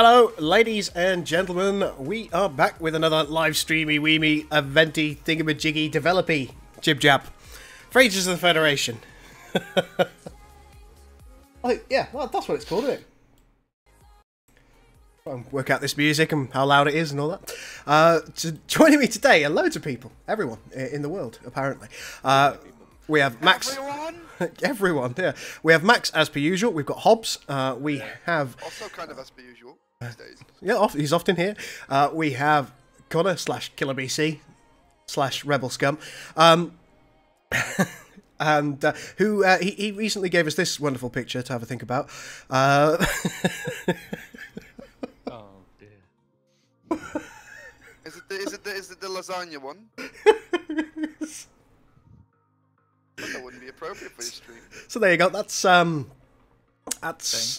Hello, ladies and gentlemen. We are back with another live streamy, weemy, eventy, thingamajiggy, developy jib-jab. Phrases of the Federation. Yeah, well, that's what it's called, isn't it? I'll work out this music and how loud it is and all that. Joining me today are loads of people. Everyone in the world, apparently. We have Max. Everyone? Everyone, yeah. We have Max as per usual. We've got Hobbs. We have... Also kind of as per usual these days. Yeah, he's often here. We have Connor / Killer BC / Rebel Scum. And who he recently gave us this wonderful picture to have a think about. Oh dear. Is it the lasagna one? That wouldn't be appropriate for your stream. So there you go. That's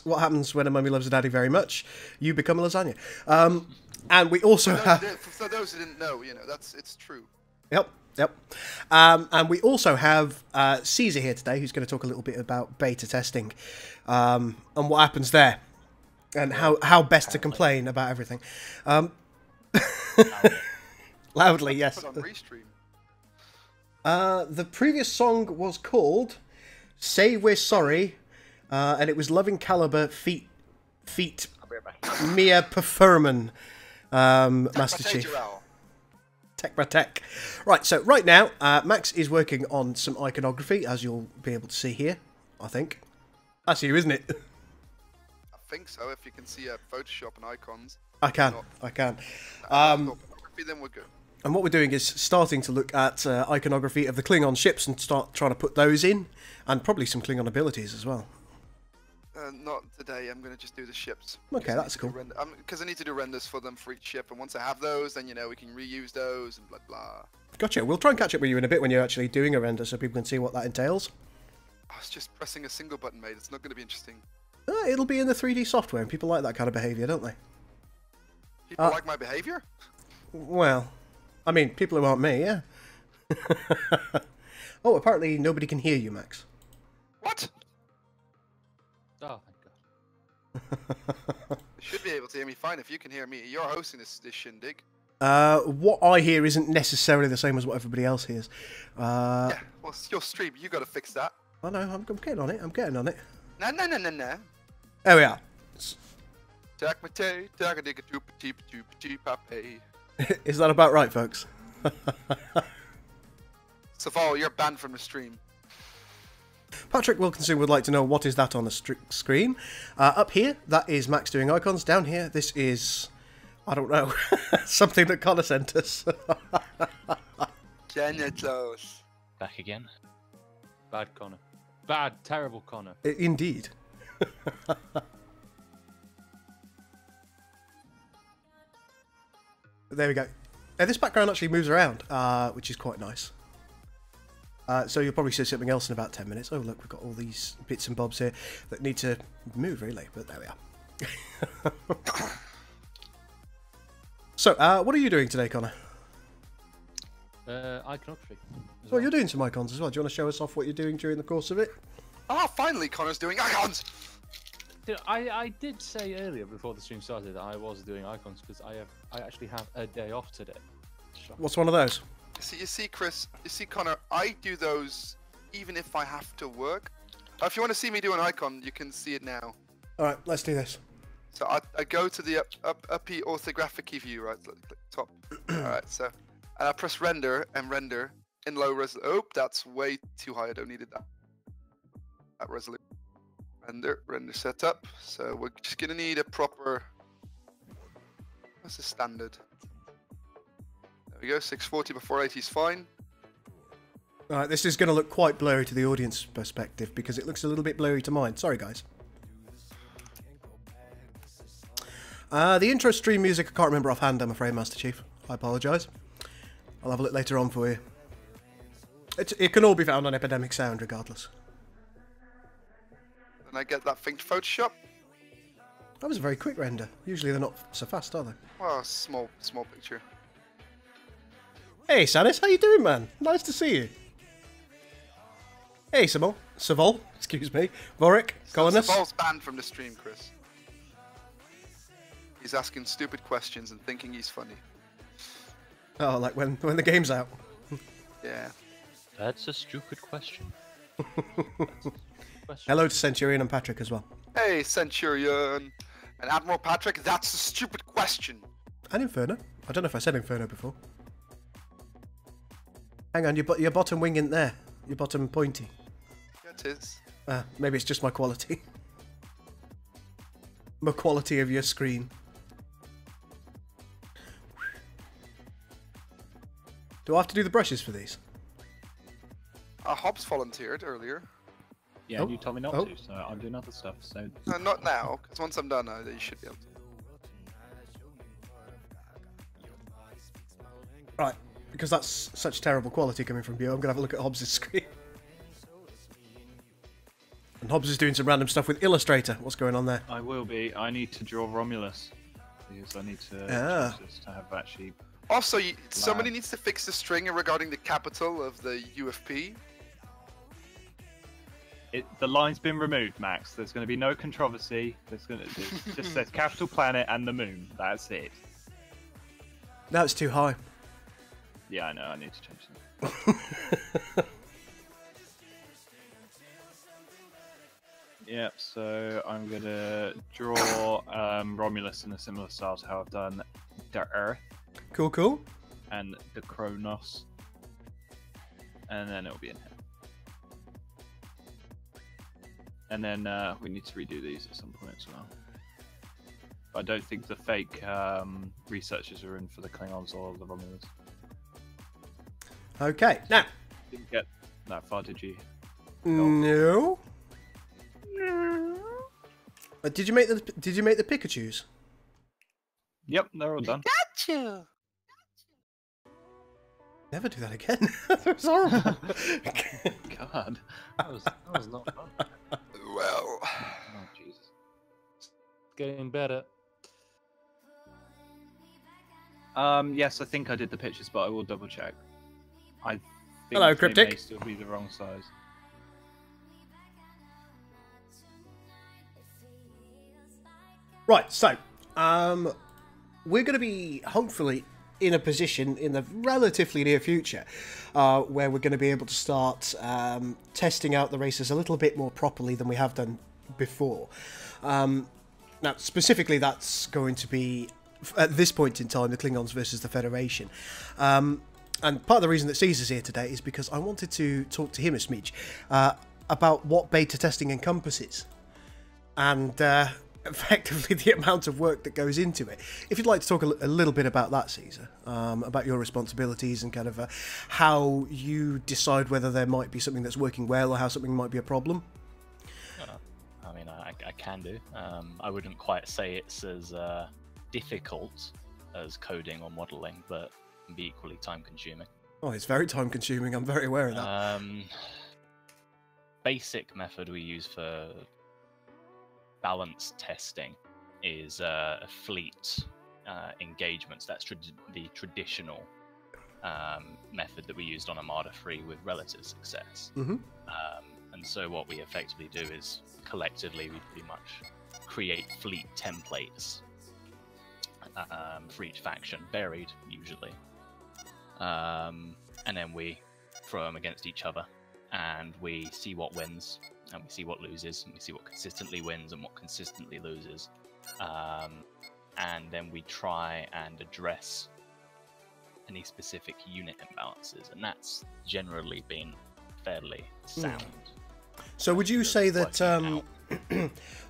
what happens when a mummy loves a daddy very much. You become a lasagna. And we also have... For those who didn't know, you know, it's true. Yep. And we also have Caesar here today, who's going to talk a little bit about beta testing and what happens there, and how best to complain about everything. Loudly, yes. Put on restream. The previous song was called "Say We're Sorry," and it was Loving Caliber feat Mia Perferman, Master Chief. Tech. Right, so right now, Max is working on some iconography, as you'll be able to see here, I think. That's you, isn't it? I think so, if you can see Photoshop and icons. I can. Then we're good. And what we're doing is starting to look at iconography of the Klingon ships and start trying to put those in, and probably some Klingon abilities as well. Not today, I'm going to just do the ships. Okay, that's cool. Because I need to do renders for them for each ship, and once I have those, then, you know, we can reuse those and blah blah. Gotcha. We'll try and catch up with you in a bit when you're actually doing a render so people can see what that entails. I was just pressing a single button, mate. It's not going to be interesting. It'll be in the 3D software, and people like that kind of behaviour, don't they? People like my behaviour? Well, I mean, people who aren't me, yeah. Oh, apparently nobody can hear you, Max. What? Oh, thank God. You should be able to hear me fine if you can hear me. You're hosting this shindig. What I hear isn't necessarily the same as what everybody else hears. Yeah, well, it's your stream. You got to fix that. I know, I'm getting on it. No. There we are. Is that about right, folks? Saval, you're banned from the stream. Patrick Wilkinson would like to know what is that on the screen. Up here, that is Max doing icons. Down here, this is, I don't know, something that Connor sent us. Genitals. Back again. Bad Connor. Bad, terrible Connor. Indeed. There we go. This background actually moves around, which is quite nice. So you'll probably see something else in about 10 minutes. Oh, look, we've got all these bits and bobs here that need to move, really, but there we are. So, what are you doing today, Connor? Iconography. Well, you're doing some icons as well. Do you want to show us off what you're doing during the course of it? Ah, finally Connor's doing icons! I did say earlier before the stream started that I was doing icons because I actually have a day off today. What's one of those? You see, Chris, Connor, I do those even if I have to work. If you want to see me do an icon, you can see it now. Alright, let's do this. So I go to the uppy orthographic view, right? Click top. Alright, so and I press render and render in low resolution. Oh, that's way too high. I don't need that resolution. Render setup. So we're just gonna need a proper. What's the standard? There we go. 640 by 480 is fine. Alright, this is going to look quite blurry to the audience perspective because it looks a little bit blurry to mine. Sorry, guys. The intro stream music, I can't remember offhand, I'm afraid, Master Chief. I apologise. I'll have a look later on for you. It can all be found on Epidemic Sound, regardless. And I get that thing to Photoshop. That was a very quick render. Usually they're not so fast, are they? Well, small picture. Hey, Sanis, how you doing, man? Nice to see you. Hey, Saval, excuse me. Vorik, Colonus. Saval's banned from the stream, Chris. He's asking stupid questions and thinking he's funny. Oh, like when the game's out. Yeah. That's a stupid question. Hello to Centurion and Patrick as well. Hey, Centurion and Admiral Patrick, that's a stupid question. And Inferno. I don't know if I said Inferno before. Hang on, your bottom wing isn't there. Your bottom pointy. Yeah, it is. Maybe it's just my quality. The quality of your screen. Do I have to do the brushes for these? Hobbs volunteered earlier. Yeah, Oh. you told me not Oh. to, so I'm doing other stuff. So Not now, because once I'm done, you should be able to. Right, because that's such terrible quality coming from you, I'm going to have a look at Hobbs' screen. And Hobbs is doing some random stuff with Illustrator. What's going on there? I will be. I need to draw Romulus because I need to to have actually. Also, somebody needs to fix the stringer regarding the capital of the UFP. The line's been removed, Max. There's going to be no controversy. It just says capital planet and the moon. That's it. No, it's too high. Yeah, I know. I need to change that. Yep. So I'm going to draw Romulus in a similar style to how I've done the Earth Cool, cool. and the Kronos, and then it'll be in here. And then we need to redo these at some point as well. But I don't think the fake researchers are in for the Klingons or the Romulans. Okay, now. Didn't get that far, did you? No. Did you make the Pikachus? Yep, they're all done. Gotcha! Never do that again. That was horrible. God, that was not fun. Well, Oh Jesus. Getting better. Yes, I think I did the pictures, but I will double check. I think Hello, they Cryptic. may still be the wrong size. Right, so we're going to be hopefully in a position in the relatively near future where we're going to be able to start testing out the races a little bit more properly than we have done before. Now, specifically, that's going to be, at this point in time, the Klingons versus the Federation. And part of the reason that Caesar's here today is because I wanted to talk to him a smidge about what beta testing encompasses. And effectively the amount of work that goes into it. If you'd like to talk a little bit about that, Caesar, about your responsibilities and kind of how you decide whether there might be something that's working well or how something might be a problem. I mean, I can do. I wouldn't quite say it's as difficult as coding or modeling, but can be equally time-consuming. Oh, it's very time-consuming. I'm very aware of that. Basic method we use for balance testing is fleet engagements. That's the traditional method that we used on Armada 3 with relative success. Mm-hmm. And so what we effectively do is collectively we pretty much create fleet templates for each faction, varied usually, and then we throw them against each other and we see what wins and we see what loses, and we see what consistently wins and what consistently loses, and then we try and address any specific unit imbalances, and that's generally been fairly sound. So would you say that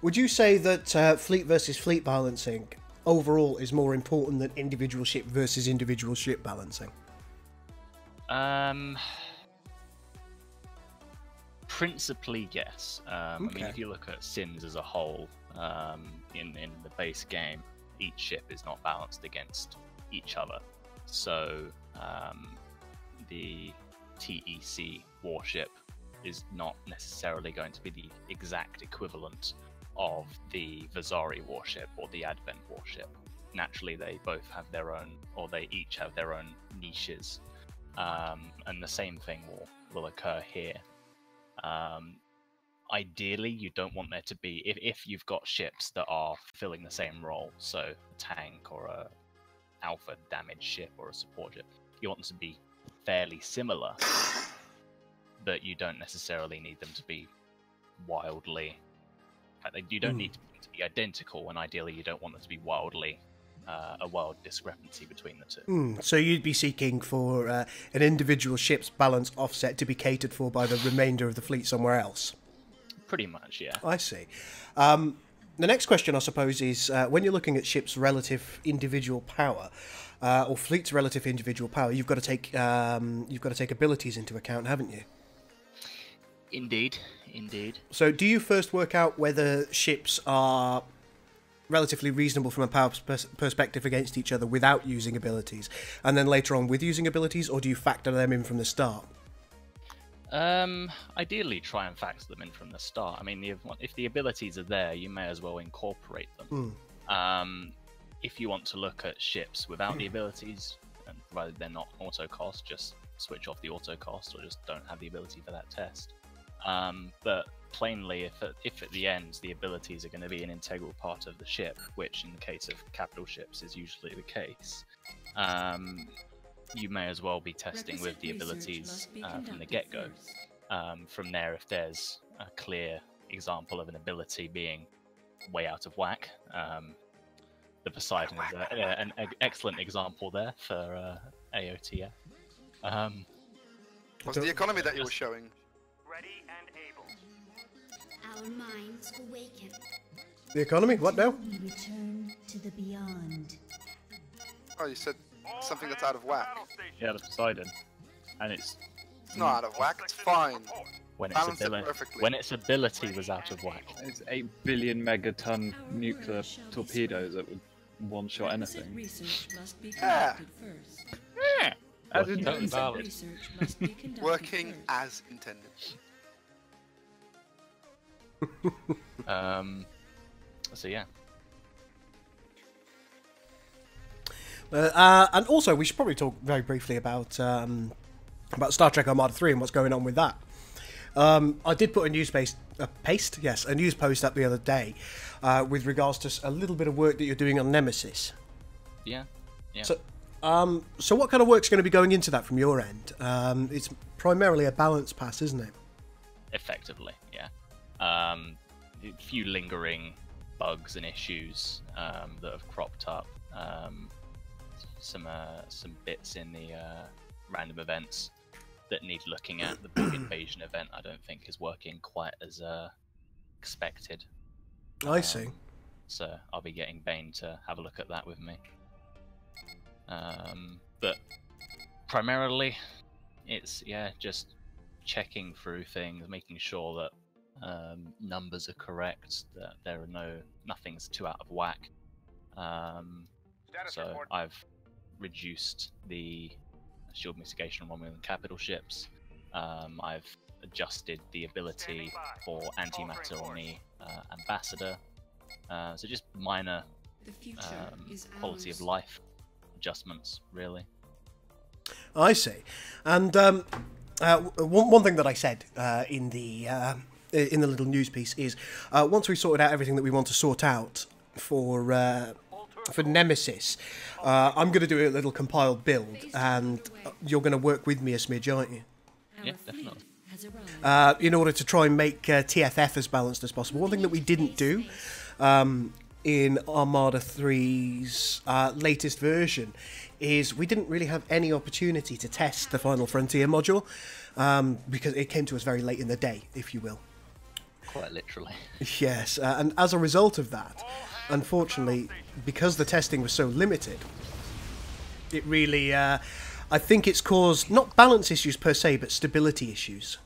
would you say that fleet versus fleet balancing overall is more important than individual ship versus individual ship balancing? Principally, yes. I mean, Okay. if you look at Sins as a whole, in the base game, each ship is not balanced against each other. So the TEC warship is not necessarily going to be the exact equivalent of the Vasari warship or the Advent warship. Naturally, they both have their own, or they each have their own niches, and the same thing will occur here. ideally you don't want there to be, if you've got ships that are filling the same role, so a tank or a alpha damage ship or a support ship, you want them to be fairly similar, but you don't necessarily need them to be wildly, you don't need them to be identical, and ideally you don't want them to be wildly a wild discrepancy between the two. So you'd be seeking for an individual ship's balance offset to be catered for by the remainder of the fleet somewhere else? Pretty much, yeah. I see. The next question, I suppose, is when you're looking at ships' relative individual power, or fleet's relative individual power, you've got to take abilities into account, haven't you? Indeed. So do you first work out whether ships are relatively reasonable from a power perspective against each other without using abilities, and then later on with using abilities, or do you factor them in from the start? Ideally try and factor them in from the start. I mean, if the abilities are there, you may as well incorporate them. If you want to look at ships without the abilities, and provided they're not auto cost, just switch off the auto cost or just don't have the ability for that test. But plainly, if at the end the abilities are going to be an integral part of the ship, which in the case of capital ships is usually the case, you may as well be testing with the abilities from the get-go. From there, if there's a clear example of an ability being way out of whack, the Poseidon is an excellent example there for AOTF. What's the economy that you were showing? Ready and able. Our minds awaken. The economy? What now? We return to the beyond. Oh, you said something that's out of whack. Yeah, the Poseidon. And it's not out of whack, it's fine. When its ability was out of whack. It's 8 billion megaton nuclear torpedoes that would one-shot anything. Yeah. Yeah, as Working intended. valid. Working as intended. So yeah. And also, we should probably talk very briefly about Star Trek Armada 3 and what's going on with that. I did put a news post up the other day with regards to a little bit of work that you're doing on Nemesis. Yeah. So what kind of work's going to be going into that from your end? It's primarily a balance pass, isn't it? Effectively, yeah. A few lingering bugs and issues that have cropped up. Some bits in the random events that need looking at. The big invasion event, I don't think, is working quite as expected. I see. So I'll be getting Bane to have a look at that with me. But primarily, it's just checking through things, making sure that numbers are correct, that there are nothing's too out of whack. So I've reduced the shield mitigation on Romulan capital ships. I've adjusted the ability for antimatter on the ambassador. So just minor quality of life adjustments, really. I see. And one thing that I said in the little news piece is once we sorted out everything that we want to sort out for Nemesis, I'm going to do a little compiled build, and you're going to work with me a smidge, aren't you? Yeah, definitely. In order to try and make TFF as balanced as possible. One thing that we didn't do in Armada 3's latest version is we didn't really have any opportunity to test the Final Frontier module because it came to us very late in the day, if you will. Quite literally. Yes, and as a result of that, unfortunately, because the testing was so limited, it really, I think it's caused not balance issues per se, but stability issues.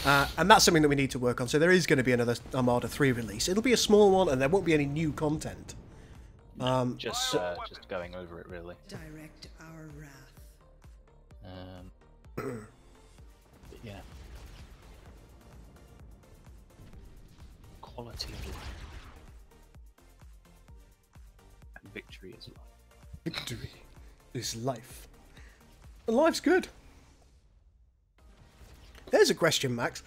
And that's something that we need to work on. So there is going to be another Armada 3 release. It'll be a small one, and there won't be any new content. Just going over it, really. Direct our wrath. But yeah. Quality of life. And victory is life. Victory is life. And life's good. There's a question, Max.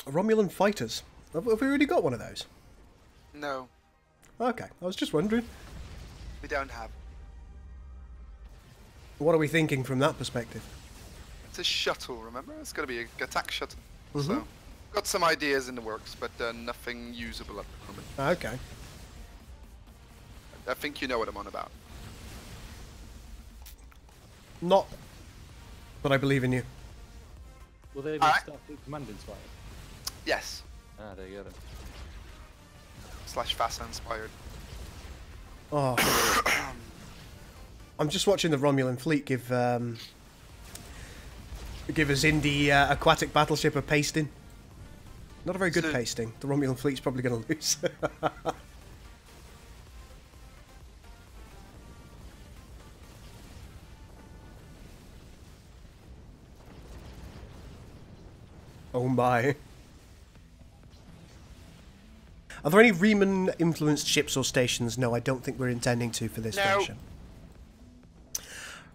Romulan fighters. Have we already got one of those? No, Okay, I was just wondering. we don't have. What are we thinking from that perspective? It's a shuttle, remember? It's got to be an attack shuttle. Mhm. So, got some ideas in the works, but nothing usable at the moment. Okay. I think you know what I'm on about. Not, but I believe in you. Will they be Alright. Starfleet Command inspired? Yes. Ah, there you go then. / FASA inspired. Oh. I'm just watching the Romulan fleet give a Xindi aquatic battleship a pasting. Not a very good So- pasting. The Romulan fleet's probably going to lose. Oh my. Are there any Riemann-influenced ships or stations? No, I don't think we're intending to for this No. version.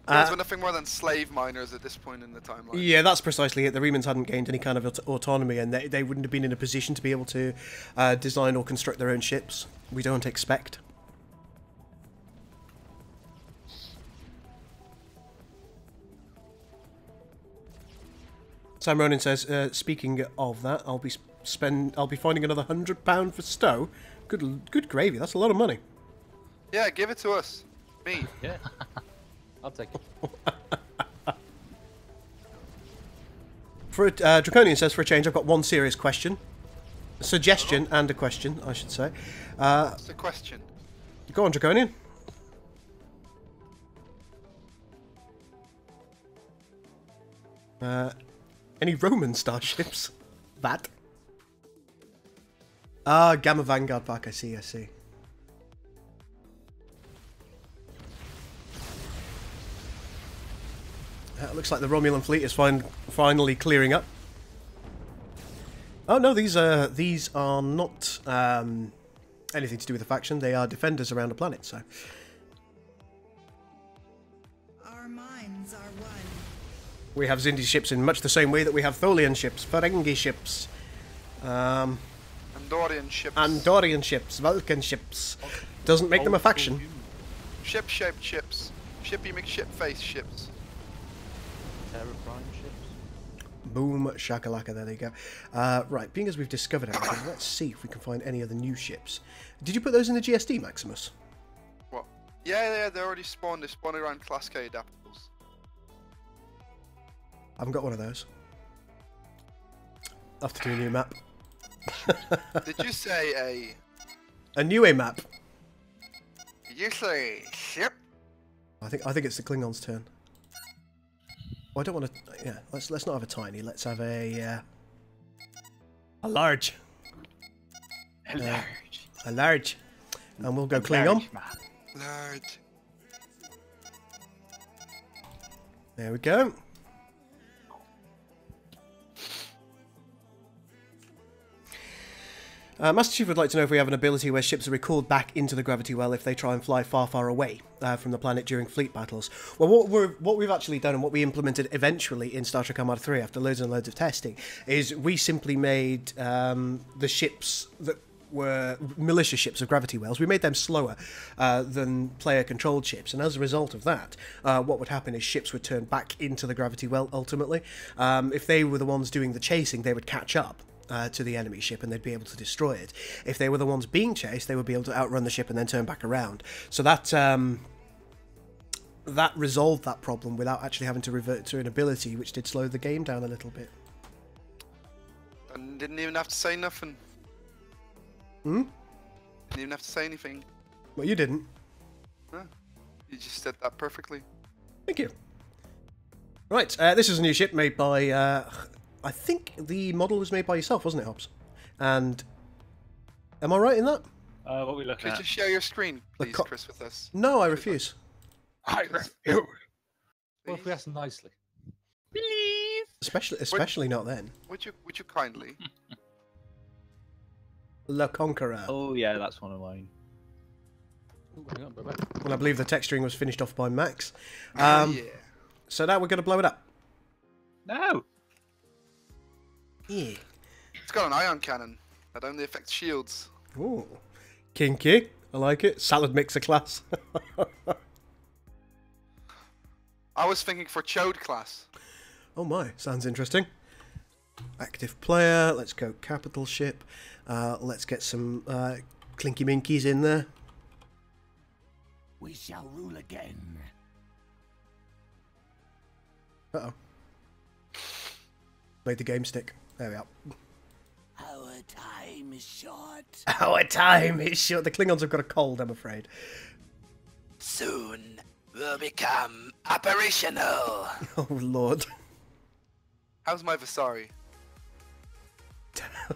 There's nothing more than slave miners at this point in the timeline. Yeah, that's precisely it. The Remans hadn't gained any kind of autonomy, and they wouldn't have been in a position to be able to design or construct their own ships. We don't expect. Sam Ronan says, speaking of that, I'll be finding another £100 for Stowe. Good gravy. That's a lot of money. Yeah, give it to us. Me. Yeah. I'll take it. For Draconian says, for a change, I've got one serious question, a suggestion, and a question, I should say. That's the question. Go on, Draconian. Any Roman starships? That. Ah, Gamma Vanguard back. I see. Looks like the Romulan fleet is finally clearing up. Oh no, these are not anything to do with the faction. They are defenders around the planet. So Our minds are one. we have Xindi ships in much the same way that we have Tholian ships, Ferengi ships, Andorian ships. Andorian ships, Vulcan ships. Doesn't make them a faction. Ship-shaped ships. Shippy McShipface ships. Terra Prime ships. Boom, shakalaka, there they go. Right, being as we've discovered everything, let's see if we can find any other new ships. Did you put those in the GSD, Maximus? What? Yeah, they already spawned. They spawned around Class K adaptables. I haven't got one of those. I'll have to do a new map. Did you say A new A map. Did you say ship? I think it's the Klingons' turn. Well, I don't want to. Yeah, let's not have a tiny. Let's have a large. A large. And we'll go Klingon. Large. There we go. Master Chief would like to know if we have an ability where ships are recalled back into the gravity well if they try and fly far, far away from the planet during fleet battles. Well, what we've actually done and what we implemented eventually in Star Trek Armada 3 after loads and loads of testing is we simply made the ships that were militia ships of gravity wells, we made them slower than player-controlled ships, and as a result of that, what would happen is ships would turn back into the gravity well ultimately. If they were the ones doing the chasing, they would catch up to the enemy ship and they'd be able to destroy it. If they were the ones being chased, they would be able to outrun the ship and then turn back around. So that that resolved that problem without actually having to revert to an ability, which did slow the game down a little bit. And didn't even have to say nothing. Hmm? Didn't even have to say anything. Well, you didn't. Huh. You just said that perfectly. Thank you. Right, this is a new ship made by... I think the model was made by yourself, wasn't it, Hobbs? And... Am I right in that? What are we looking Could at? you share your screen, The please, co- Chris, with us? No, I refuse. I refuse. Well, if we ask nicely. Especially not then. Would you kindly? Le Conqueror. Oh yeah, that's one of mine. Ooh, hang on, bye-bye. Well, I believe the texturing was finished off by Max. Yeah. So now we're going to blow it up. No. Yeah. It's got an ion cannon that only affects shields. Ooh. Kinky. I like it. Salad mixer class. I was thinking for Chode class. Oh my, sounds interesting. Active player. Let's go capital ship. Let's get some clinky minkies in there. We shall rule again. Uh-oh. Made the game stick. There we are. Our time is short. Our time is short. The Klingons have got a cold, I'm afraid. Soon we'll become operational. Oh, Lord. How's my Vasari?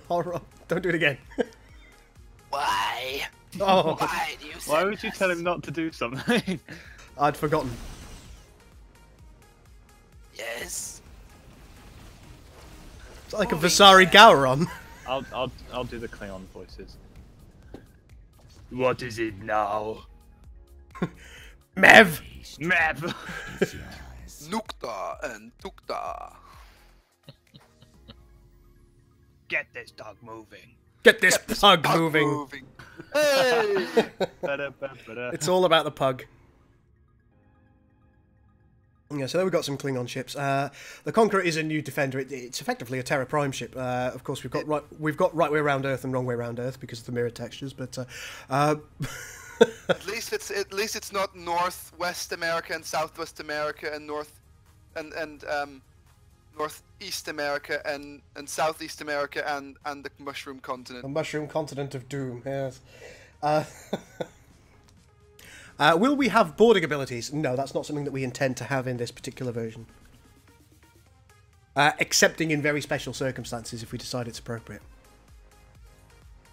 Alright, don't do it again. Why? Oh, Why do you Why send would you us? tell him not to do something? I'd forgotten. Yes. It's like a Vasari Gowron. I'll do the Klingon voices. What is it now? Mev! Mev! It's yours. Nukta and Tukta. Get this dog moving. Get this pug moving. Hey! Ba-da-ba-ba-da. It's all about the pug. Yeah, so there we've got some Klingon ships. The Conqueror is a new defender. It's effectively a Terra Prime ship. Of course, we've got right way around Earth and wrong way around Earth because of the mirror textures. But At least it's not Northwest America and Southwest America and Northeast America and Southeast America and the Mushroom Continent. the mushroom continent of doom. Yes. Will we have boarding abilities? No, that's not something that we intend to have in this particular version. Excepting in very special circumstances if we decide it's appropriate.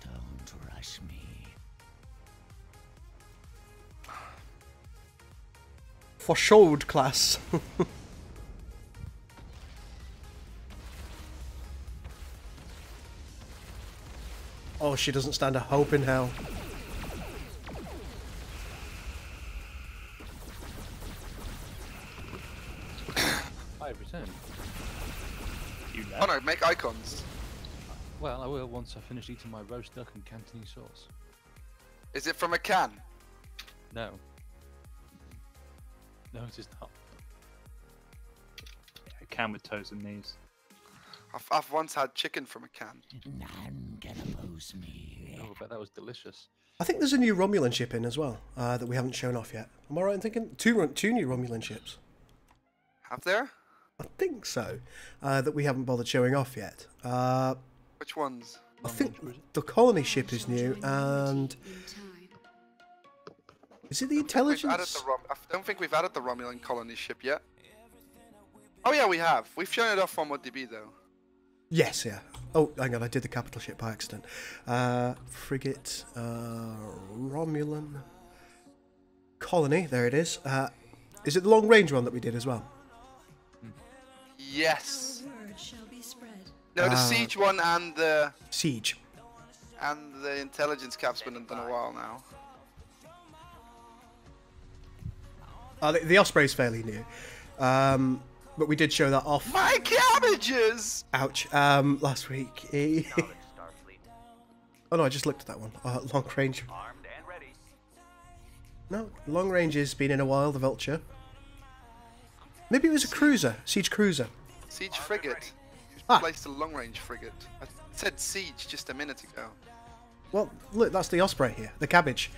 Don't rush me. For showed class. Oh, she doesn't stand a hope in hell. I returned. You know. Oh no, make icons. Well, I will once I finish eating my roast duck and Cantonese sauce. Is it from a can? No. No, it is not. A can with toes and knees. I've once had chicken from a can. None can oppose me. Oh, I bet that was delicious. I think there's a new Romulan ship in as well that we haven't shown off yet. Am I right in thinking? Two new Romulan ships. Have there? I think so. That we haven't bothered showing off yet. Which ones? I think the colony ship is new, and is it the intelligence? I don't think we've added the Romulan colony ship yet. Oh yeah, we have. We've shown it off on ModDB though. Yes, yeah. Oh, hang on, I did the capital ship by accident. Frigate, Romulan colony. There it is. Is it the long range one that we did as well? Yes. Word shall be spread. No, the siege one and the Siege. intelligence cap's been done a while now. The Osprey's fairly new. But we did show that off. My cabbages! Ouch. Last week. Oh no, I just looked at that one. Long range. Armed and ready. No, long range has been in a while. The Vulture. Maybe it was a cruiser, siege cruiser. Siege frigate. Ah. Placed a long range frigate. I said siege just a minute ago. Well, look, that's the Osprey here, the cabbage.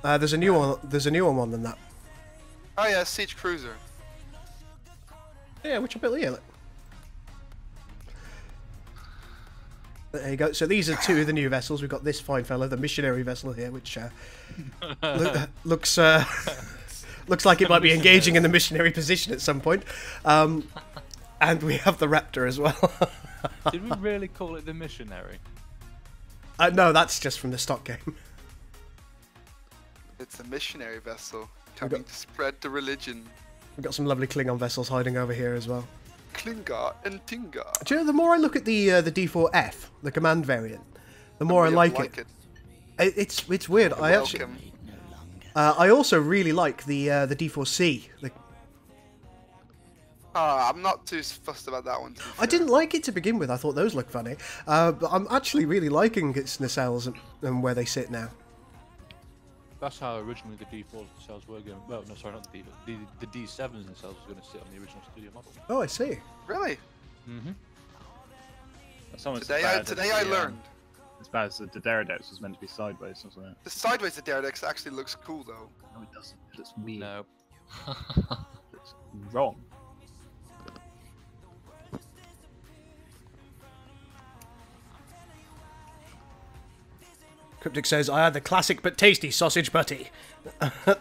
There's a new one. There's a newer one than that. Oh yeah, siege cruiser. Yeah, which I bet here. Look. There you go. So these are two of the new vessels. We've got this fine fellow, the missionary vessel here, which looks looks like it might be engaging in the missionary position at some point. And we have the Raptor as well. Did we really call it the missionary? No, that's just from the stock game. It's a missionary vessel coming to spread the religion. We've got some lovely Klingon vessels hiding over here as well. Klinga and Tinga. Do you know, the more I look at the D4F, the command variant, the more I like it. It's weird. I actually, Welcome. I also really like the D4C. I'm not too fussed about that one. I didn't like it to begin with. I thought those looked funny. But I'm actually really liking its nacelles and where they sit now. That's how originally the D4 nacelles were going. Well, no, sorry, not the D, but the D7s nacelles were going to sit on the original studio model. Oh, I see. Really? Mm-hmm. Today I learned. As bad as the Deredex was meant to be sideways, wasn't it? The sideways of Deredex actually looks cool though. No, it doesn't. It looks weird. No. It's wrong. Cryptic says, I had the classic but tasty sausage butty.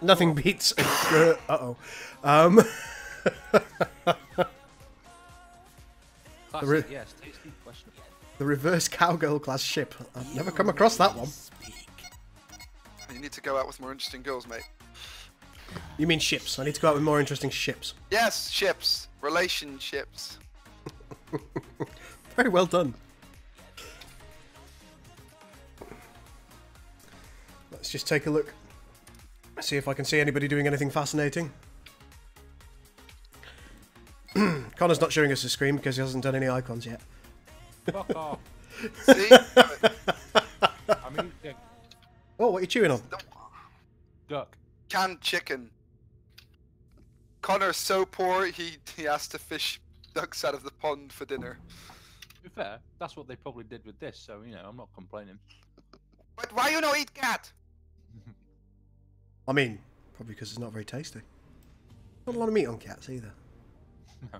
Nothing beats... Uh-oh. Classic, yes. Tasty question. The reverse cowgirl class ship. I've never come across that one. You need to go out with more interesting girls, mate. You mean ships. I need to go out with more interesting ships. Yes, ships. Relationships. Very well done. Let's just take a look. See if I can see anybody doing anything fascinating. Connor's not showing us the screen because he hasn't done any icons yet. Fuck off. See? I mean, yeah, Oh, what are you chewing on? duck. Canned chicken. Connor's so poor he has to fish ducks out of the pond for dinner. To be fair, that's what they probably did with this, so, you know, I'm not complaining. But why you no eat cat? I mean, probably because it's not very tasty. Not a lot of meat on cats either. No.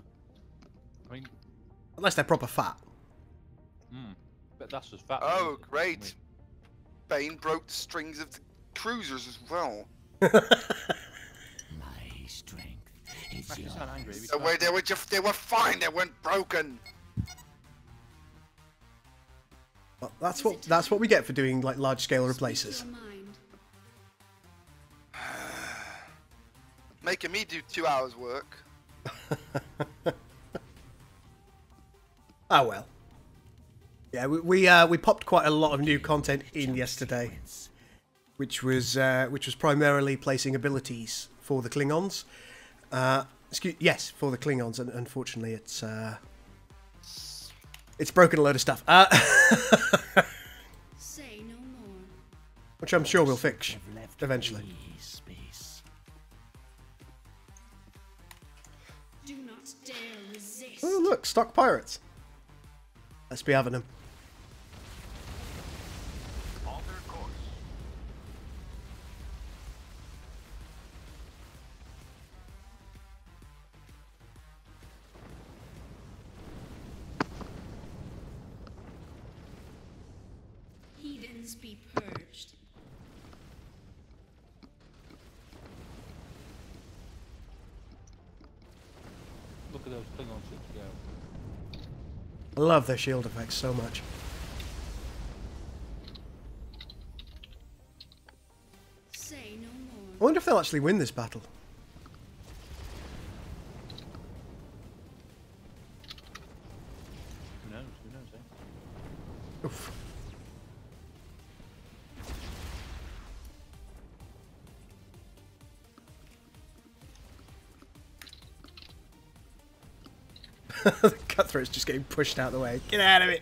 I mean, Unless they're proper fat. but that's just fat. Oh, isn't it? great. Bane broke the strings of the cruisers as well. My strength is Actually, yours. sound angry. They were fine, they weren't broken. Well, that's what we get for doing like large scale replaces. Your mind. Making me do 2 hours work. Oh well. Yeah, we popped quite a lot of new content in yesterday, which was primarily placing abilities for the Klingons. Yes, for the Klingons, and unfortunately it's broken a load of stuff. Say no more. Which I'm sure we'll fix eventually. Space. Do not dare resist. Oh look, stock pirates. Let's be having them. Alter course. Heathens be purged. Look at those Klingon ships go. I love their shield effects so much. Say no more. I wonder if they'll actually win this battle. Who knows, eh? Oof. The cutthroat's just getting pushed out of the way. Get out of it!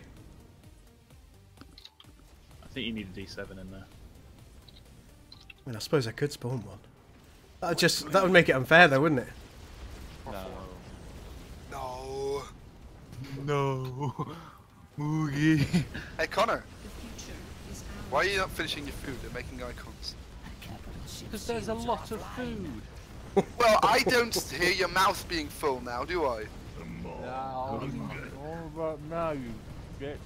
I think you need a D7 in there. I mean, I suppose I could spawn one. That would make it unfair, though, wouldn't it? No. No. No. Moogie. Hey Connor, The future is ours. why are you not finishing your food and making icons? Because there's a lot of food. Well, I don't hear your mouth being full now, do I? All right now, you shit.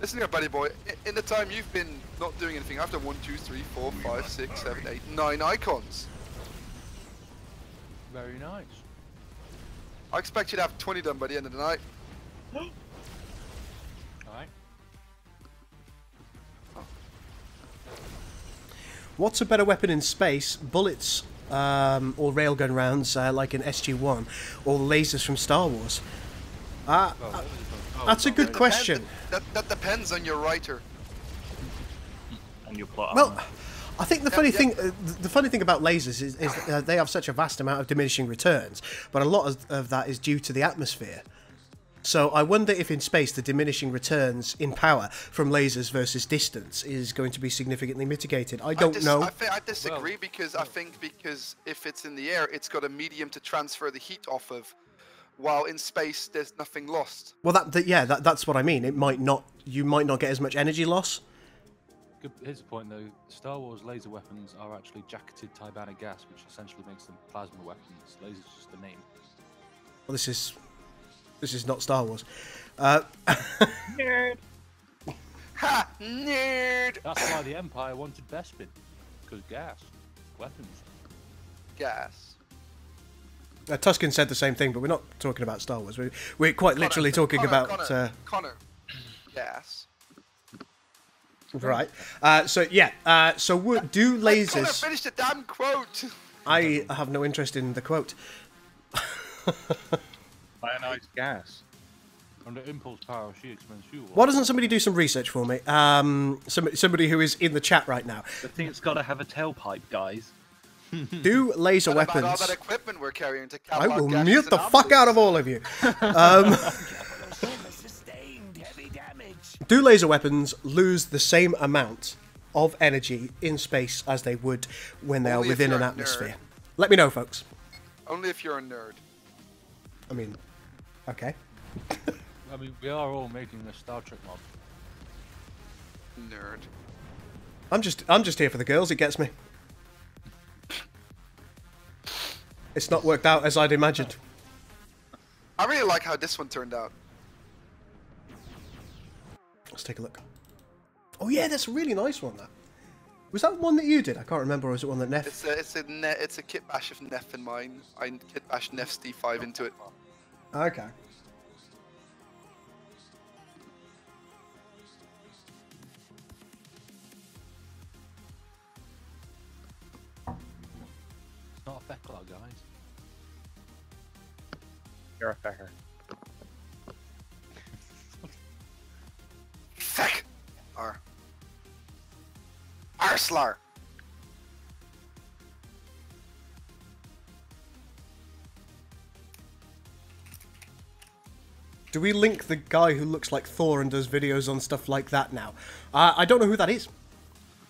Listen here, buddy boy. In the time you've been not doing anything, I've done 1, 2, 3, 4, 5, 6, 7, 8, 9 icons. Very nice. I expect you to have 20 done by the end of the night. Alright. What's a better weapon in space? Bullets or railgun rounds like in SG-1, or lasers from Star Wars? That's a good question. That depends on your writer. And your plot Well, armor. I think the funny thing about lasers is they have such a vast amount of diminishing returns, but a lot of that is due to the atmosphere. So I wonder if in space the diminishing returns in power from lasers versus distance is going to be significantly mitigated. I don't know. I disagree because I think if it's in the air, it's got a medium to transfer the heat off of, while in space there's nothing lost. Well, that's what I mean. You might not get as much energy loss. Here's the point, though. Star Wars laser weapons are actually jacketed Tibanic gas, which essentially makes them plasma weapons. Laser's just a name. Well, this is not Star Wars. Nerd. Ha! Nerd! That's why the Empire wanted Bespin. Because gas. Weapons. Gas. Tuscan said the same thing, but we're not talking about Star Wars. We're quite literally talking about... Connor. Gas. Right. So do lasers... Connor, finish the damn quote! I have no interest in the quote. Ionized gas. Under impulse power, she expends fuel. Why doesn't somebody do some research for me? Somebody who is in the chat right now. The thing's got to have a tailpipe, guys. Do laser What weapons... about all that equipment we're carrying to I will mute the fuck out of all of you. Do laser weapons lose the same amount of energy in space as they would when they are within an atmosphere? Let me know, folks. Only if you're a nerd. I mean, okay. I mean, we are all making a Star Trek mob. Nerd. I'm just here for the girls. It gets me. It's not worked out as I'd imagined. I really like how this one turned out. Let's take a look. Oh yeah, that's a really nice one. That was that one that you did. I can't remember. Or was it one that Neff? It's a kit bash of Neff in mine. I kit bashed Neff's D5 into it. Okay. It's not a Feklar, guys. You're a fecker. Feck! Arslar! Do we link the guy who looks like Thor and does videos on stuff like that now? I don't know who that is.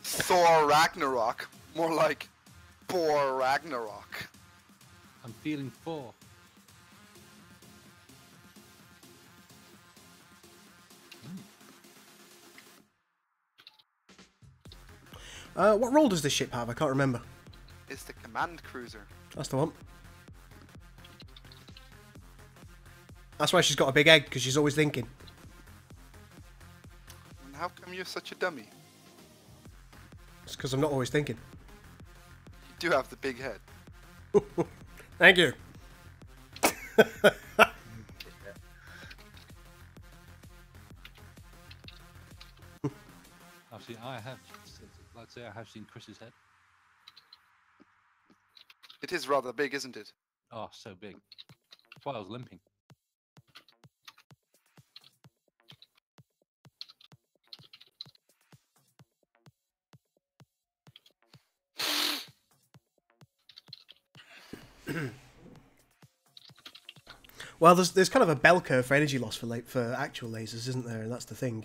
Thor Ragnarok. More like Bor Ragnarok. I'm feeling 4. What role does this ship have? I can't remember. It's the command cruiser. That's the one. That's why she's got a big egg, because she's always thinking. And how come you're such a dummy? It's because I'm not always thinking. You do have the big head. Thank you. I have seen Chris's head. It is rather big, isn't it? Oh, so big. That's why I was limping. Well, there's kind of a bell curve for energy loss for actual lasers, isn't there? And that's the thing.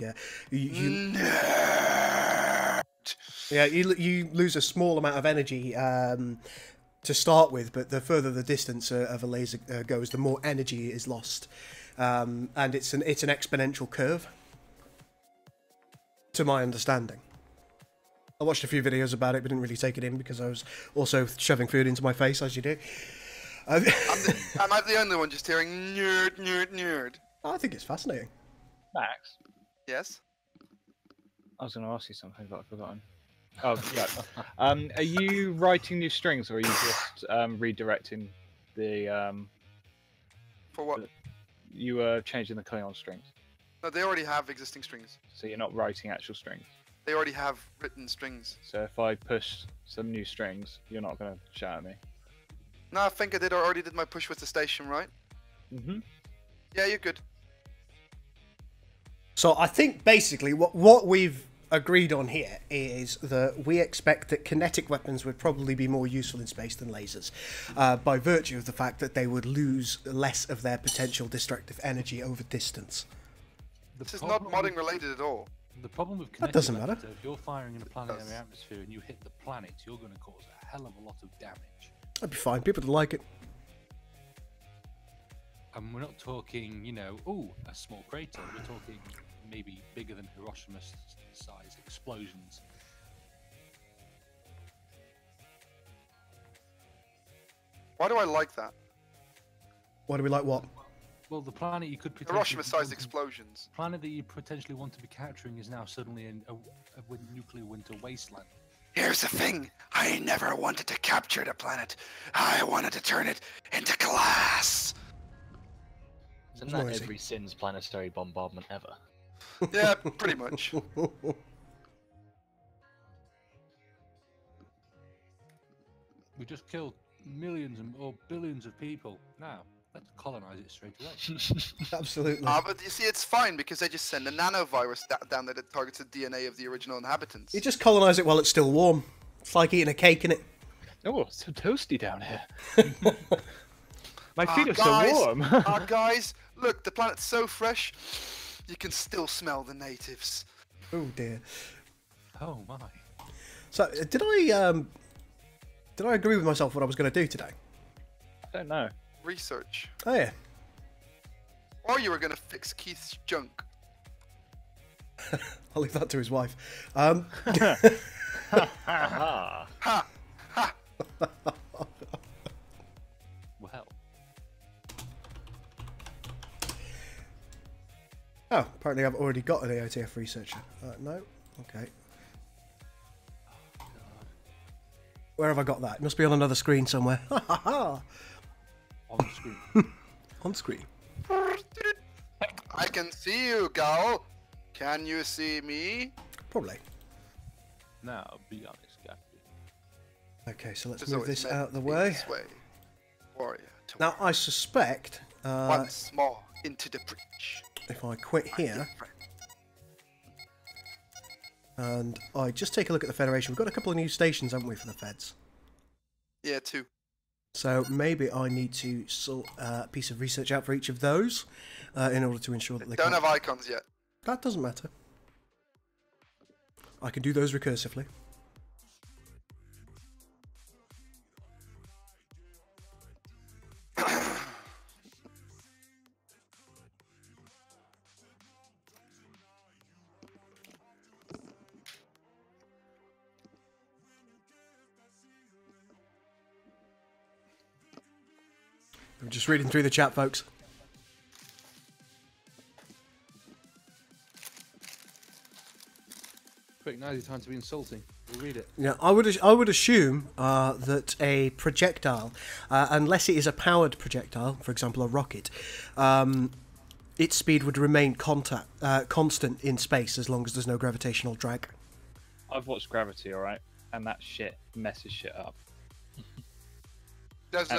Yeah, you lose a small amount of energy to start with, but the further the distance of a laser goes, the more energy is lost, and it's an exponential curve, to my understanding. I watched a few videos about it, but didn't really take it in because I was also shoving food into my face, as you do. I'm the only one just hearing nerd, nerd, nerd. I think it's fascinating. Max? Yes? I was going to ask you something, but I've forgotten. Oh, yeah. Are you writing new strings, or are you just redirecting the... For what? You were changing the Klingon strings. No, they already have existing strings. So you're not writing actual strings? They already have written strings. So if I push some new strings, you're not going to shout at me? No, I think I already did my push with the station, right? Mm-hmm. Yeah, you're good. So I think basically what we've agreed on here is that we expect that kinetic weapons would probably be more useful in space than lasers, by virtue of the fact that they would lose less of their potential destructive energy over distance. This is not modding related at all. The problem with That kinetic doesn't weapons, matter. if you're firing in a planetary atmosphere and you hit the planet, you're going to cause a hell of a lot of damage. That'd be fine. People would like it. And we're not talking, you know, a small crater. We're talking maybe bigger than Hiroshima-size explosions. Why do I like that? Why do we like what? Well, the planet you could potentially... Hiroshima-sized explosions. The planet that you potentially want to be capturing is now suddenly a nuclear winter wasteland. Here's the thing. I never wanted to capture the planet. I wanted to turn it into glass. Isn't that every Sin's planetary bombardment ever? Yeah, pretty much. We just killed millions or billions of people. Now, let's colonize it straight away. Absolutely. But you see, it's fine because they just send a nanovirus down there that targets the DNA of the original inhabitants. You just colonise it while it's still warm. It's like eating a cake, innit? Oh, it's so toasty down here. My feet are guys, so warm. Guys, look, the planet's so fresh, you can still smell the natives. Oh dear. Oh my. So, did I agree with myself what I was going to do today? I don't know. Research. Oh yeah. Or you were going to fix Keith's junk. I'll leave that to his wife. Ha! Ha! Ha! Well. Oh, apparently I've already got an AOTF researcher. No? Okay. Where have I got that? It must be on another screen somewhere. On the screen. On screen. I can see you, Gal. Can you see me? Probably. Now, be honest, Captain. Okay, so let's Just move always this meant out of the to be way. this way. Warrior to Now, I suspect once more into the breach. if I quit here and I just take a look at the Federation, we've got a couple of new stations, haven't we, for the Feds? Yeah, two. So maybe I need to sort a piece of research out for each of those in order to ensure that they Don't can't... have icons yet. That doesn't matter. I can do those recursively. I'm just reading through the chat, folks. Quick, now's your time to be insulting. We'll read it. Yeah, I would assume that a projectile, unless it is a powered projectile, for example a rocket, its speed would remain constant in space as long as there's no gravitational drag. I've watched Gravity, alright? And that shit messes shit up. There's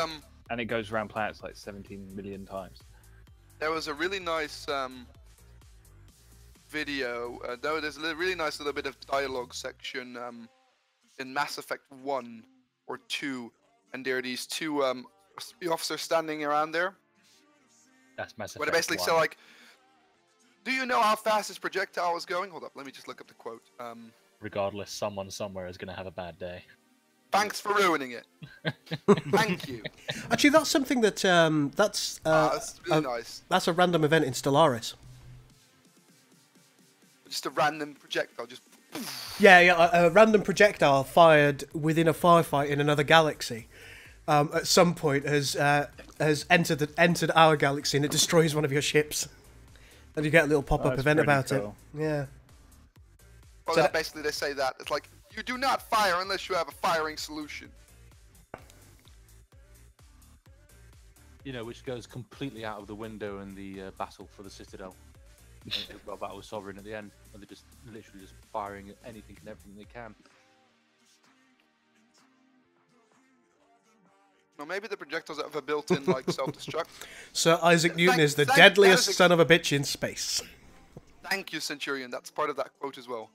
And it goes around planets like 17 million times. there was a really nice video. There's a really nice little bit of dialogue section in Mass Effect 1 or 2, and there are these two officers standing around there. That's Mass Where Effect they basically say 1. like, "Do you know how fast this projectile is going?" Hold up, let me just look up the quote. Regardless, someone somewhere is going to have a bad day. Thanks for ruining it. Thank you. Actually, that's something that that's really nice. That's a random event in Stellaris. Just a random projectile, just. Yeah, a random projectile fired within a firefight in another galaxy. At some point, has entered our galaxy and it destroys one of your ships, and you get a little pop-up That's event pretty about cool. it. Yeah. Well, So that basically they say that it's like you do not fire unless you have a firing solution. You know, which goes completely out of the window in the battle for the Citadel. Well, battle with Sovereign at the end, where they're just literally just firing at anything and everything they can. Well, maybe the projectiles have a built-in like self-destruct. Sir Isaac Newton is the thank- deadliest that is son of a bitch in space. Thank you, Centurion. That's part of that quote as well.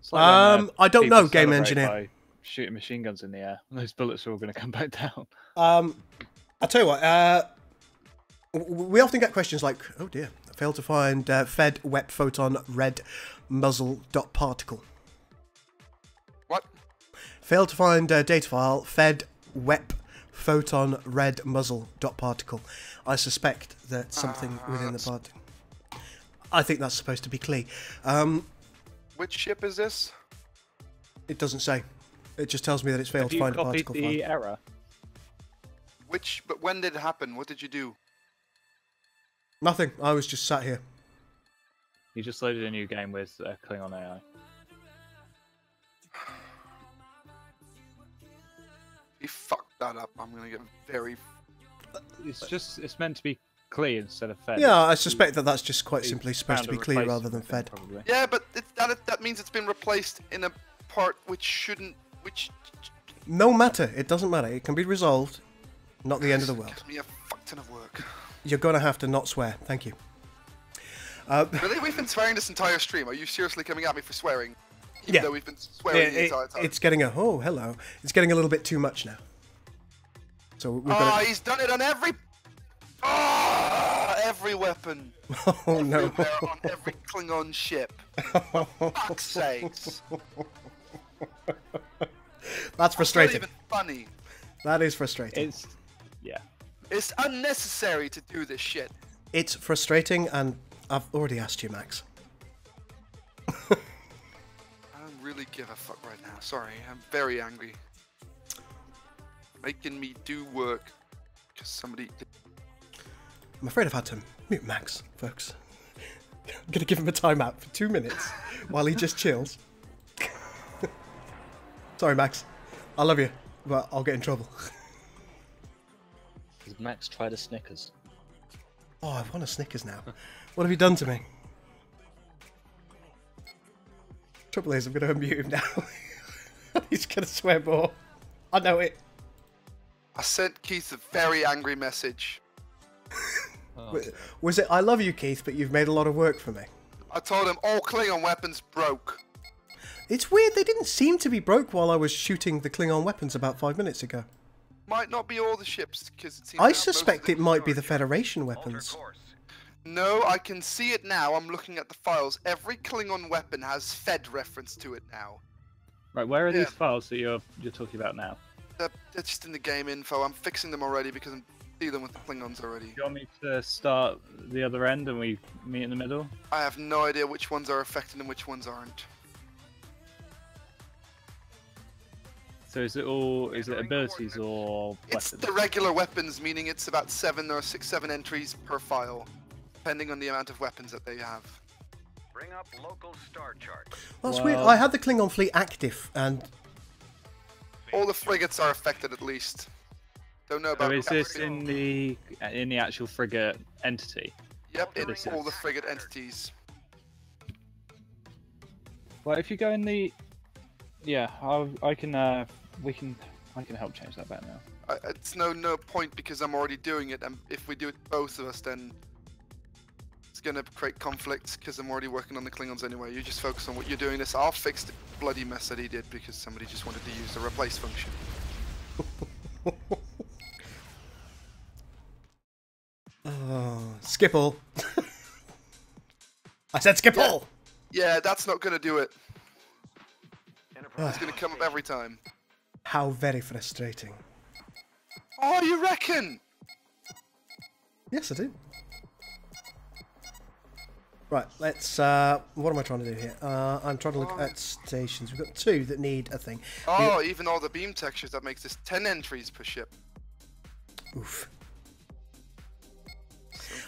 It's like when, I don't people know, game celebrate engineer. by shooting machine guns in the air, and those bullets are all going to come back down. I'll tell you what. We often get questions like, "Oh dear, I failed to find Fed Wep Photon Red Muzzle dot particle." What? Failed to find data file Fed Wep Photon Red Muzzle dot particle. I suspect that something within the particle. I think that's supposed to be Klee. Which ship is this? It doesn't say. It just tells me that it's failed to find a Have you particle copied the file. error? But when did it happen? What did you do? Nothing. I was just sat here. You just loaded a new game with Klingon AI. If you fucked that up, I'm gonna get very. It's meant to be Klee instead of Fed. Yeah, I suspect that that's just quite simply supposed Found to a be Klee rather than replacement Fed. thing, probably. Yeah, but that means it's been replaced in a part which shouldn't. Which No matter. It doesn't matter. It can be resolved. Not the end of the world. gives me a fuck ton of work. You're going to have to not swear. Thank you. Really, we've been swearing this entire stream. Are you seriously coming at me for swearing? Even Yeah. though we've been swearing the entire time. It's getting a... Oh, hello. It's getting a little bit too much now. So we've got He's done it on every weapon. Oh, no. Everywhere on every Klingon ship. For fuck's sakes. That's It's not frustrating. even funny. That is frustrating. Yeah. It's unnecessary to do this shit. It's frustrating, and I've already asked you, Max. I don't really give a fuck right now. Sorry, I'm very angry. Making me do work because somebody. I'm afraid I've had to mute Max, folks. I'm going to give him a timeout for 2 minutes while he just chills. Sorry, Max. I love you, but I'll get in trouble. Has Max tried a Snickers? Oh, I want a Snickers now. What have you done to me? Trouble is, I'm going to unmute him now. He's going to swear more. I know it. I sent Keith a very angry message. Was it, I love you, Keith, but you've made a lot of work for me? I told him all Klingon weapons broke. It's weird, they didn't seem to be broke while I was shooting the Klingon weapons about 5 minutes ago. Might not be all the ships because it seems. I that most of suspect them it might be are. the Federation Alter weapons. course. No, I can see it now. I'm looking at the files. Every Klingon weapon has Fed reference to it now. Right, where are Yeah. these files that you're talking about now? They're just in the game info. I'm fixing them already because I'm dealing with the Klingons already. Do you want me to start the other end and we meet in the middle? I have no idea which ones are affected and which ones aren't. So is it abilities or It's weapons? the regular weapons, meaning it's about 7 entries per file, depending on the amount of weapons that they have. Bring up local star chart. That's weird. I had the Klingon fleet active, and All the frigates are affected at least. Don't know So about. is this in the actual frigate entity? Yep, in This all is- the frigate entities. Well, if you go in the, yeah, I can help change that back now. It's no point because I'm already doing it, and if we do it both of us, then it's gonna create conflicts because I'm already working on the Klingons anyway. You just focus on what you're doing. This, I'll fix the bloody mess that he did because somebody just wanted to use the replace function. oh, Skipple. I said Skipple. Yeah, that's not gonna do it. Enterprise It's gonna come up every time. How very frustrating. Oh, you reckon? Yes, I do. Right, let's. What am I trying to do here? I'm trying to look at stations. We've got 2 that need a thing. Oh, even all the beam textures, that makes this 10 entries per ship. Oof.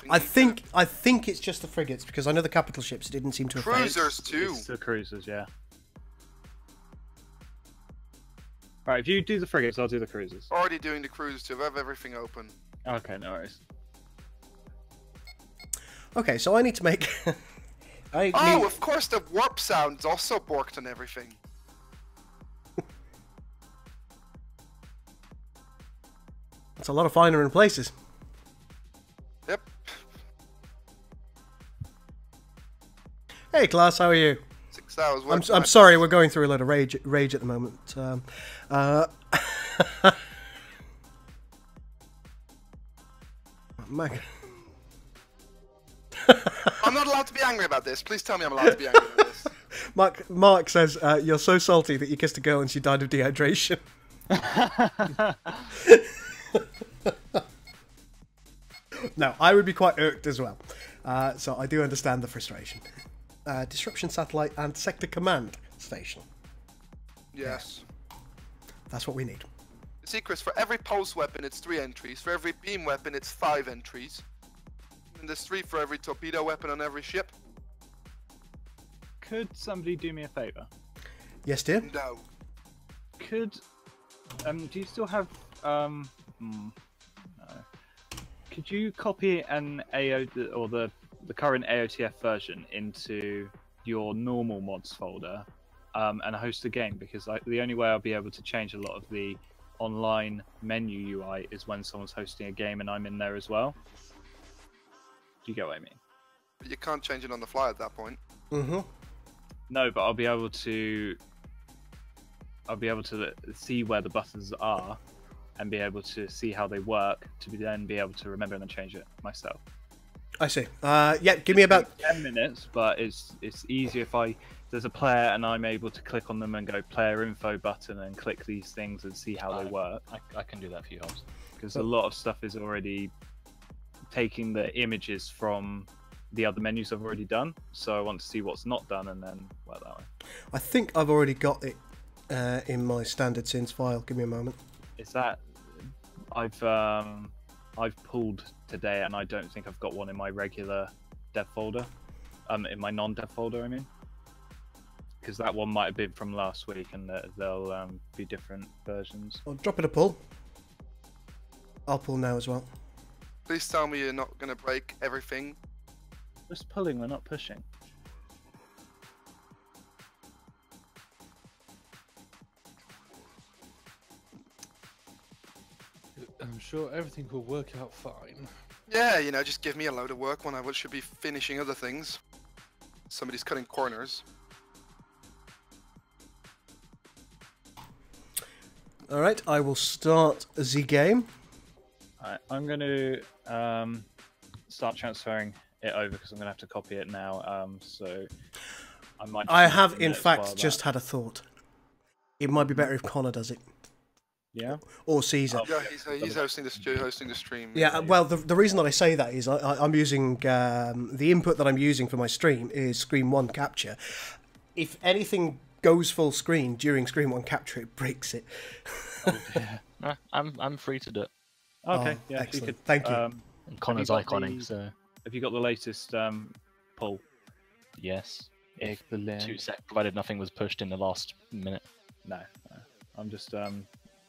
Something I think it's just the frigates because I know the capital ships didn't seem to affect. Cruisers too. It's the cruisers, yeah. Right, if you do the frigates, I'll do the cruisers. Already doing the cruisers too. I have everything open. Okay, no worries. Okay, so I need to make. I Oh, need... of course, the warp sound's also borked on everything. It's a lot of finer in places. Yep. Hey, class, how are you? because I was working. I'm sorry, we're going through a lot of rage at the moment. Mag. I'm not allowed to be angry about this. Please tell me I'm allowed to be angry about this. Mark says you're so salty that you kissed a girl and she died of dehydration. No, I would be quite irked as well. So I do understand the frustration. Disruption satellite and sector command station. Yes. That's what we need. See, Chris, for every pulse weapon, it's 3 entries. For every beam weapon, it's 5 entries. And there's 3 for every torpedo weapon on every ship. Could somebody do me a favour? Yes, dear. No. Could do you still have no. Could you copy an AO or the current AOTF version into your normal mods folder and host a game? Because the only way I'll be able to change a lot of the online menu UI is when someone's hosting a game and I'm in there as well. Do you get what I mean? But you can't change it on the fly at that point. Mm-hmm. No, but I'll be able to see where the buttons are and be able to see how they work to then be able to remember them and change it myself. I see. Yeah, give me about 10 minutes, but it's easier if there's a player and I'm able to click on them and go player info button and click these things and see how they work. I can do that for you, Hobbs. Because a lot of stuff is already taking the images from the other menus I've already done, so I want to see what's not done and then work that way. I think I've already got it in my standard scenes file. Give me a moment. Is that I've pulled today and I don't think I've got one in my regular dev folder, in my non-dev folder I mean, because that one might have been from last week and they'll be different versions. I'll drop it a pull. I'll pull now as well. Please tell me you're not going to break everything. Just pulling, we're not pushing. I'm sure everything will work out fine. Yeah, you know, just give me a load of work when I should be finishing other things. Somebody's cutting corners. Alright, I will start the game. Alright, I'm going to start transferring it over because I'm going to have to copy it now. So I might. I have, in fact, just had a thought. It might be better if Connor does it. Yeah. Or Caesar. Yeah, he's hosting the stream. Yeah, well, the reason that I say that is I'm using the input that I'm using for my stream is Screen 1 capture. If anything goes full screen during Screen 1 capture, it breaks it. Oh, yeah. I'm free to do it. Okay, Oh, yeah, excellent. you could, Thank you. And Connor's iconing, so Have you got the latest poll? yes. If Excellent. 2 sec, provided nothing was pushed in the last minute. No. I'm just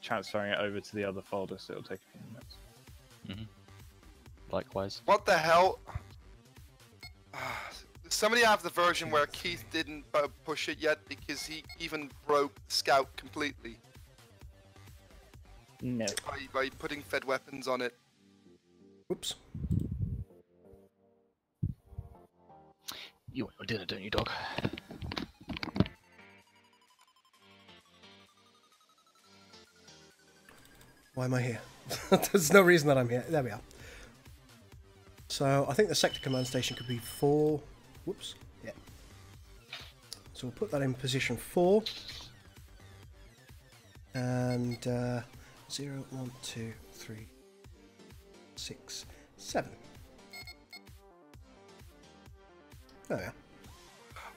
transferring it over to the other folder, so it'll take a few minutes. Likewise. What the hell? Somebody have the version where Keith didn't push it yet because he even broke Scout completely. No. By putting fed weapons on it. Whoops. You want your dinner, don't you, dog? Why am I here? There's no reason that I'm here. There we are. So I think the sector command station could be 4. Whoops. Yeah. So we'll put that in position 4. And 0, 1, 2, 3, 6, 7. There we are.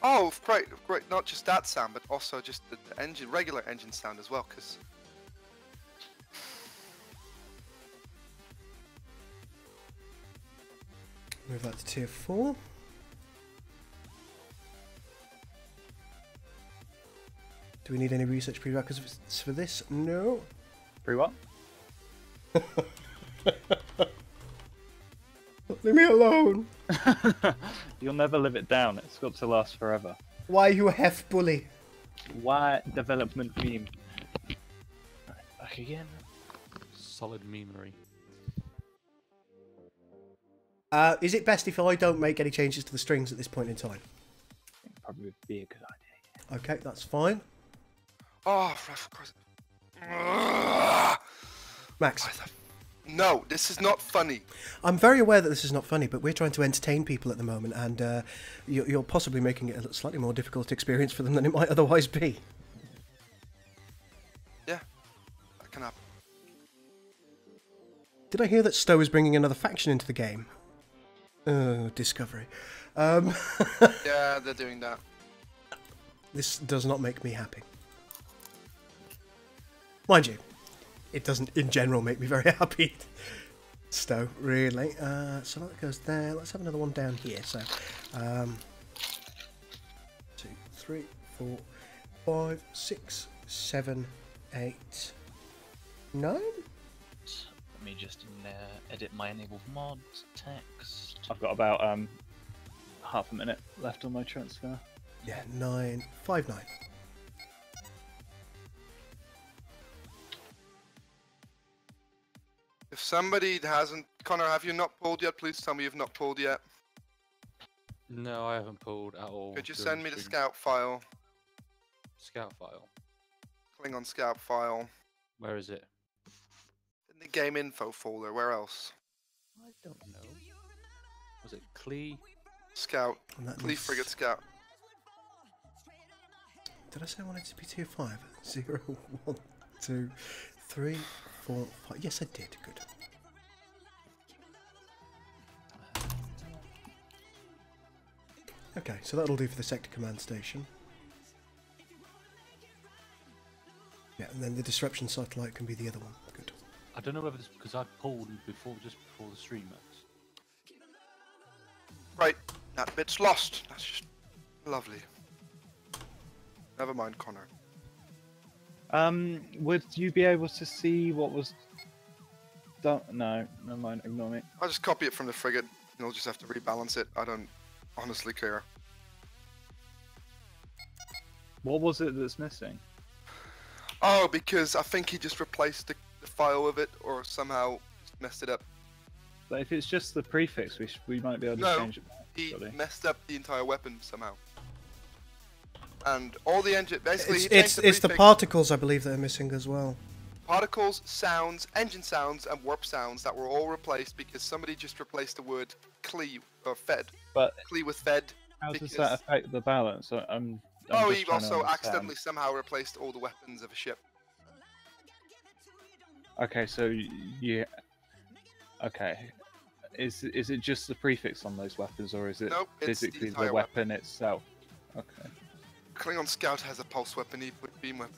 Oh, great. Not just that sound, but also just the engine, regular engine sound as well, because... Move that to tier 4. Do we need any research prerequisites for this? No. Free what? Leave me alone. You'll never live it down. It's got to last forever. Why you hef bully? Why development meme? Back again. Solid memery. Is it best if I don't make any changes to the strings at this point in time? Probably would be a good idea. Okay, that's fine. Oh, of course. Max, No, this is not funny. I'm very aware that this is not funny, but we're trying to entertain people at the moment, and you're possibly making it a slightly more difficult experience for them than it might otherwise be. Yeah, that can happen. Did I hear that Stowe is bringing another faction into the game? Discovery. Yeah, they're doing that. This does not make me happy. Mind you, it doesn't in general make me very happy. Stowe, really. So that goes there. Let's have another one down here. So, 2, 3, 4, 5, 6, 7, 8, 9. Let me just edit my enabled mod text. I've got about half a minute left on my transfer. Yeah, 9, 5, 9. If somebody hasn't... Connor, have you not pulled yet? Please tell me you've not pulled yet. No, I haven't pulled at all. Could you during send me the stream. scout file? Scout file? Klingon scout file. Where is it? In the game info folder. Where else? I don't know. Was it Klee? Scout. And that Klee means- frigate scout. Did I say I wanted it to be tier 5? 0, 1, 2, 3, 4, 5. Yes, I did. Good. Okay, so that'll do for the sector command station. Yeah, and then the disruption satellite can be the other one. Good. I don't know whether it's because I pulled before, just before the stream, Max. Right, that bit's lost. That's just lovely. Never mind, Connor. Would you be able to see what was done? No, never mind. Ignore me. I'll just copy it from the frigate. And I'll just have to rebalance it. I don't honestly care. What was it that's missing? Oh, because I think he just replaced the file with it, or somehow messed it up. But if it's just the prefix, we might be able to No, change it. he Surely. messed up the entire weapon somehow. And all the engine, basically, he It's changed the prefix. particles, I believe, that are missing as well. Particles, sounds, engine sounds, and warp sounds that were all replaced because somebody just replaced the word Klee or fed. But Klee with fed. how does because- that affect the balance? I'm Oh, just he trying to also understand. accidentally somehow replaced all the weapons of a ship. Okay, so you. Okay, is it just the prefix on those weapons, or is it Nope, it's the physically the entire weapon itself? Okay. Klingon Scout has a pulse weapon, he put beam weapon.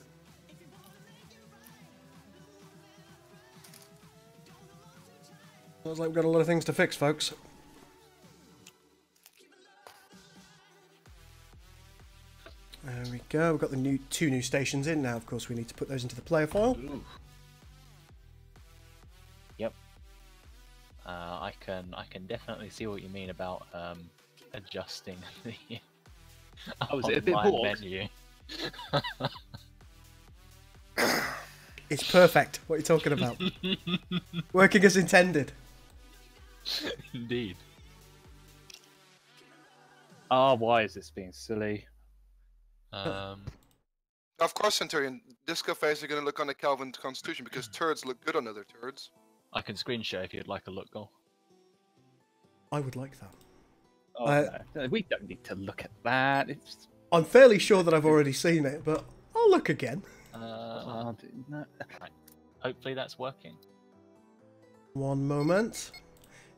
Sounds like we've got a lot of things to fix, folks. There we go. We've got the two new stations in now. Of course, we need to put those into the player file. Ooh. Yep. I can definitely see what you mean about adjusting the Oh, is it a bit online bored? menu. It's perfect. What are you talking about? Working as intended. Indeed. Ah, why is this being silly? Of course, Centurion, disco face are going to look on the Calvin Constitution because turds look good on other turds. I can screen share if you'd like a look, Goal. I would like that. Oh, no, we don't need to look at that. It's I'm fairly sure that I've already seen it, but I'll look again. no. Right. Hopefully that's working. One moment.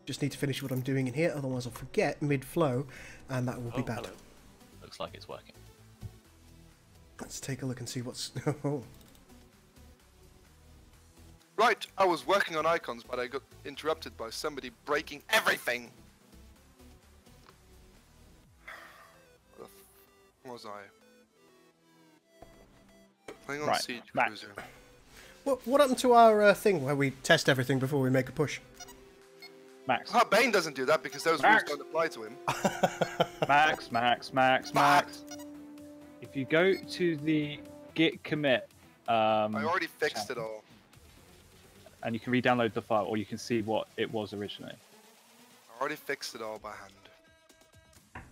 Just need to finish what I'm doing in here, otherwise I'll forget mid-flow, and that will be bad. Hello. Looks like it's working. Let's take a look and see what's... Right, I was working on icons, but I got interrupted by somebody breaking everything. Where the f was I? Playing on Right, Siege Matt. Cruiser. What happened to our thing where we test everything before we make a push? Max, Ah, Bane doesn't do that because those Max. rules don't apply to him. Max. If you go to the git commit, I already fixed it all. and you can re-download the file, or you can see what it was originally. I already fixed it all by hand.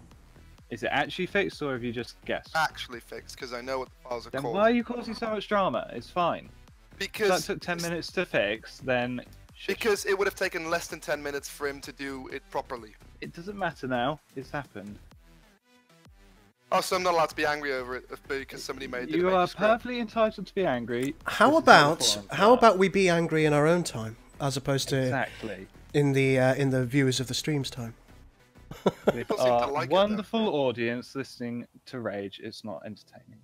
Is it actually fixed, or have you just guessed? Actually fixed, because I know what the files are Then called. why are you causing so much drama? It's fine. If that Because took 10 minutes to fix, then... because it would have taken less than 10 minutes for him to do it properly. It doesn't matter now. It's happened. Oh, so I'm not allowed to be angry over it because somebody made it. You are perfectly entitled to be angry. How about we be angry in our own time, as opposed to exactly in the viewers of the stream's time? with our wonderful audience listening to rage? It's not entertaining.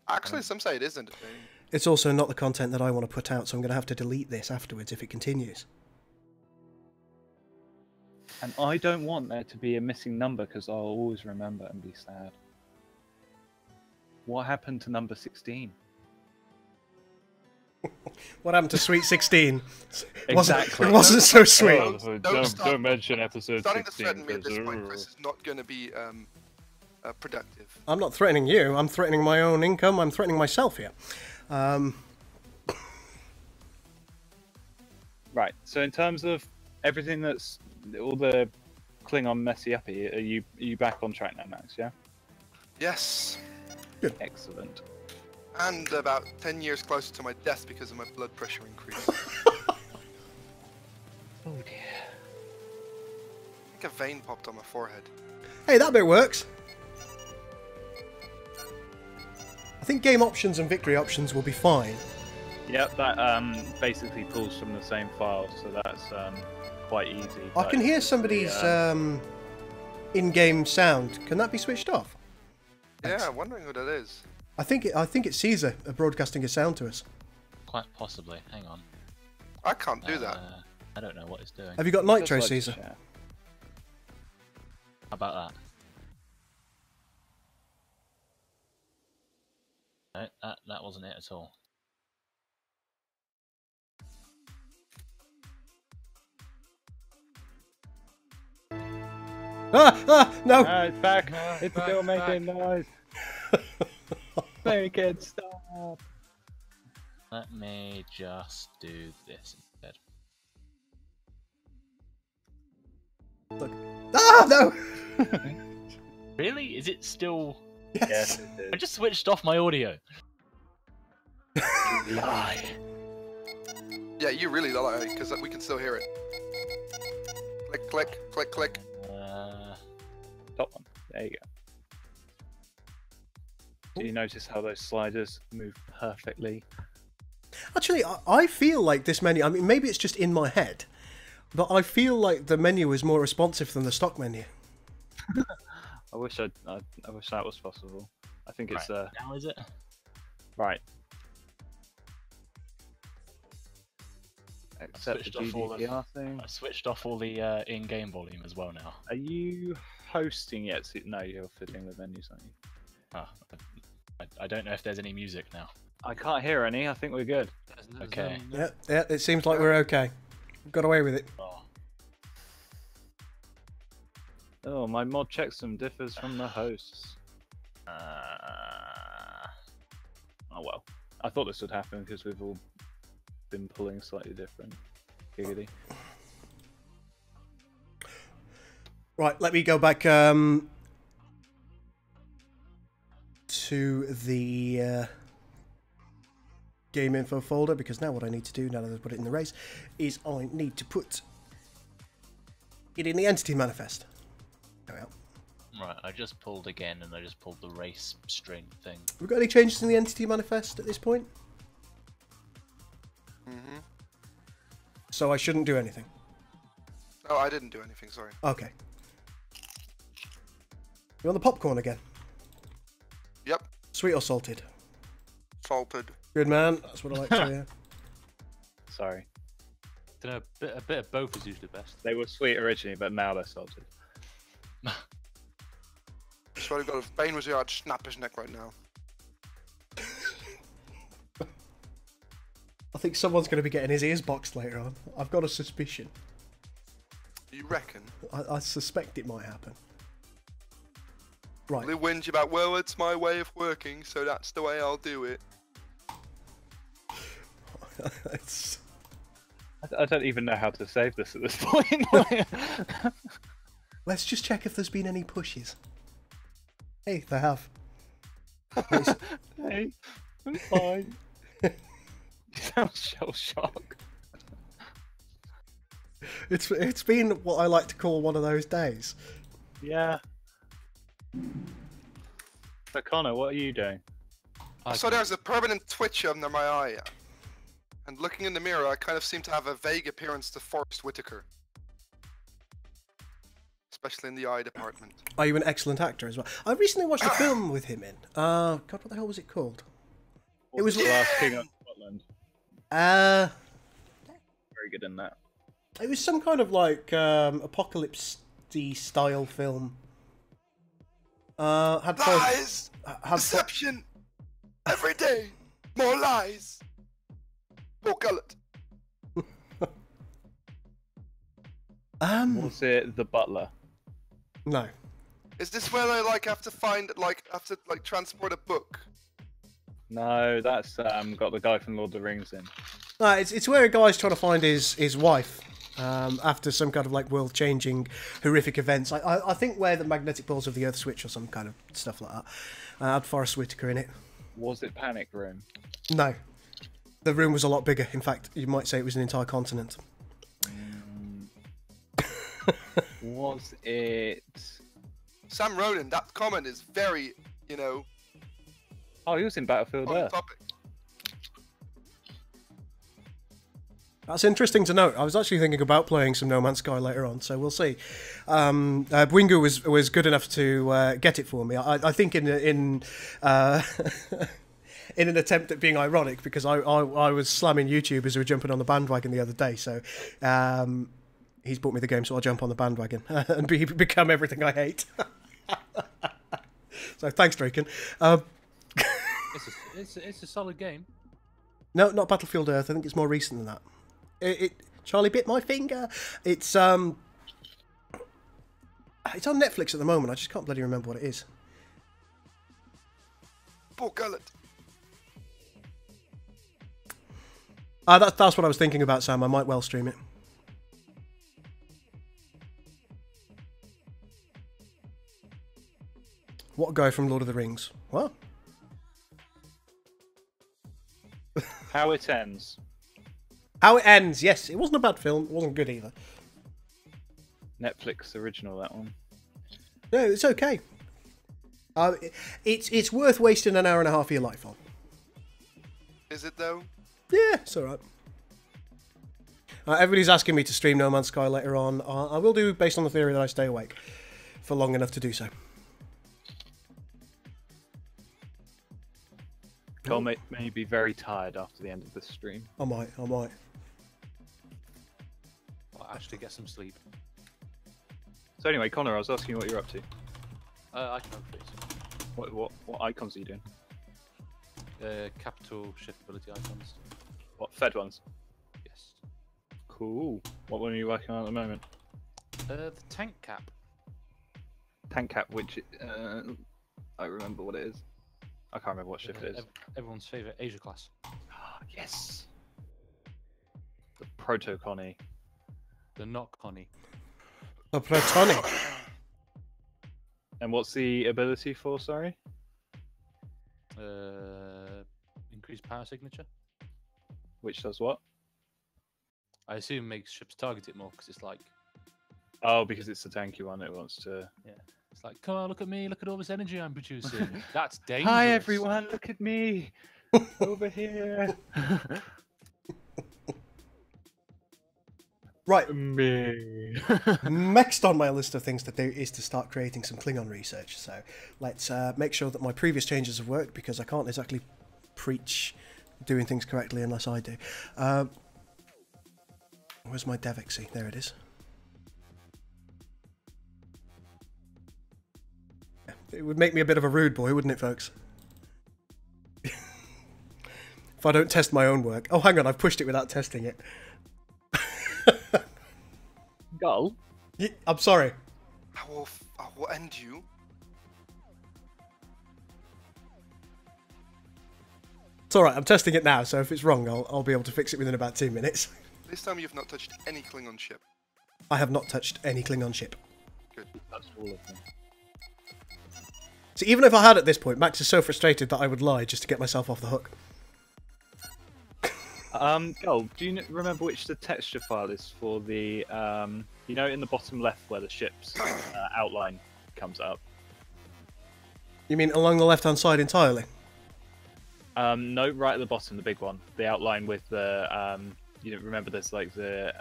Actually, some say it is entertaining. It's also not the content that I want to put out, so I'm going to have to delete this afterwards if it continues. And I don't want there to be a missing number because I'll always remember and be sad. What happened to number 16? What happened to Sweet 16? Exactly. It wasn't so sweet. Oh, don't mention episode 16. Starting to threaten me at this point, Chris, is not going to be productive. I'm not threatening you. I'm threatening my own income. I'm threatening myself here. Right. So in terms of everything that's all the Klingon messy uppy, are you back on track now, Max? Yeah. Yes. Good. Excellent. And about 10 years closer to my death because of my blood pressure increase. Oh dear. I think a vein popped on my forehead. Hey, that bit works. I think game options and victory options will be fine. Yep, that basically pulls from the same file, so that's quite easy. I can hear somebody's in-game sound. Can that be switched off? Yeah, I'm wondering who that is. I think it's Caesar broadcasting a sound to us. Quite possibly. Hang on. I can't do that. I don't know what it's doing. Have you got Nitro, Caesar? How about that? No, that wasn't it at all. No! It's back. It's still making noise. Make it stop. Let me just do this instead. Look. Ah, no! Really? Is it still... Yes. I just switched off my audio. Lie. Yeah, you really lie, because we can still hear it. Click, click, click, click. Top one. There you go. Do you notice how those sliders move perfectly? Actually, I feel like this menu... I mean, maybe it's just in my head, but I feel like the menu is more responsive than the stock menu. I wish that was possible. I think it's... Now is it? Right. Except the GDPR thing. I switched off all the in-game volume as well now. Are you hosting yet? No, you're fiddling with menus, aren't you? I don't know if there's any music now. I can't hear any. I think we're good. Okay. Yeah, it seems like we're okay. Got away with it. Oh, my mod checksum differs from the hosts. Oh well. I thought this would happen because we've all been pulling slightly different. Giggity. Right, let me go back to the game info folder, because now what I need to do, now that I've put it in the race, is I need to put it in the entity manifest. There we are. Right, I just pulled again, and I just pulled the race string thing. Have we got any changes in the entity manifest at this point? Mm-hmm. So I shouldn't do anything. Oh, I didn't do anything, sorry. Okay. You want the popcorn again? Yep. Sweet or salted? Salted. Good man, that's what I like to hear. Sorry. A bit of both is usually best. They were sweet originally, but now they're salted. So I've got if Bane was here, I'd snap his neck right now. I think someone's going to be getting his ears boxed later on. I've got a suspicion. You reckon? I suspect it might happen. Right. They whinge about, well, it's my way of working, so that's the way I'll do it. I don't even know how to save this at this point. Let's just check if there's been any pushes. Hey, they have. Hey, I'm fine. You sound shell shocked. It's been what I like to call one of those days. Yeah. So Connor, what are you doing? So there's a permanent twitch under my eye. And looking in the mirror, I kind of seem to have a vague appearance to Forrest Whitaker. Especially in the eye department. Are you an excellent actor as well? I recently watched a film with him in. God, what the hell was it called? It was The Last King of Scotland. Very good in that. It was some kind of like apocalypse-y style film. Had Lies! Deception! Every day! More lies! More gullet! Was it The Butler? No. Is this where I have to transport a book? No, that's got the guy from Lord of the Rings in. No, it's where a guy's trying to find his wife after some kind of like world-changing horrific events. I think where the magnetic poles of the Earth switch or some kind of stuff like that. Had Forrest Whitaker in it. Was it Panic Room? No. The room was a lot bigger. In fact, you might say it was an entire continent. Was it... Sam Ronan, that comment is very, Oh, he was in Battlefield on Earth. topic. That's interesting to note. I was actually thinking about playing some No Man's Sky later on, so we'll see. Bwingu was good enough to get it for me. I think in in an attempt at being ironic, because I was slamming YouTubers who were jumping on the bandwagon the other day, so he's bought me the game, so I'll jump on the bandwagon and become everything I hate. So thanks, Draken. It's a solid game. No, not Battlefield Earth. I think it's more recent than that. Charlie bit my finger. It's on Netflix at the moment. I just can't bloody remember what it is. Poor gullet. That's what I was thinking about, Sam. I might well stream it. What guy from Lord of the Rings? What? How It Ends. How It Ends. Yes, it wasn't a bad film. It wasn't good either. Netflix original, that one. No, it's okay. It's worth wasting an hour and a half of your life on. Is it though? Yeah, it's alright. Everybody's asking me to stream No Man's Sky later on. I will do, based on the theory that I stay awake for long enough to do so. Cole may be very tired after the end of this stream. I might. I'll actually get some sleep. So anyway, Connor, I was asking you what you're up to. I can hope please. What icons are you doing? Capital shift ability icons. What, Fed ones? Yes. Cool. What one are you working on at the moment? The tank cap. Tank cap, which I remember what it is. I can't remember what shift it is. Everyone's favourite Asia class. Yes. The Proto Connie. The not Connie. A Platonic. And what's the ability for, sorry? Increased power signature. Which does what? I assume makes ships target it more because it's like. Oh, because it's the tanky one. It wants to. Yeah. It's like, come on, look at me, look at all this energy I'm producing. That's dangerous. Hi everyone, look at me over here. Right. Me. Next on my list of things to do is to start creating some Klingon research. So let's make sure that my previous changes have worked, because I can't exactly preach doing things correctly unless I do. Where's my DevExe? There it is. It would make me a bit of a rude boy, wouldn't it, folks? If I don't test my own work. Oh, hang on, I've pushed it without testing it. Gull? Yeah, I'm sorry. I will end you. It's alright, I'm testing it now, so if it's wrong, I'll be able to fix it within about 2 minutes. This time you've not touched any Klingon ship. I have not touched any Klingon ship. Good. That's all of them. So even if I had at this point, Max is so frustrated that I would lie just to get myself off the hook. Gold, do you remember which the texture file is for the, you know, in the bottom left where the ship's outline comes up? You mean along the left-hand side entirely? No, right at the bottom, the big one. The outline with the, you know, remember there's like the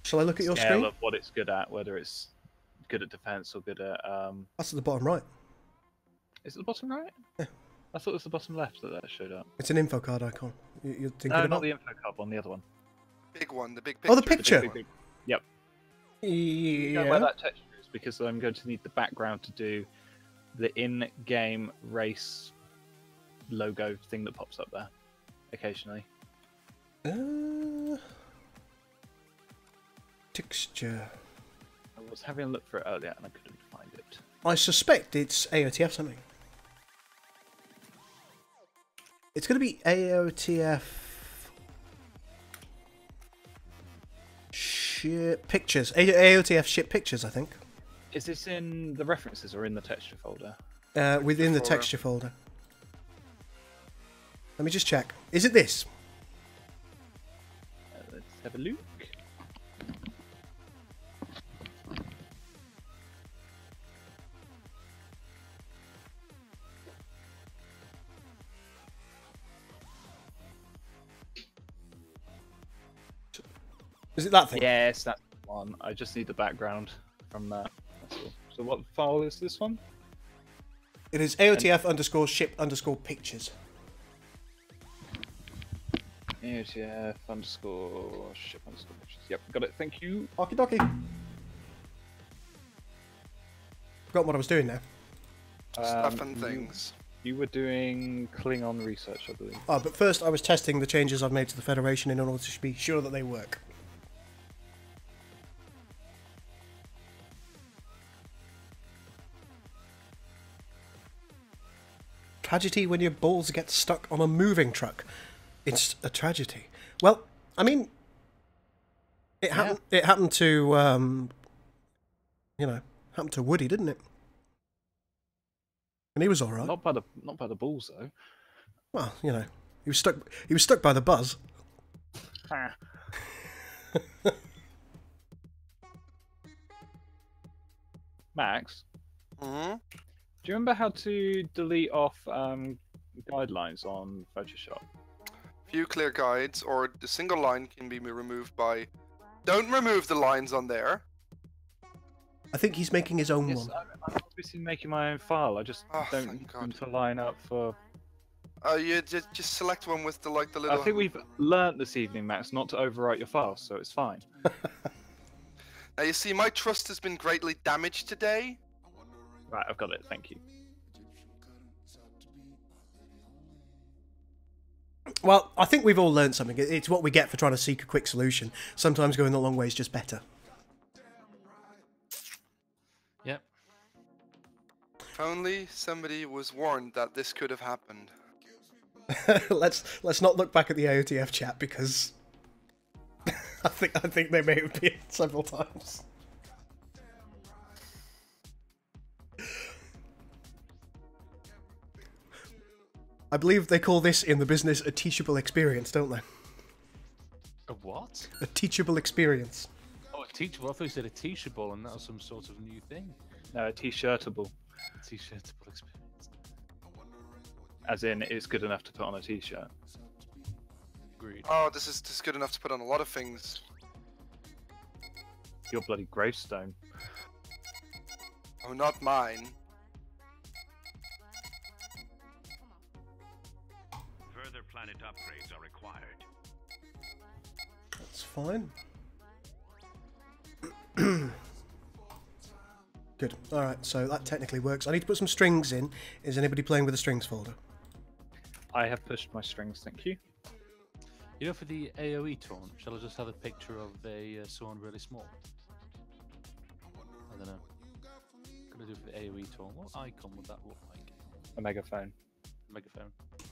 Shall I look at your scale screen? of what it's good at, whether it's good at defense or good at... That's at the bottom right. Is it the bottom right? Yeah. I thought it was the bottom left that showed up. It's an info card icon. You're thinking No, about? not the info card one, the other one. Big one, the big picture. Oh, the picture! Yep. You know Yeah. where that texture is, because I'm going to need the background to do the in-game race logo thing that pops up there occasionally. Texture. I was having a look for it earlier and I couldn't find it. I suspect it's AOTF something. It's going to be AOTF ship pictures. AOTF ship pictures, I think. Is this in the references or in the texture folder? Within the texture folder. Let me just check. Is it this? Let's have a look. Is it that thing? Yes, that's the one. I just need the background from that. That's all. So what file is this one? It is AOTF underscore ship underscore pictures. AOTF underscore ship underscore pictures. Yep, got it. Thank you. Okie dokie. Forgot what I was doing now. Stuff and things. You were doing Klingon research, I believe. Oh, but first I was testing the changes I've made to the Federation in order to be sure that they work. Tragedy when your balls get stuck on a moving truck. It's a tragedy. Well, I mean, it happened. It happened to, you know, happened to Woody, didn't it? And he was all right. Not by the balls though. Well, you know, he was stuck. He was stuck by the buzz. Ah. Max, Hmm. do you remember how to delete off guidelines on Photoshop? View clear guides, or the single line can be removed by... Don't remove the lines on there. I think he's making his own Yes, one. I'm obviously making my own file. I just Oh, don't thank need them God. to line up for. You just select one with the the little... I think we've learnt this evening, Max, not to overwrite your files, so it's fine. Now you see, my trust has been greatly damaged today. Right, I've got it. Thank you. Well, I think we've all learned something. It's what we get for trying to seek a quick solution. Sometimes going the long way is just better. Yep. If only somebody was warned that this could have happened. let's not look back at the AOTF chat because I think they may have been several times. I believe they call this in the business a teachable experience, don't they? A what? A teachable experience. Oh, a teachable. I thought you said a teachable, and that was some sort of new thing. No, a t-shirtable. A t-shirtable experience. As in, it's good enough to put on a t-shirt. Agreed. Oh, this is good enough to put on a lot of things. Your bloody gravestone. Oh, not mine. Further planet upgrades are required. That's fine. Good. Alright, so that technically works. I need to put some strings in. Is anybody playing with the strings folder? I have pushed my strings, thank you. You know, for the AOE taunt, shall I just have a picture of someone really small? I don't know. What can I do for the AOE taunt? What icon would that look like? A megaphone. Megaphone.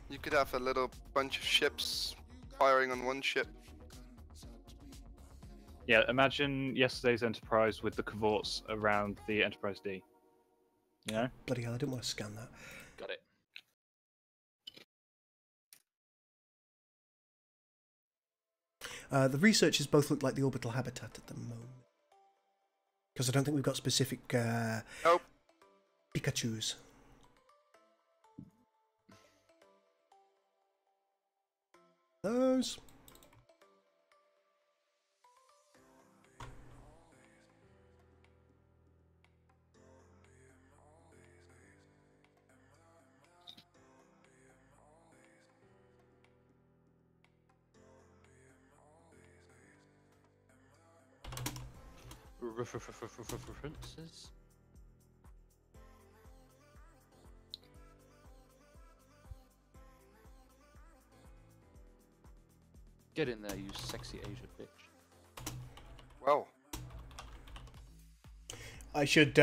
You could have a little bunch of ships firing on one ship. Yeah, imagine yesterday's Enterprise with the cavorts around the Enterprise D. You know? Bloody hell, I didn't want to scan that. Got it. The researchers both look like the orbital habitat at the moment. Because I don't think we've got specific Nope. Pikachus. Those. References. Get in there, you sexy Asia bitch. Well, I should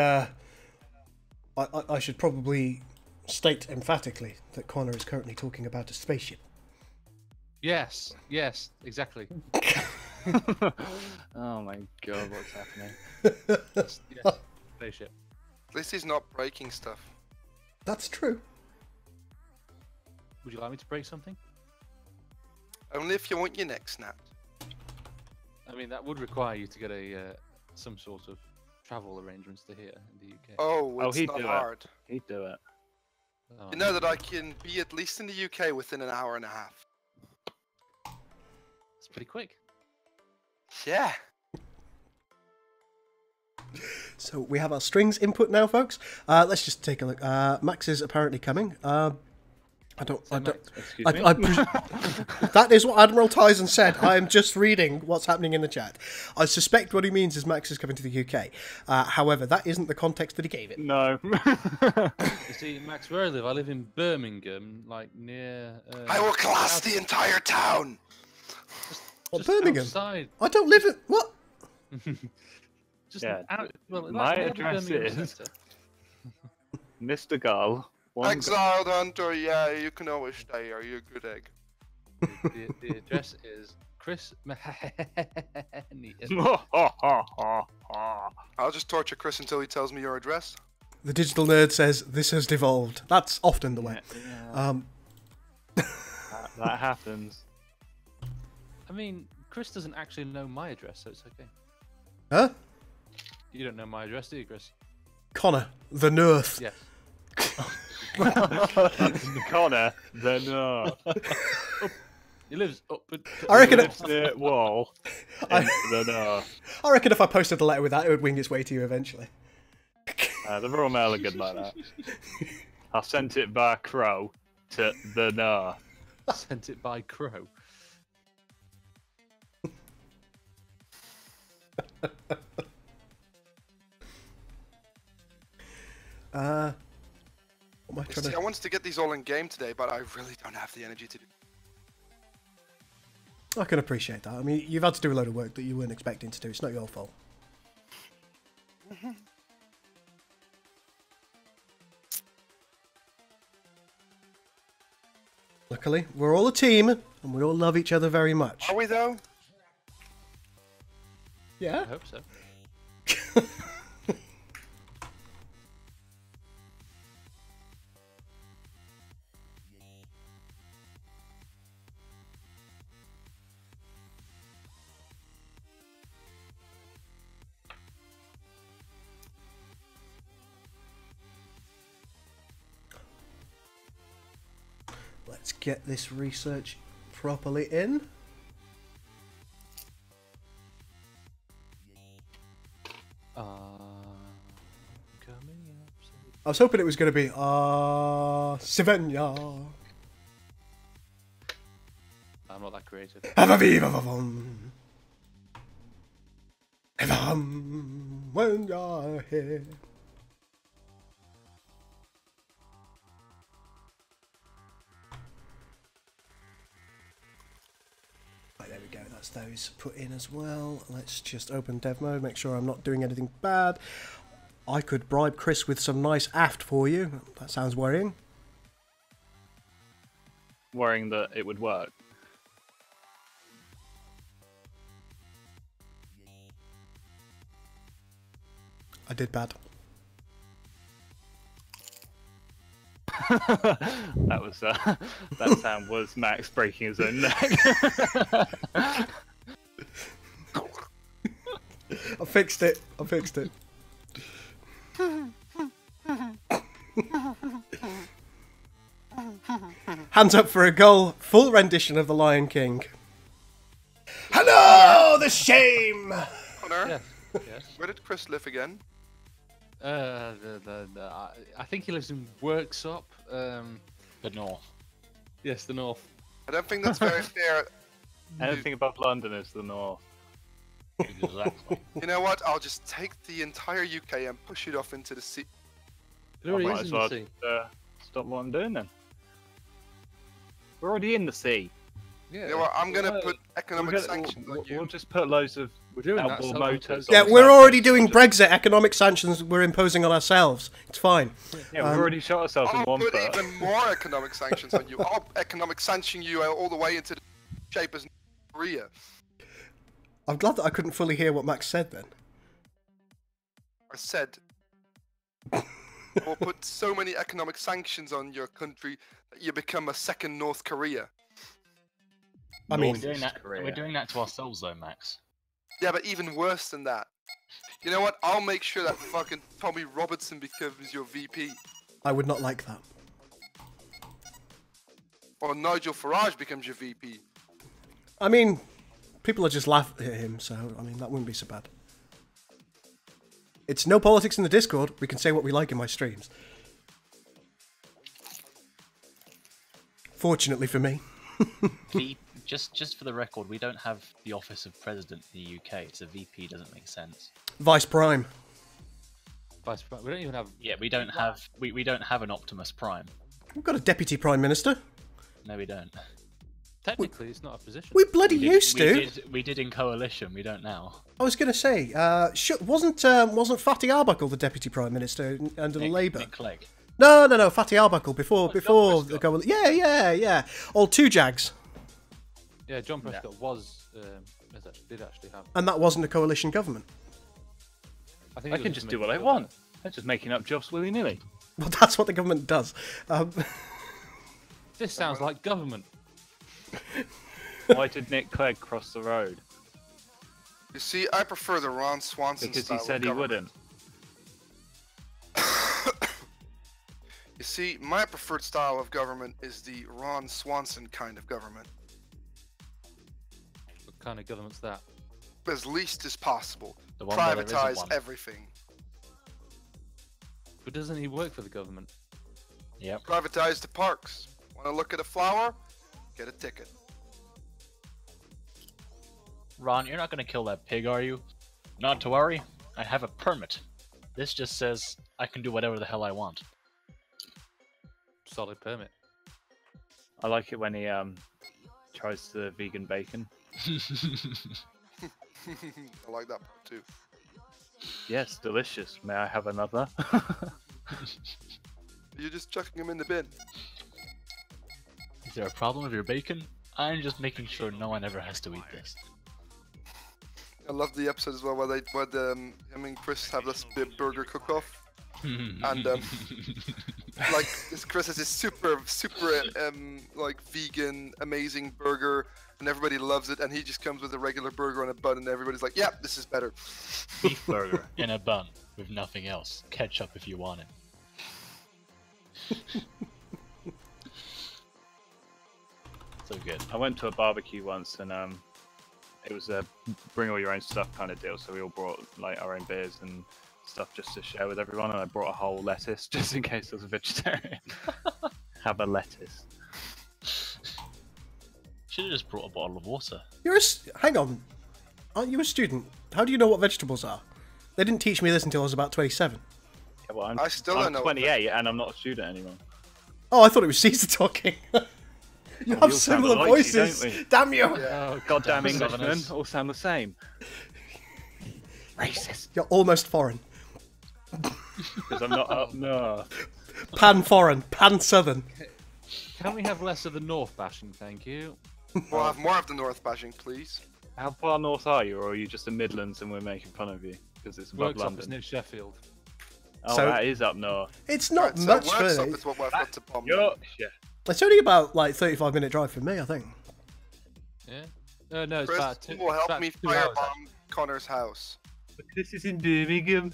probably state emphatically that Connor is currently talking about a spaceship. Yes, exactly. Oh my god, what's happening? Yes, spaceship. at least he's not breaking stuff. That's true. Would you like me to break something? Only if you want your neck snapped. I mean, that would require you to get a some sort of travel arrangements to here in the UK. Oh, Oh, it's he'd not do hard. it. He'd do it. Oh, You know that I can be at least in the UK within an hour and a half. it's pretty quick. Yeah. So we have our strings input now, folks. Let's just take a look. Max is apparently coming. I don't. Excuse me? That is what Admiral Tyson said. I am just reading what's happening in the chat. I suspect what he means is Max is coming to the UK. However, that isn't the context that he gave it. No. You see, Max, where I live in Birmingham, like near. I will collapse the entire town. What, Birmingham? Outside. I don't live in what? Just Yeah, well, my near the address Birmingham is- centre. Mr. Gull. Exiled hunter, yeah, you can always stay. Are you a good egg? The address is Chris Mahoney. I'll just torture Chris until he tells me your address. The digital nerd says this has devolved. That's often the way. That happens. I mean, Chris doesn't actually know my address, so it's okay. Huh? You don't know my address, do you, Chris? Connor, the North. Yes. Connor, the He lives up. I reckon. near wall. The I reckon if I posted a letter with that, it would wing its way to you eventually. the Royal Mail are good like that. I sent it by crow to the north. Sent it by crow. What am I trying See, to... I wanted to get these all in game today, but I really don't have the energy to do. I can appreciate that. I mean, you've had to do a load of work that you weren't expecting to do. It's not your fault. Luckily, we're all a team, and we all love each other very much. Are we though? I Yeah. hope so. Let's get this research properly in. Coming up. I was hoping it was going to be Savannah. I'm not that creative. When you're here. Right, there we go. That's those put in as well. Let's just open dev mode, make sure I'm not doing anything bad. I could bribe Chris with some nice aft for you. That sounds worrying. Worrying that it would work. I did bad. That was that sound was Max breaking his own neck. I fixed it. I fixed it. Hands up for a goal. Full rendition of The Lion King. Hello, the shame. Connor, Yes. Yes. where did Chris live again? I think he lives in Worksop. The north. Yes, the north. I don't think that's very fair. Anything above London is the north. Exactly. You know what? I'll just take the entire UK and push it off into the sea. It already Might is as in well the sea. stop what I'm doing then. We're already in the sea. Yeah. You know what? I'm gonna Well, put economic sanctions on you. We'll just put loads of We're doing that. outboard so- motors. Yeah, on we're the already surface. doing Brexit. Economic sanctions we're imposing on ourselves. It's fine. Yeah, we've already shot ourselves in I'll one put foot. even more economic sanctions on you. I'll economic sanction you all the way into the shape as Korea. I'm glad that I couldn't fully hear what Max said then. I said, we'll put so many economic sanctions on your country that you become a second North Korea. I we're mean, doing that. Korea. We're doing that to ourselves, though, Max. Yeah, but even worse than that. You know what? I'll make sure that fucking Tommy Robertson becomes your VP. I would not like that. Or Nigel Farage becomes your VP. I mean, people are just laughing at him, so, I mean, that wouldn't be so bad. It's no politics in the Discord. We can say what we like in my streams. Fortunately for me. Just for the record, we don't have the office of president in the UK. It's a VP. Doesn't make sense. Vice Prime. We don't even have. Yeah, we don't have we don't have an Optimus Prime. We've got a Deputy Prime Minister. No, we don't. Technically, it's not a position. We bloody used to. We did in coalition. We don't now. I was going to say, wasn't Fatty Arbuckle the Deputy Prime Minister under Labour? Nick Clegg. No, Fatty Arbuckle before the coalition. Yeah. All two Jags. Yeah, John Prescott did actually have. And that wasn't a coalition government. I think I it was can just do making what I sure want. I'm just making up jobs willy-nilly. Well, that's what the government does. This sounds like government. Why did Nick Clegg cross the road? You see, I prefer the Ron Swanson Because style he of said he government. wouldn't. You see, my preferred style of government is the Ron Swanson kind of government. What kind of government's that? As least as possible. The one where there isn't Privatize one. everything. But doesn't he work for the government? Yep. Privatize the parks. Want to look at a flower? Get a ticket. Ron, you're not going to kill that pig, are you? Not to worry. I have a permit. This just says I can do whatever the hell I want. Solid permit. I like it when he tries the vegan bacon. I like that part too. Yes, delicious. May I have another? You're just chucking them in the bin. Is there a problem with your bacon? I'm just making sure no one ever has to eat this. I love the episode as well where him and Chris have this burger cook-off. And like Chris has this super like vegan amazing burger and everybody loves it, and he just comes with a regular burger on a bun and everybody's like, yeah, this is better. Beef burger in a bun with nothing else. Ketchup if you want it. So good. I went to a barbecue once and it was a bring all your own stuff kind of deal. So we all brought like our own beers and stuff just to share with everyone. And I brought a whole lettuce just in case I was a vegetarian. Have a lettuce. Should have just brought a bottle of water. Hang on. Aren't you a student? How do you know what vegetables are? They didn't teach me this until I was about 27. Yeah, well, I still don't I'm know what 28 and I'm not a student anymore. Oh, I thought it was Caesar talking. You have all sound similar alike, don't voices. we? Damn you! Oh, goddamn Damn Englishmen Southerners. all sound the same. Racist. You're almost foreign. Because I'm not up north. Pan-foreign. Pan-southern. Can we have less of the North bashing, thank you? We'll have more of the North bashing, please. How far north are you, or are you just the Midlands and we're making fun of you? Because it's above Works up London. near Sheffield. Oh, So- that is up north. It's not Right, so much workshop further. is what we've got to bomb. Yorkshire. It's only about like 35-minute drive from me, I think. Yeah. No, it's Chris about two. will it's help about me 2 hours, actually. firebomb Connor's house. But this is in Birmingham.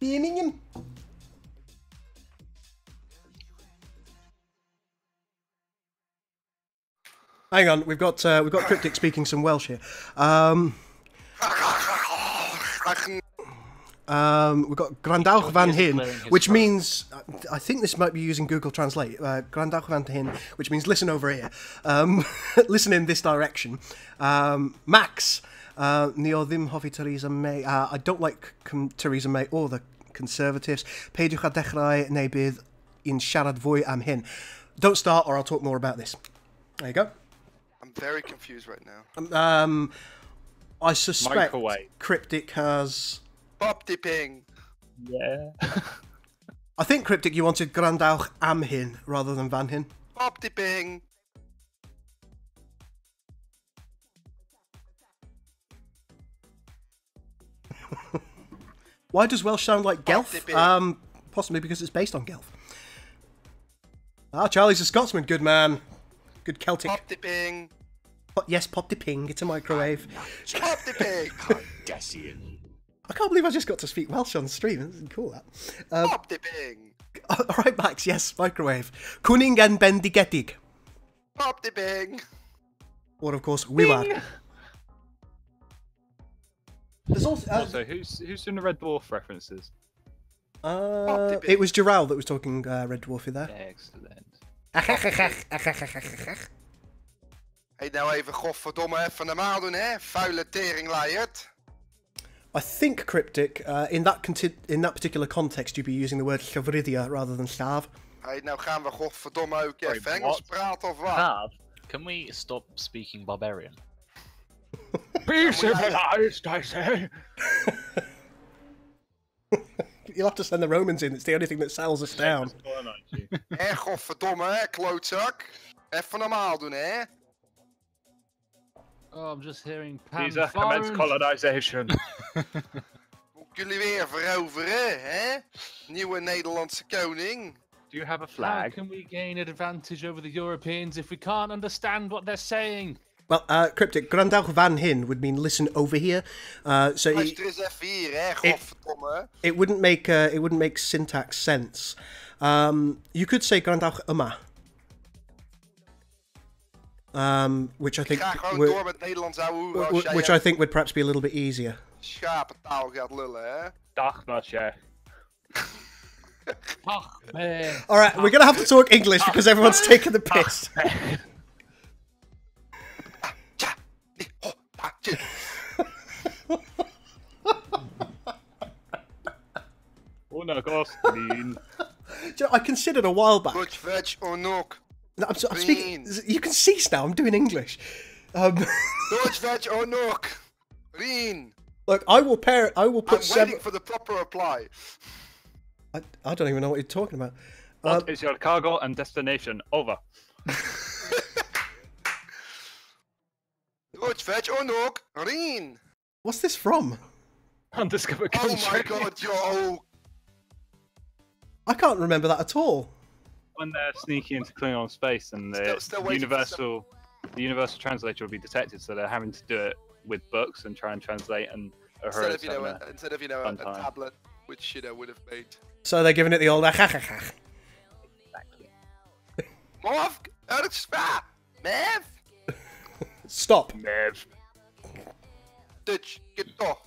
Birmingham. Hang on, we've got Cryptic speaking some Welsh here. We've got Grandawch van Hyn, which means I think this might be using Google Translate. Grandawch van Hyn, which means listen over here. Listen in this direction. Max, ni o ddim hoffi Theresa May. I don't like Theresa May or the Conservatives. Peidiwch â dechrau neu bydd i'n siarad fwy am hyn. Don't start, or I'll talk more about this. There you go. I'm very confused right now. I suspect Microwave. Cryptic has. Pop dipping. Yeah. I think Cryptic, you wanted Grandawch am hyn rather than van hyn. Pop dipping. Why does Welsh sound like Gelf? dipping. Possibly because it's based on Gelf. Ah, Charlie's a Scotsman. Good man. Good Celtic. Pop dipping. Yes, pop the ping. It's a microwave. Pop dipping. I can't believe I just got to speak Welsh on stream. Isn't cool that. Pop dipping. All right, Max. Yes, microwave. Cwning and bendigedig. Pop dipping. Or of course, Wiwag. There's also. So who's doing the Red Dwarf references? It was Gerald that was talking Red Dwarf there. Excellent. Hey, nou even godverdomme even normaal doen, hè? Vuile teringleiert. I think Cryptic, in that particular context, you'd be using the word llafryddia rather than llav. Hey, nou gaan we godverdomme ook Sorry, even Engels what? praten of wat? Tab, can we stop speaking barbarian? Be civilized, I say. You'll have to send the Romans in. It's the only thing that sells us down. Hé, godverdomme, hè, klootzak. Even normaal doen, hè? Oh, I'm just hearing Caesar commence colonization. Moet jullie weer veroveren, hè? Nieuwe Nederlandse koning. Do you have a How flag? can we gain advantage over the Europeans if we can't understand what they're saying? Well, Cryptic, Grandawch van Hyn would mean listen over here. So Luister eens even hier, hè, godverdomme. it wouldn't make syntax sense. You could say Grandawch yma. Which I Ik think ga gewoon door met Nederlands ouwe hoeren als jij which I think would perhaps be a little bit easier. schapentaal gaat lullen, hè? Dag, Matje. Ach, man. All right, we're gonna have to talk English because everyone's taking the piss. Onagostin. Do you know, I considered a while back. Butch, veg, or nok. No, I'm speaking. You can cease now. I'm doing English. Dutch, veg, or nok. Rien. Look, I will put I'm waiting seven. for the proper reply. I don't even know what you're talking about. What is your cargo and destination? Over. Dutch, veg, or nok. Rien. What's this from? Undiscovered Oh country. my god, yo. I can't remember that at all. When they're sneaking into Klingon space and the Still waiting for the universal translator will be detected, so they're having to do it with books and try and translate. And Instead of, a fun time. tablet, which, would have made. So they're giving it the old. Exactly. Morph, Mev, Stop. Mev. Dutch, get off.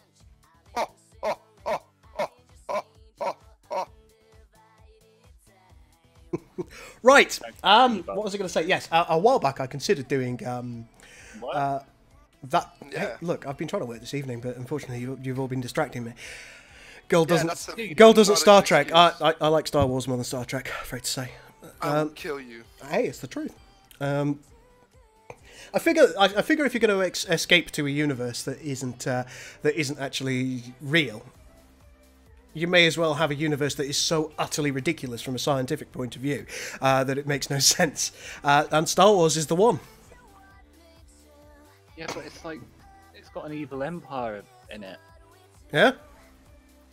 Oh, oh, oh, oh, oh, oh, oh. Right. What was I going to say? Yes. A while back, I considered doing that. Yeah. Hey, look, I've been trying to work this evening, but unfortunately, you've all been distracting me. Girl doesn't. that's a- Girl doesn't not a Star good Trek. excuse. I like Star Wars more than Star Trek. Afraid to say. I will kill you. Hey, it's the truth. I figure if you're going to escape to a universe that isn't actually real, you may as well have a universe that is so utterly ridiculous from a scientific point of view that it makes no sense. And Star Wars is the one. Yeah, but it's like it's got an evil empire in it. Yeah.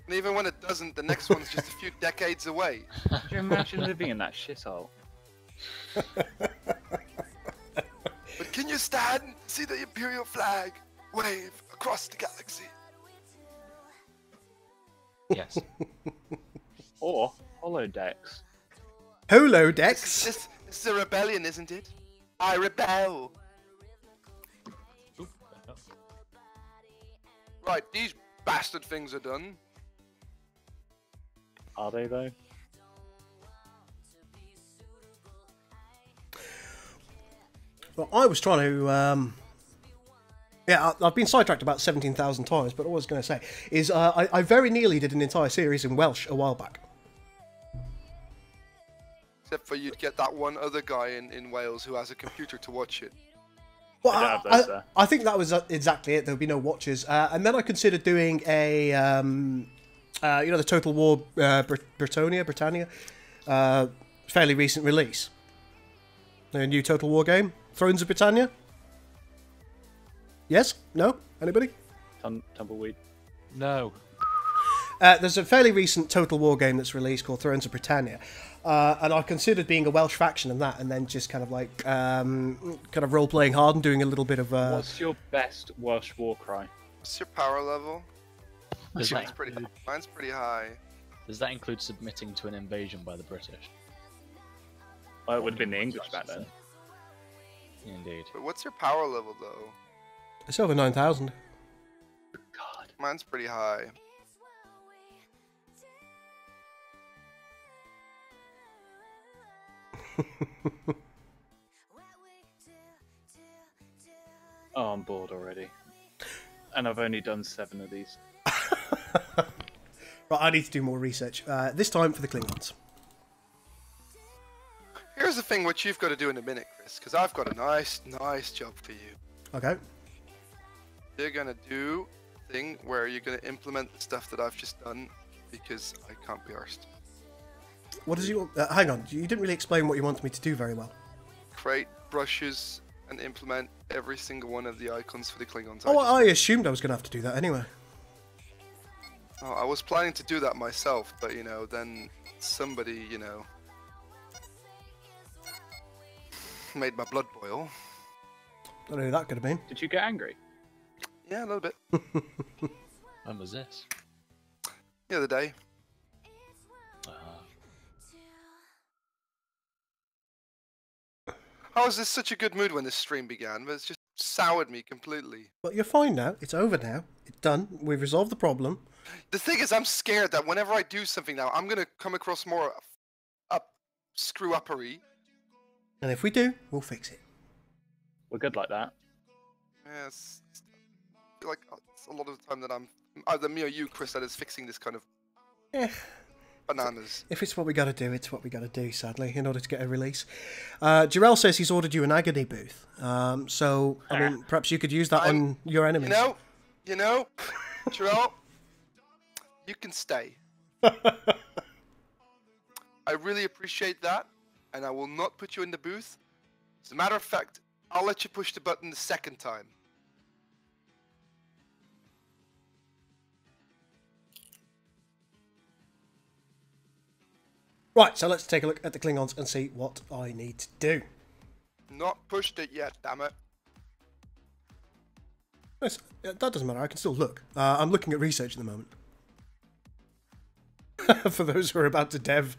And even when it doesn't, the next one's just a few decades away. Could you imagine living in that shithole? But can you stand and see the Imperial flag wave across the galaxy? Yes. Or holodecks. Holodecks. This is a rebellion, isn't it? I rebel. Oop. Right, these bastard things are done. Are they though? Well, I was trying to. Yeah, I've been sidetracked about 17,000 times, but what I was going to say is I very nearly did an entire series in Welsh a while back. Except for you'd get that one other guy in Wales who has a computer to watch it. Well, I don't have those, sir. I think that was exactly it. There would be no watches. And then I considered doing a, the Total War Britannia, fairly recent release. A new Total War game, Thrones of Britannia. Yes? No? Anybody? Tumbleweed. No. There's a fairly recent Total War game that's released called Thrones of Britannia, and I considered being a Welsh faction in that, and then just kind of like role playing hard and doing a little bit of. What's your best Welsh war cry? What's your power level? Does Mine's that, pretty high. does that include submitting to an invasion by the British? Well, it would have been the English back then. Indeed. But what's your power level though? It's over 9,000. God. Mine's pretty high. Oh, I'm bored already. And I've only done 7 of these. Right, I need to do more research. This time for the Klingons. Here's the thing which you've got to do in a minute, Chris, because I've got a nice job for you. Okay. You're gonna do a thing where you're gonna implement the stuff that I've just done because I can't be arsed. What does you? Hang on, you didn't really explain what you wanted me to do very well. Create brushes and implement every single one of the icons for the Klingons. Oh, I assumed I was going to have to do that anyway. I was planning to do that myself, but then somebody, made my blood boil. Don't know who that could have been. Did you get angry? Yeah, a little bit. When was this? The other day. I was in such a good mood when this stream began, but it's just soured me completely. But you're fine now. It's over now. It's done. We've resolved the problem. The thing is, I'm scared that whenever I do something now, I'm gonna come across more screw-uppery. And if we do, we'll fix it. We're good like that. Yes. I feel like it's a lot of the time that I'm either me or you, Chris, that is fixing this kind of bananas. If it's what we got to do, it's what we got to do, sadly, in order to get a release. Jarrell says he's ordered you an agony booth. So, I mean, perhaps you could use that on your enemies. Jarrell, you can stay. I really appreciate that, and I will not put you in the booth. As a matter of fact, I'll let you push the button the second time. Right, so let's take a look at the Klingons and see what I need to do. Not pushed it yet, damn it. That doesn't matter, I can still look. I'm looking at research at the moment. For those who are about to dev,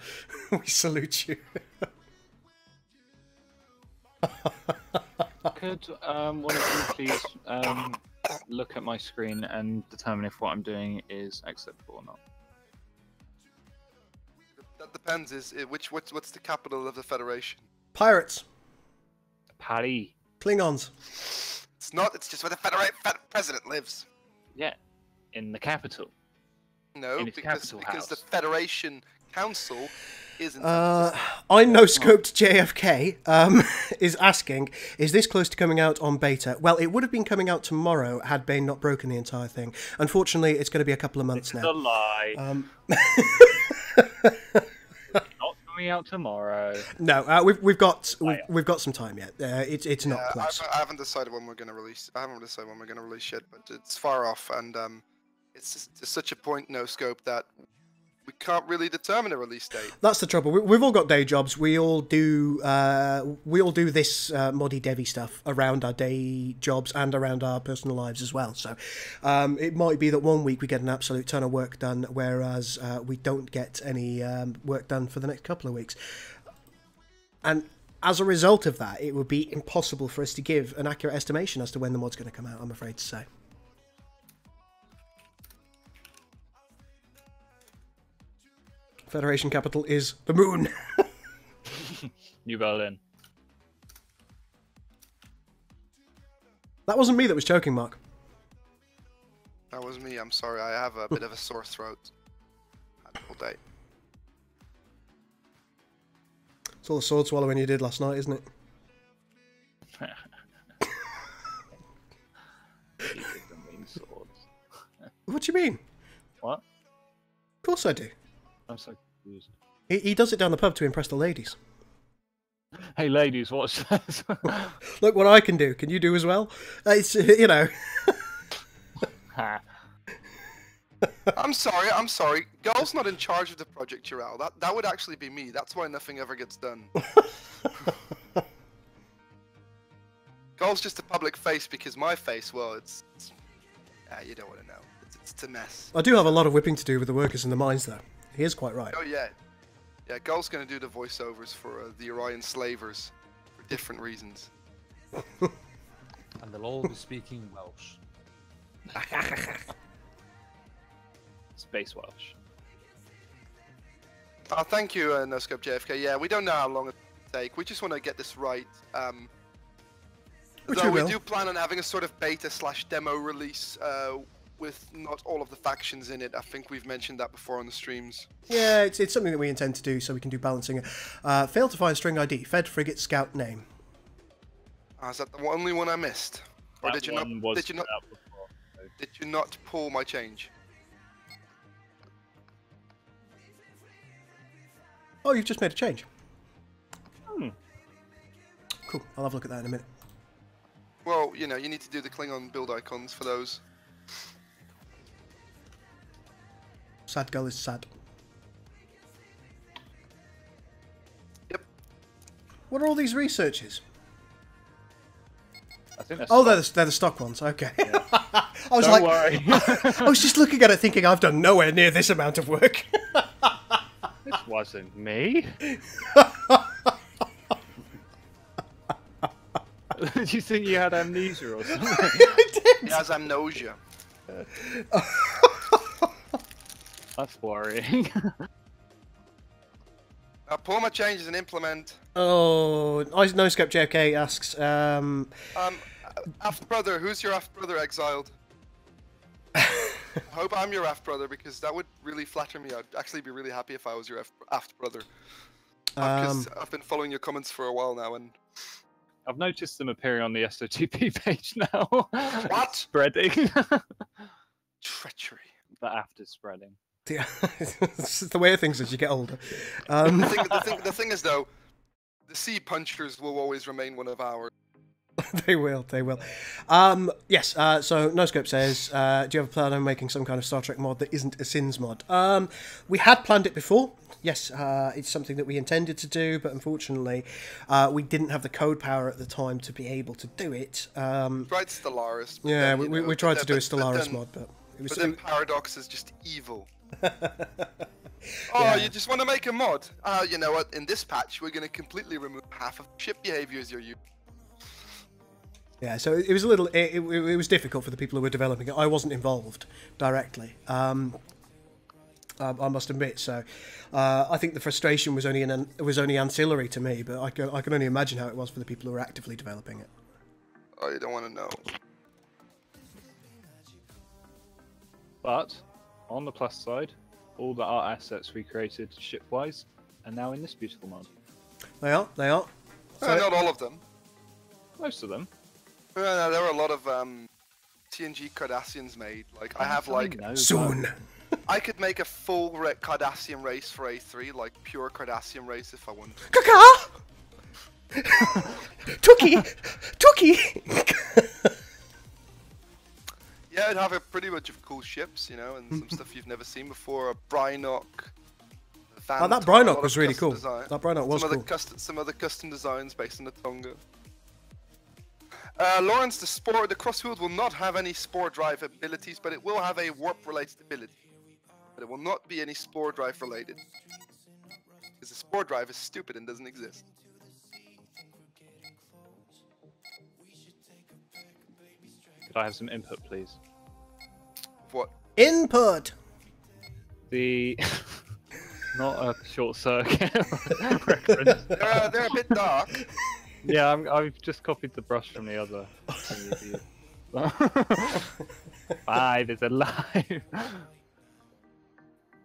we salute you. Could one of you please look at my screen and determine if what I'm doing is acceptable or not? That depends. What's the capital of the Federation? Pirates. Paris. Klingons. It's not. It's just where the president lives. Yeah, in the capital. No, in its capital because the house. Federation Council isn't. I know Scoped JFK is asking, is this close to coming out on beta? Well, it would have been coming out tomorrow had Bane not broken the entire thing. Unfortunately, it's going to be a couple of months It's now. a lie. Not coming out tomorrow. No, we've got some time yet. It's not close. I haven't decided when we're going to release. I haven't decided when we're going to release yet, but it's far off, and it's just such a point no scope that we can't really determine a release date. That's the trouble. We've all got day jobs. We all do this moddy devy stuff around our day jobs and around our personal lives as well. So it might be that one week we get an absolute ton of work done, whereas we don't get any work done for the next couple of weeks. And as a result of that, it would be impossible for us to give an accurate estimation as to when the mod's going to come out, I'm afraid to say. Federation capital is the moon. New Berlin. That wasn't me that was choking, Mark. That was me. I'm sorry. I have a bit of a sore throat. Had all day. It's all the sword swallowing you did last night, isn't it? What do you mean? What? Of course I do. I'm so confused. He does it down the pub to impress the ladies. Hey ladies, watch this. Look what I can do. Can you do as well? It's, you know. I'm sorry. Gull's not in charge of the project, Chiral. That would actually be me. That's why nothing ever gets done. Gull's just a public face because my face, well, it's you don't want to know. It's a mess. I do have a lot of whipping to do with the workers in the mines, though. He is quite right. Oh yeah. Yeah, Gull's going to do the voiceovers for the Orion slavers for different reasons. And they'll all be speaking Welsh. Space Welsh. Oh, thank you, NoScope JFK. Yeah, we don't know how long it'll take. We just want to get this right. Which Though we we will. do plan on having a sort of beta/demo release with not all of the factions in it. I think we've mentioned that before on the streams. Yeah, it's something that we intend to do so we can do balancing it. Failed to find string ID. Fed frigate scout name. Is that the only one I missed? Or That did you one not? was Did you not? out before, so- Did you not pull my change? Oh, you've just made a change. Hmm. Cool. I'll have a look at that in a minute. Well, you know, you need to do the Klingon build icons for those. Sad girl is sad. Yep. What are all these researches? I think that's Oh, they're the stock ones. Okay. I was Don't like, worry. I was just looking at it, thinking I've done nowhere near this amount of work. This wasn't me. Did you think you had amnesia or something? I did. He has amnesia. That's worrying. Pull my changes and implement. Oh, NoScope JFK asks, Aft brother, who's your aft brother exiled? I hope I'm your aft brother because that would really flatter me. I'd actually be really happy if I was your aft brother. Because I've been following your comments for a while now, and I've noticed them appearing on the SOTP page now. What? Spreading. treachery. The after spreading. Yeah, it's the way of things as you get older. The thing is, though, the sea punchers will always remain one of ours. They will. Yes, so NoScope says, do you have a plan on making some kind of Star Trek mod that isn't a Sins mod? We had planned it before. Yes, it's something that we intended to do, but unfortunately, we didn't have the code power at the time to be able to do it. Tried Stellaris. but Yeah, then, we tried to do a but Stellaris then- mod, but it was... But then Paradox is just evil. Yeah. You just want to make a mod? You know what? In this patch, we're going to completely remove half of the ship behaviors you're using. Yeah, so it was a little... It was difficult for the people who were developing it. I wasn't involved directly. I must admit. So I think the frustration was only ancillary to me, but I can only imagine how it was for the people who were actively developing it. Oh, you don't want to know. But, on the plus side, all the art assets we created shipwise are now in this beautiful mod. They are. So, Not all of them. Most of them. No, there were a lot of TNG Cardassians made. Like, I have, like... know, soon. I could make a full Cardassian race for A3, like, pure Cardassian race if I wanted. Kaka! Tookie! Yeah, it'd have a pretty much of cool ships, you know, and some stuff you've never seen before. A Brynock. Oh, that Brynock was really cool. That Brynock was cool. Some other custom designs based on the Tonga. Lawrence, the Crossfield will not have any spore drive abilities, but it will have a warp-related ability. But it will not be any spore drive related. Because the spore drive is stupid and doesn't exist. Could I have some input, please? What? Input! The... Not a short circuit reference. They're a bit dark. Yeah, I've just copied the brush from the other. 5 is alive.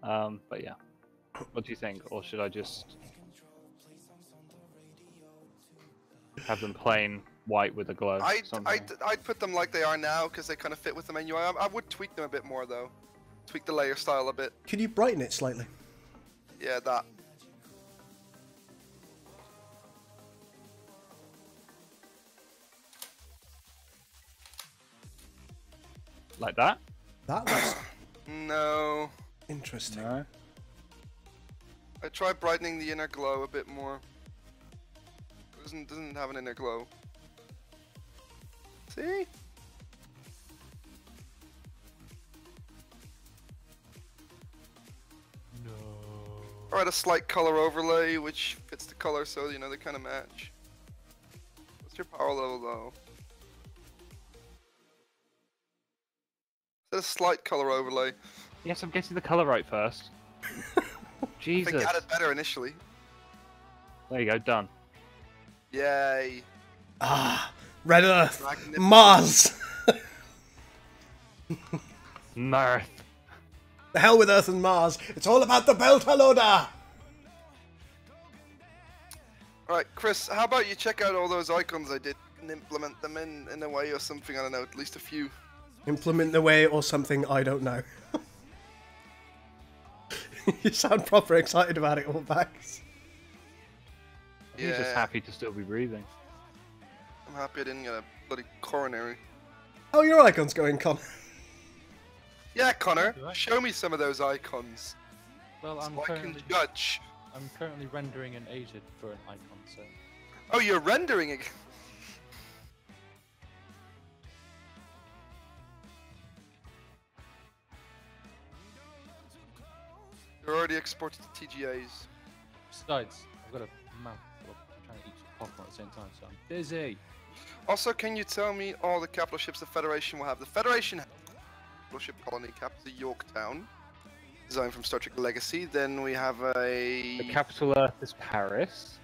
But yeah, what do you think? Or should I just have them plain white with a glow? I'd put them like they are now because they kind of fit with the menu. I would tweak them a bit more though. Tweak the layer style a bit. Could you brighten it slightly? Yeah, that. Like that? That was No. interesting. No. I tried brightening the inner glow a bit more. It doesn't have an inner glow. See? No. Alright, a slight color overlay which fits the color so you know they kind of match. What's your power level though? A slight color overlay. Yes, I'm getting the colour right first. I Jesus. think you had it better initially. There you go, done. Yay. Ah, Red Earth, Magnificent. Mars. Mirth. The hell with Earth and Mars. It's all about the Beltalowda. Alright, Chris, how about you check out all those icons I did and implement them in a way or something, I don't know, at least a few. Implement the way or something, I don't know. You sound proper excited about it all, Max. He's just happy to still be breathing. I'm happy I didn't get a bloody coronary. How are your icons going, Con? Yeah, Connor, Alright. show me some of those icons. Well, So I'm I can currently judge. rendering an aged for an icon, so Oh, you're rendering it. You're already exported to TGAs. besides, I've got a mouth. I'm trying to eat popcorn at the same time, so I'm busy. Also, can you tell me all the capital ships the Federation will have? The Federation capital ship colony cap is Yorktown, designed from Star Trek Legacy. Then we have The a... capital Earth is Paris.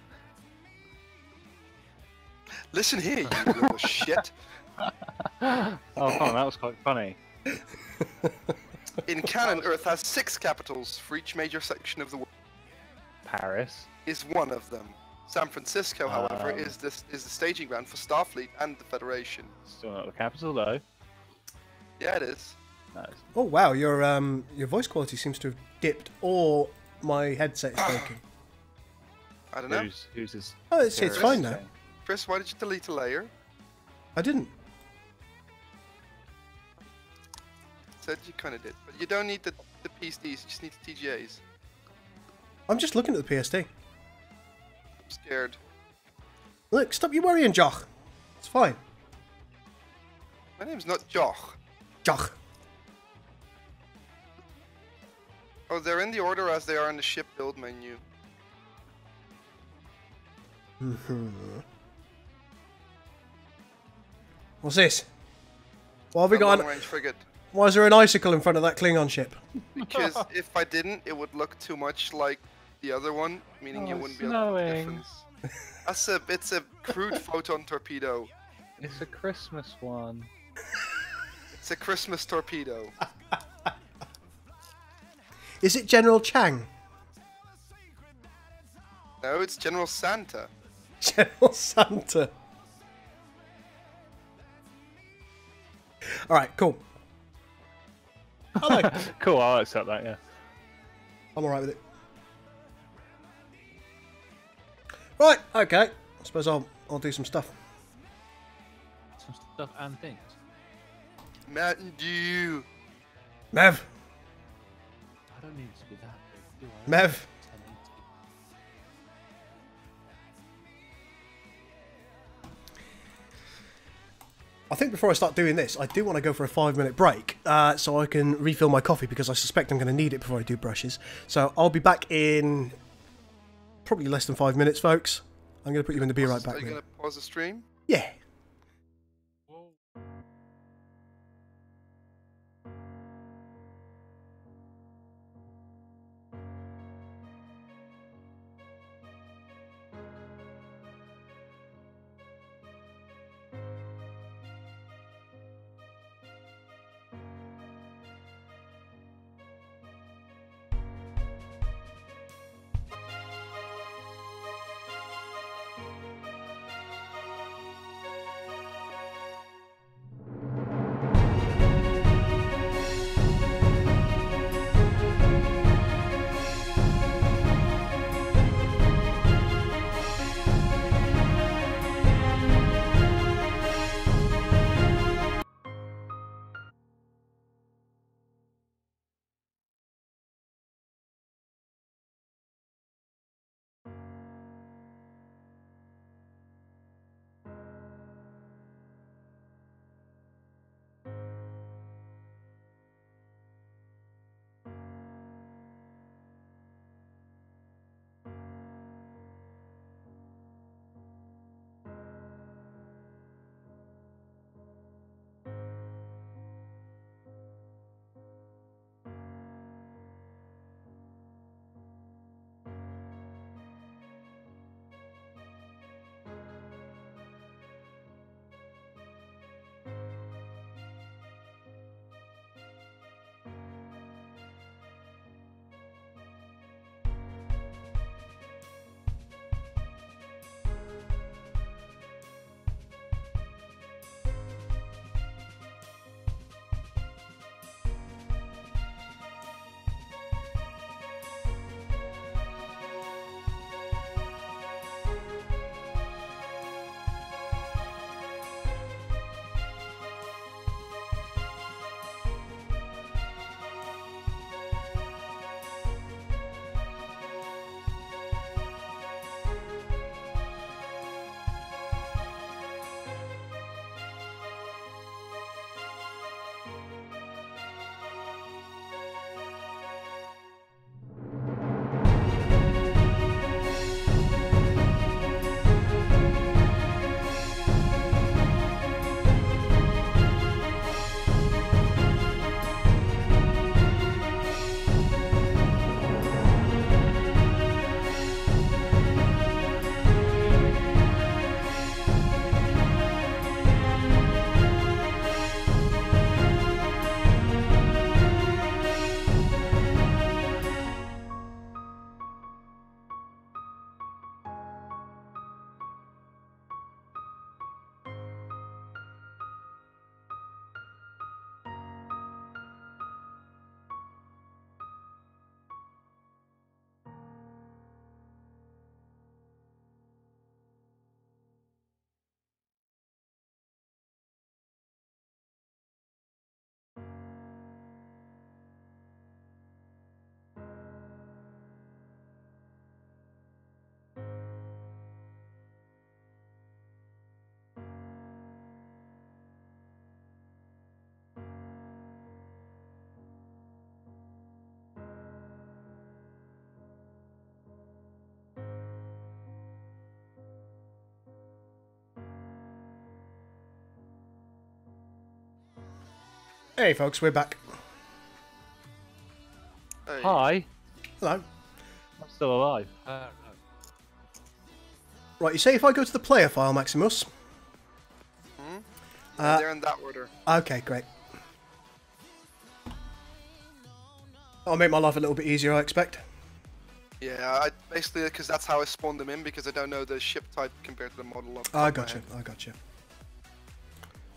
Listen here, you little shit. Oh, come on, that was quite funny. In canon, Earth has 6 capitals for each major section of the world. Paris. Is one of them. San Francisco, however, is the staging ground for Starfleet and the Federation. Still not the capital though. Yeah, it is. No, it's Oh wow, your voice quality seems to have dipped, or my headset is breaking. I don't know. who's his Oh, it's terrorist fine now. thing? Chris, why did you delete a layer? I didn't. Said you kind of did, but you don't need the PSDs. You just need the TGAs. I'm just looking at the PSD. I'm scared. Look, stop you worrying, Joch. It's fine. My name's not Joch. Joch. Oh, they're in the order as they are in the ship build menu. What's this? What have we A got? long-range frigate. Why is there an icicle in front of that Klingon ship? Because if I didn't, it would look too much like the other one, meaning you Oh, wouldn't be able to tell the snowing. difference. It's a crude photon torpedo. It's a Christmas one. It's a Christmas torpedo. Is it General Chang? No, it's General Santa. General Santa. Alright, cool. I like it. Cool, I'll accept that, yeah. I'm alright with it. Right, okay. I suppose I'll do some stuff. Some stuff and things. Mountain Dew. Mev. I don't need it to be that big, do I? Mev. 1080. I think before I start doing this, I do want to go for a 5-minute break so I can refill my coffee because I suspect I'm going to need it before I do brushes. So I'll be back in probably less than 5 minutes, folks. I'm going to put you in the be right back. Are you going to pause the stream? Yeah. Hey folks, we're back. Hey. Hi. Hello. I'm still alive. Right, you say if I go to the player file, Maximus. They're in that order. Okay, great. That'll make my life a little bit easier, I expect. Yeah, basically because that's how I spawned them in because I don't know the ship type compared to the model. I gotcha. I gotcha.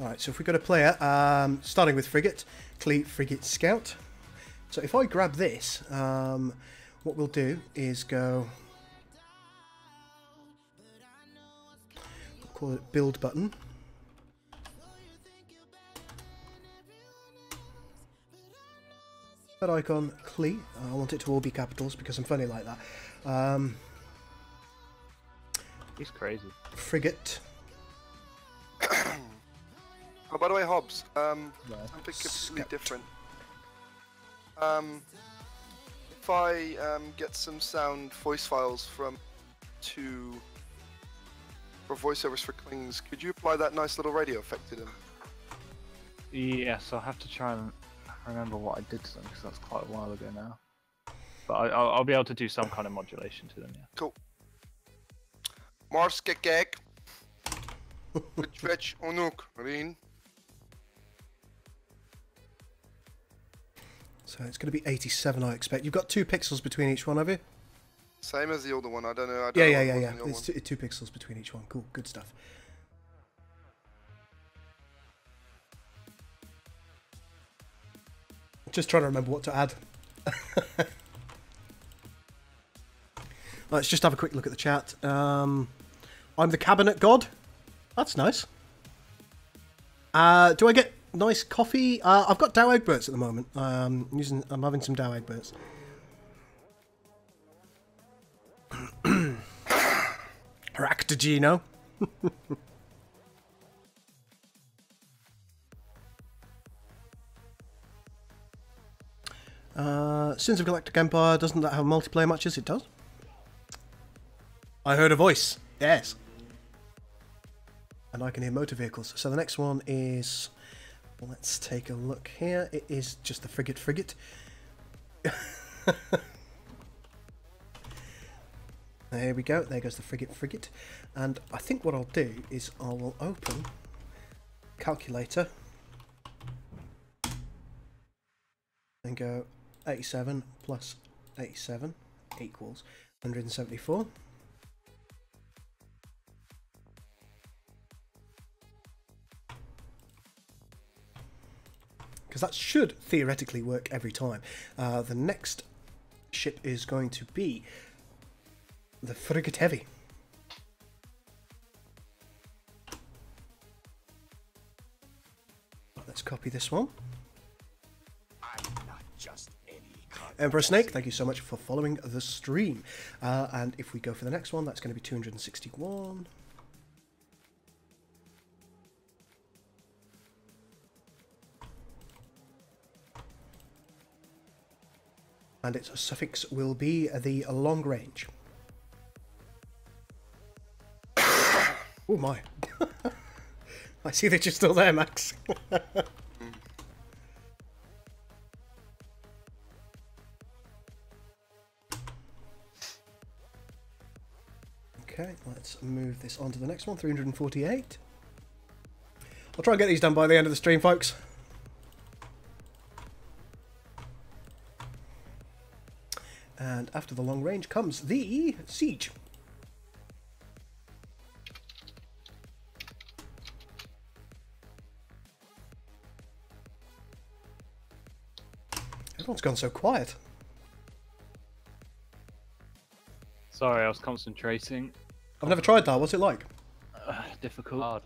Alright, so if we go to player, starting with frigate, Clee Frigate Scout. So if I grab this, what we'll do is go, we'll call it build button. That icon, Clee. I want it to all be capitals because I'm funny like that. He's crazy. Frigate. Oh, by the way, Hobbs, something completely Scout. different. If I get some sound voice files for voiceovers for Klings, could you apply that nice little radio effect to them? Yes, I'll have to try and remember what I did to them because that's quite a while ago now. But I'll be able to do some kind of modulation to them. Yeah. Cool. Mars kek. Which onuk rin. So it's going to be 87, I expect. You've got 2 pixels between each one, have you? Same as the older one. I don't know. Yeah. There's two pixels between each one. Cool, good stuff. Just trying to remember what to add. Let's just have a quick look at the chat. I'm the cabinet god. That's nice. Do I get nice coffee? I've got Dow Egberts at the moment. I'm having some Dow Egberts. Ractagino. Sins of Galactic Empire, doesn't that have multiplayer matches? It does. I heard a voice. Yes. And I can hear motor vehicles. So the next one is... Let's take a look here. It is just the frigate. There we go. There goes the frigate. And I think what I'll do is I will open calculator and go 87 plus 87 equals 174. Because that should theoretically work every time. The next ship is going to be the Frigate Heavy. Let's copy this one. Emperor Snake, thank you so much for following the stream. And if we go for the next one, that's going to be 261. And its suffix will be the long range. Oh my. I see that you're still there, Max. Okay, let's move this on to the next one, 348. I'll try and get these done by the end of the stream, folks. And after the long range comes the siege. Everyone's gone so quiet. Sorry, I was concentrating. I've never tried that. What's it like? Difficult. Hard.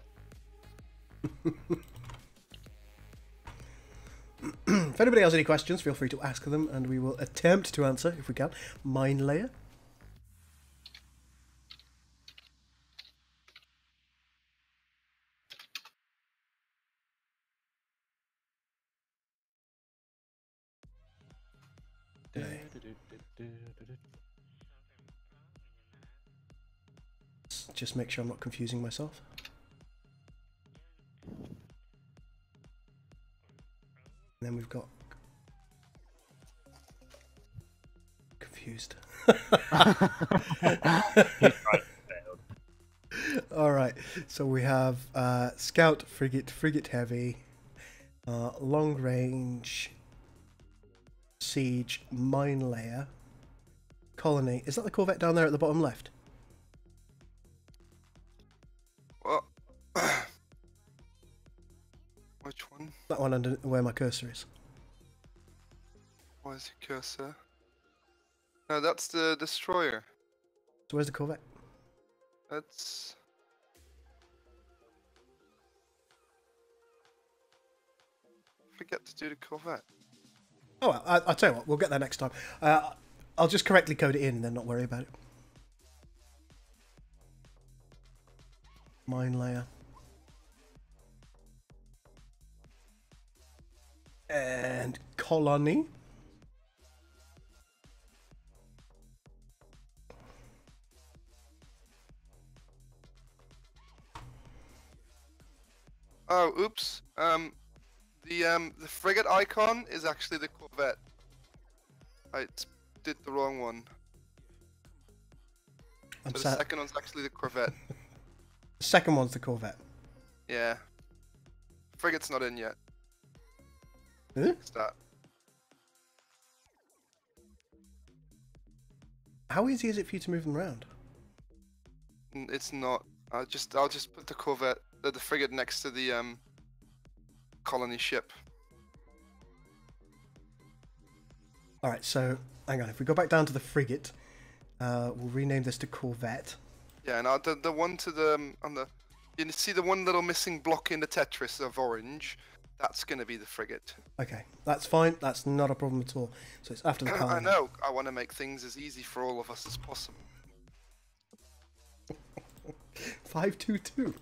If anybody has any questions, feel free to ask them, and we will attempt to answer if we can. Mine layer. Just make sure I'm not confusing myself. And then we've got confused. All right, so we have Scout, Frigate Heavy, Long Range, Siege, Mine Layer, Colony. Is that the Corvette down there at the bottom left? Well, which one? That one under where my cursor is. Why is your cursor? No, that's the destroyer. So where's the Corvette? That's... Forget to do the Corvette. Oh, well, I'll tell you what, we'll get there next time. I'll just correctly code it in and then not worry about it. Mine layer. And colony. Oh, oops. The frigate icon is actually the Corvette. I did the wrong one. So the second one's actually the Corvette. The second one's the Corvette. Yeah. Frigate's not in yet. Huh? Start. How easy is it for you to move them around? It's not. I'll just put the Corvette, the frigate next to the colony ship. All right, so hang on. If we go back down to the frigate, we'll rename this to Corvette. Yeah, and the one to the on the, you see the one little missing block in the Tetris of orange. That's gonna be the frigate. Okay, that's fine. That's not a problem at all. So it's after the colony. I know. I want to make things as easy for all of us as possible. 522.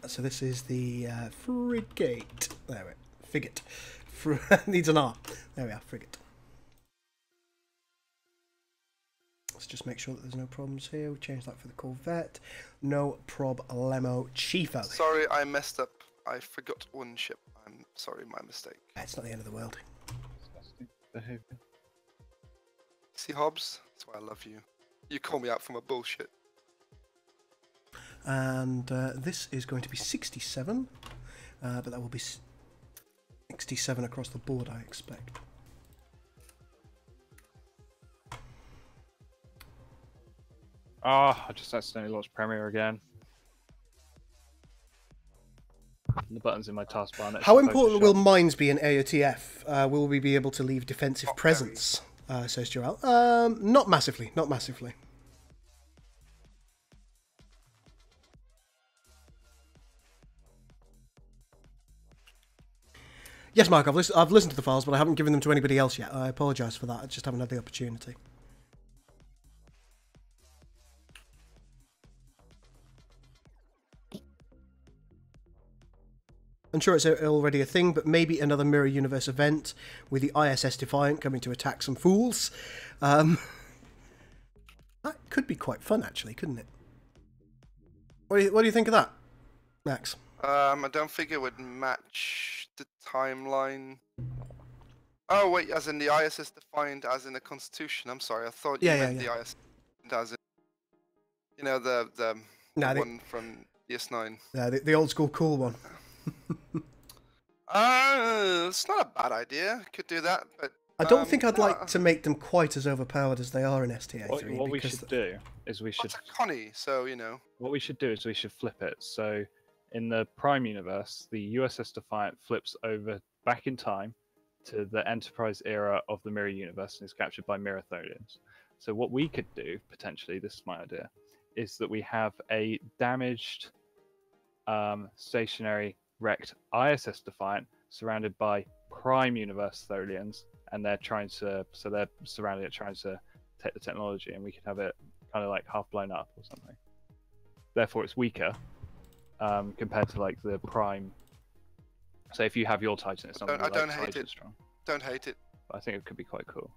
So this is the frigate. There we go. Frigate. Needs an R. There we are. Frigate. Let's just make sure that there's no problems here. We'll change that for the Corvette. No problemo, Chiefo. Sorry, I messed up. I forgot one ship. I'm sorry, my mistake. It's not the end of the world. Behavior. See, Hobbs? That's why I love you. You call me out for my bullshit. And this is going to be 67, but that will be 67 across the board, I expect. Ah, I just accidentally launched Premiere again. The button's in my taskbar. How important will mines be in AOTF? Will we be able to leave defensive presence? Says Joel. Not massively. Not massively. Yes, Mark, I've listened to the files, but I haven't given them to anybody else yet. I apologise for that. I just haven't had the opportunity. I'm sure it's already a thing, but maybe another Mirror Universe event with the ISS Defiant coming to attack some fools. That could be quite fun, actually, couldn't it? What do you think of that, Max? I don't think it would match the timeline. Oh wait, as in the ISS Defiant, as in the Constitution. I'm sorry, I thought you meant the ISS as in, you know, the one from DS9. Yeah, the old school cool one. It's not a bad idea. Could do that, but I don't think I'd like to make them quite as overpowered as they are in STA3. What we should do is we should. It's a Connie, so you know. What we should do is we should flip it. So, in the Prime universe, the USS Defiant flips over back in time to the Enterprise era of the Mirror universe and is captured by Mirror Tholians. So, what we could do potentially, this is my idea, is that we have a damaged, stationary, wrecked ISS Defiant surrounded by Prime universe Tholians, and they're surrounding it, trying to take the technology, and we could have it kind of like half blown up or something. Therefore, it's weaker compared to like the Prime. So if you have your Titan, it's not going to be like Titan strong. Don't hate it. But I think it could be quite cool.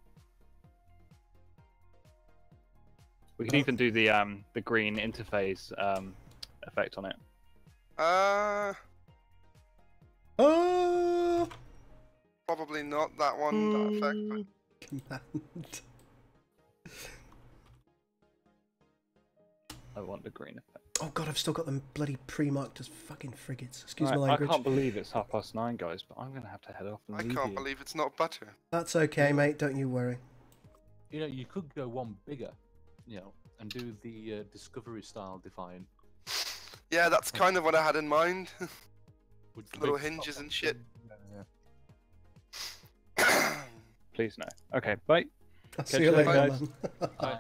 We could even do the green interface effect on it. Probably not that one. That effect. But... Command. I want the green effect. Oh god, I've still got them bloody pre-marked as fucking frigates. Excuse my I language. can't believe it's 9:30, guys, but I'm going to have to head off and leave I can't you. believe it's not butter. That's okay, mate. Don't you worry. You know, you could go one bigger, you know, and do the Discovery style Defiant. Yeah, that's kind of what I had in mind. With Little hinges and shit. Yeah. Please no. Okay, bye. I'll see you later, guys. man. Bye.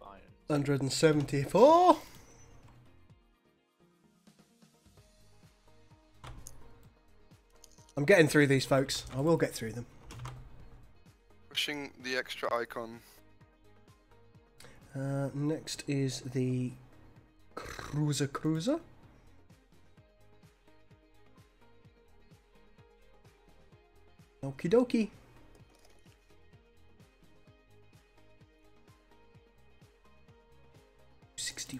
Defiant. 174. I'm getting through these, folks. I will get through them. Pushing the extra icon. Next is the cruiser. Okie dokie. $61.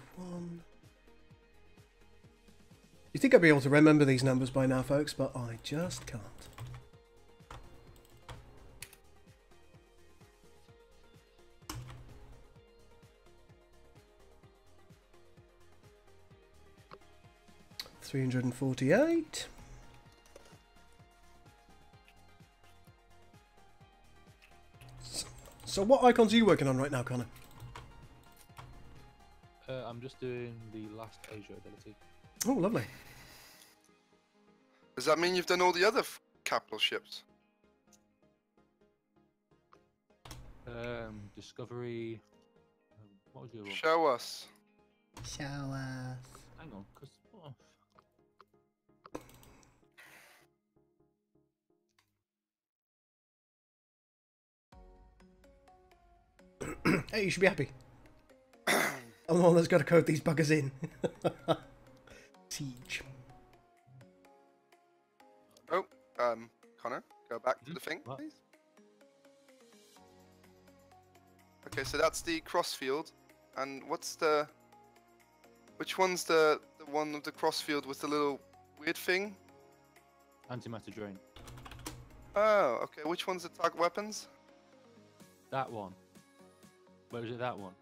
You think I'd be able to remember these numbers by now, folks, but I just can't. $348. So what icons are you working on right now, Connor? I'm just doing the last Asia ability. Oh, lovely. Does that mean you've done all the other capital ships? Discovery. What was the other one? Show us. Show us. Hang on, because. Oh, Hey, you should be happy. I'm the one that's got to code these buggers in. Siege. Oh, Connor, go back to the thing, What? please. Okay, so that's the crossfield, and what's the? Which one's the one of the crossfield with the little weird thing? antimatter drain. Oh, okay. Which one's the target weapons? That one. Where was it? That one.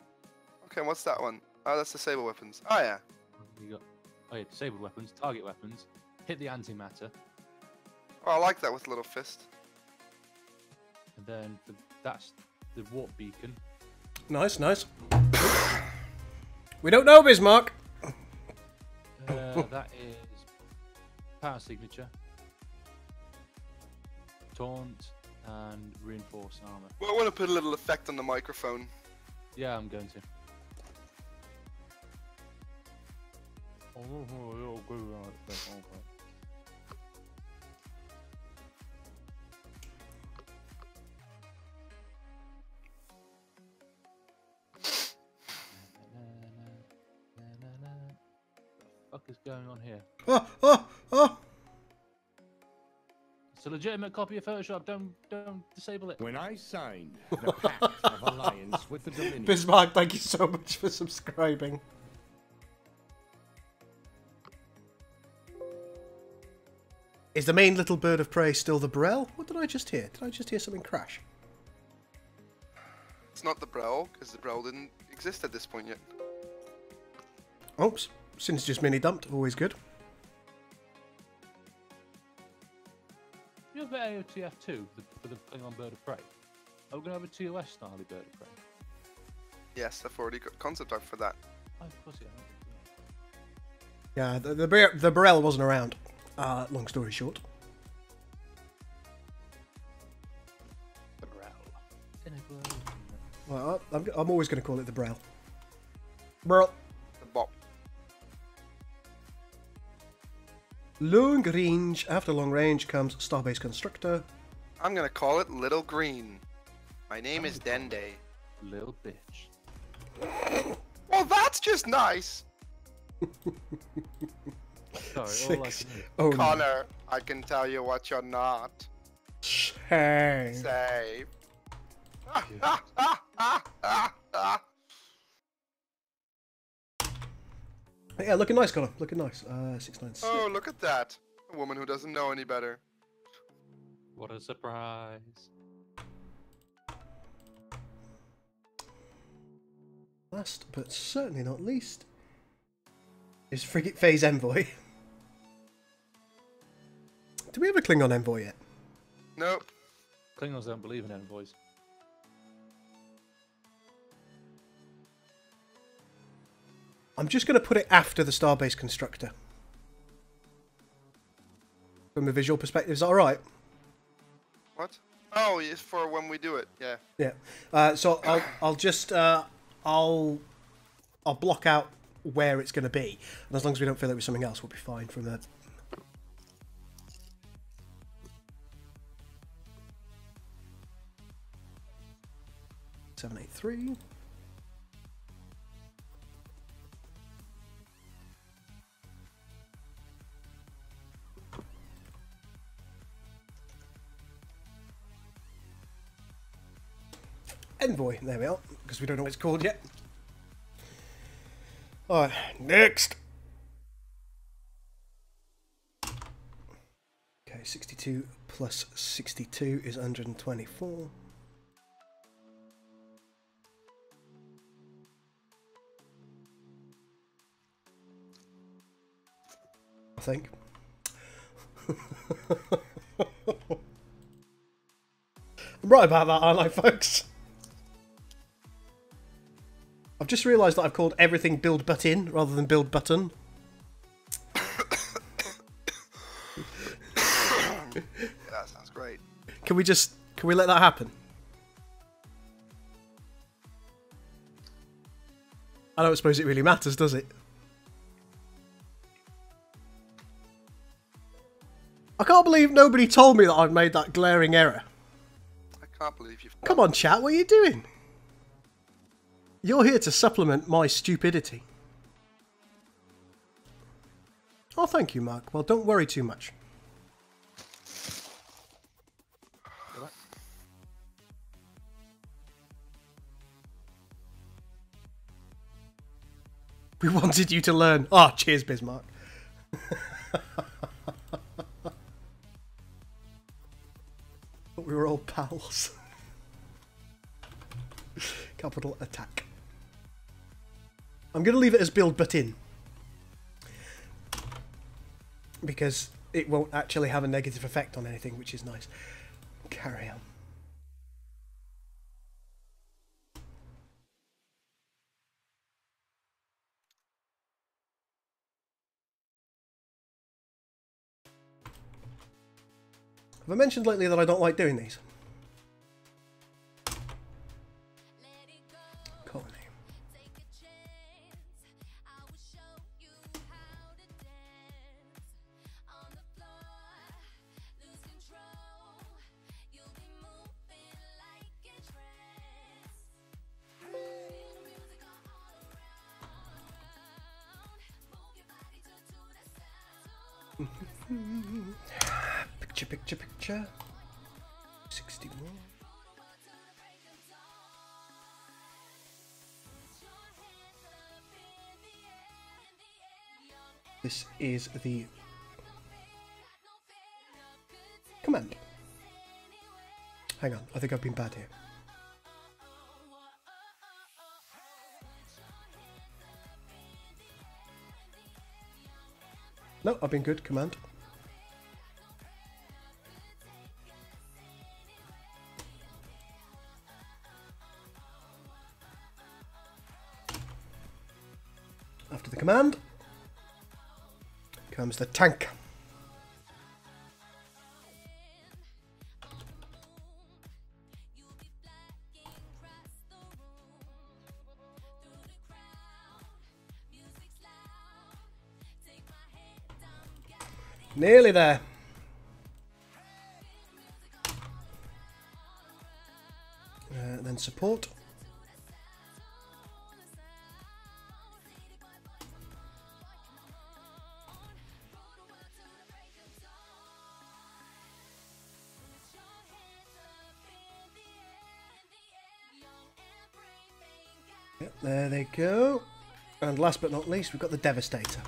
Okay, what's that one? Oh, that's the saber weapons. Oh yeah. You got. Oh yeah, disabled weapons, target weapons. Hit the antimatter, Oh, I like that with the little fist. and then that's the warp beacon. Nice, nice. We don't know, Bismarck. That is power signature, taunt, and reinforced armor. Well, I want to put a little effect on the microphone. Yeah, I'm going to. What the fuck is going on here? Oh. It's a legitimate copy of Photoshop. Don't disable it. When I signed the Pact of Alliance with the Dominion, Bismarck, thank you so much for subscribing. Is the main little bird of prey still the Brel? What did I just hear? Did I just hear something crash? It's not the Brel, because the Brel didn't exist at this point yet. Oops. Since just mini dumped, always good. You have the AOTF 2 for the Klingon bird of prey. Are we going to have a TOS style bird of prey? Yes, I've already got concept art for that. Oh, of course, yeah. Yeah, the Brel wasn't around. Long story short. Well, I'm always going to call it the Brel. Brel. The Bop. Long range. After long range comes Starbase Constructor. I'm gonna call it Little Green. My name is Dende. Little bitch. Well, that's just nice. Sorry, all I Six. can do. Oh, no. Connor, I can tell you what you're not. Shame. Save. Yeah, looking nice, Connor. Looking nice. 696. Oh, look at that. A woman who doesn't know any better. What a surprise. Last but certainly not least is Frigate Phase Envoy. Do we have a Klingon Envoy yet? Nope. Klingons don't believe in envoys. I'm just going to put it after the Starbase Constructor. From a visual perspective, is that alright? What? Oh, it's for when we do it. Yeah. Yeah. So I'll just I'll block out where it's going to be, and as long as we don't fill it with something else, we'll be fine from there. Seven, 8, 3. Envoy, there we are, because we don't know what it's called yet. Alright, next! Okay, 62 plus 62 is 124. I think. I'm right about that, aren't I, folks? I've just realised that I've called everything build but in rather than build button. Yeah, that sounds great. Can we let that happen? I don't suppose it really matters, does it? I can't believe nobody told me that I'd made that glaring error. I can't believe you've... Come on, chat, what are you doing? You're here to supplement my stupidity. Oh, thank you, Mark. Well, don't worry too much. We wanted you to learn. Oh, cheers, Bismarck. Thought we were all pals. Capital attack. I'm going to leave it as build but in, because it won't actually have a negative effect on anything, which is nice. Carry on. Have I mentioned lately that I don't like doing these? Colony. Picture. 61. This is the command. Hang on, I think I've been bad here. No, I've been good. Command. After the command comes the tank. Nearly there. Then support. Yep, there they go. And last but not least, we've got the Devastator.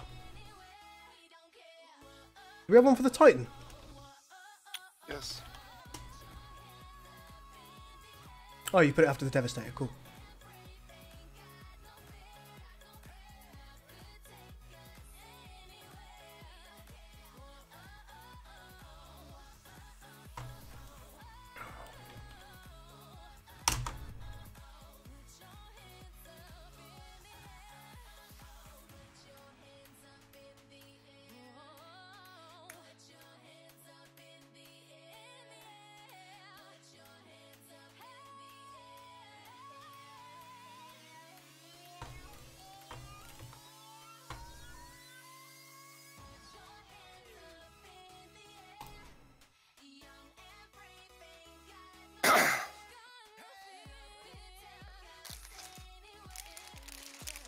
Do we have one for the Titan? Yes. Oh, you put it after the Devastator. Cool.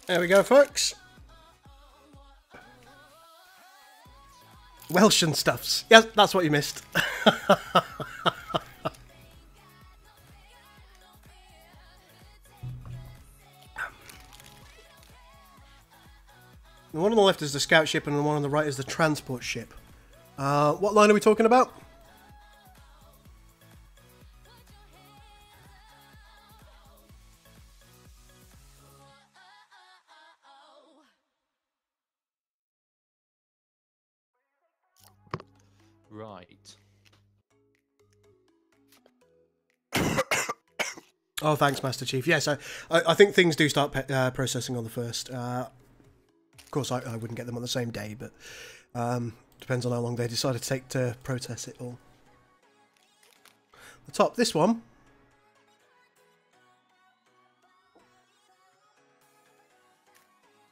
There we go, folks. Welsh and stuffs. Yes, that's what you missed. The one on the left is the scout ship and the one on the right is the transport ship. What line are we talking about? Right. Oh, thanks, Master Chief. Yes, I think things do start processing on the first. Of course, I wouldn't get them on the same day, but depends on how long they decide to take to process it all. The top, this one.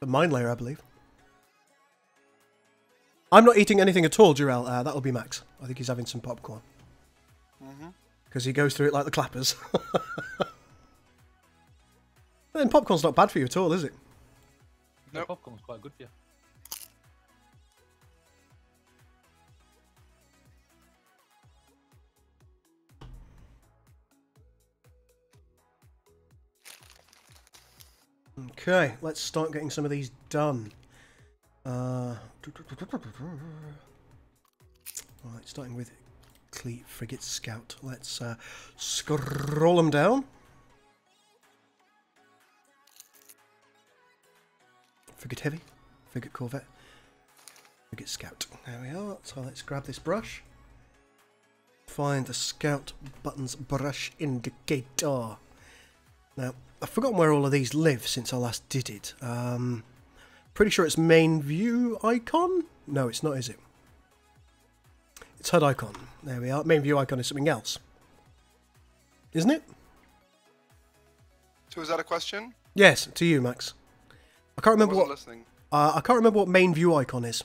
The mine layer, I believe. I'm not eating anything at all, Jarell. That'll be Max. I think he's having some popcorn. Because he goes through it like the clappers. And popcorn's not bad for you at all, is it? No, popcorn's quite good for you. Okay, let's start getting some of these done. Right, starting with Cleat Frigate Scout. Let's scroll them down. Frigate Heavy, Frigate Corvette, Frigate Scout. There we are. So let's grab this brush. Find the Scout buttons brush indicator. Now, I've forgotten where all of these live since I last did it. Pretty sure it's main view icon? No, it's not, is it? It's HUD icon. There we are. Main view icon is something else. Isn't it? So is that a question? Yes, to you, Max. I can't remember what. Listening. I can't remember what main view icon is.